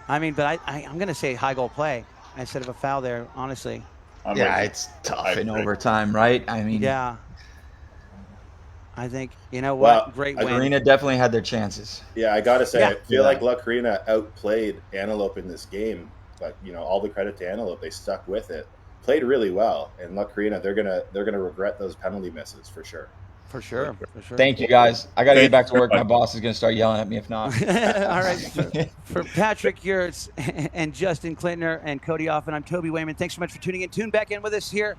I mean, but I'm going to say high goal play instead of a foul there, honestly. It's tough in overtime, right? I mean, yeah. I think, you know what? Well, Great win. Karina definitely had their chances. Yeah, I got to say, Yeah. I feel like La Karina outplayed Antelope in this game. But, all the credit to Antelope. They stuck with it. Played really well. And La Karina, they're gonna regret those penalty misses for sure. For sure. Thank you, guys. I got to get back to work. My boss is going to start yelling at me if not. All right. For Patrick Yurts and Justin Klintner and Cody Offen, I'm Toby Wayman. Thanks so much for tuning in. Tune back in with us here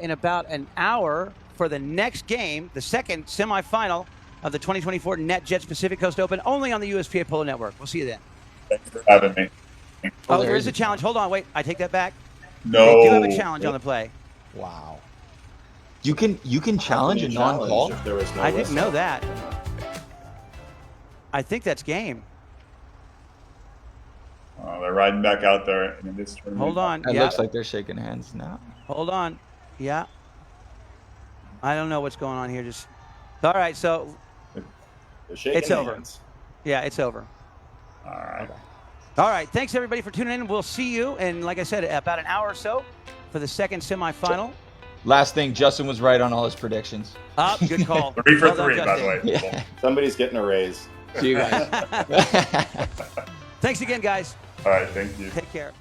in about an hour for the next game, the second semifinal of the 2024 NetJets Pacific Coast Open, only on the USPA Polo Network. We'll see you then. Thanks for having me. Oh, there is a challenge. Hold on. Wait. I take that back. No. They do have a challenge on the play. Wow. You can challenge a non-call? If there was no I didn't whistle. know that. I think that's game. They're riding back out there in this tournament. Hold on. It Yeah. looks like they're shaking hands now. Hold on. Yeah. I don't know what's going on here. Just all right. So it's over. Yeah, it's over. All right. All right. Thanks everybody for tuning in. We'll see you in, like I said, about an hour or so for the second semifinal. Last thing, Justin was right on all his predictions. Good call. 3 for Well done, 3, by the way. Yeah. Somebody's getting a raise. See you guys. Thanks again, guys. All right. Thank you. Take care.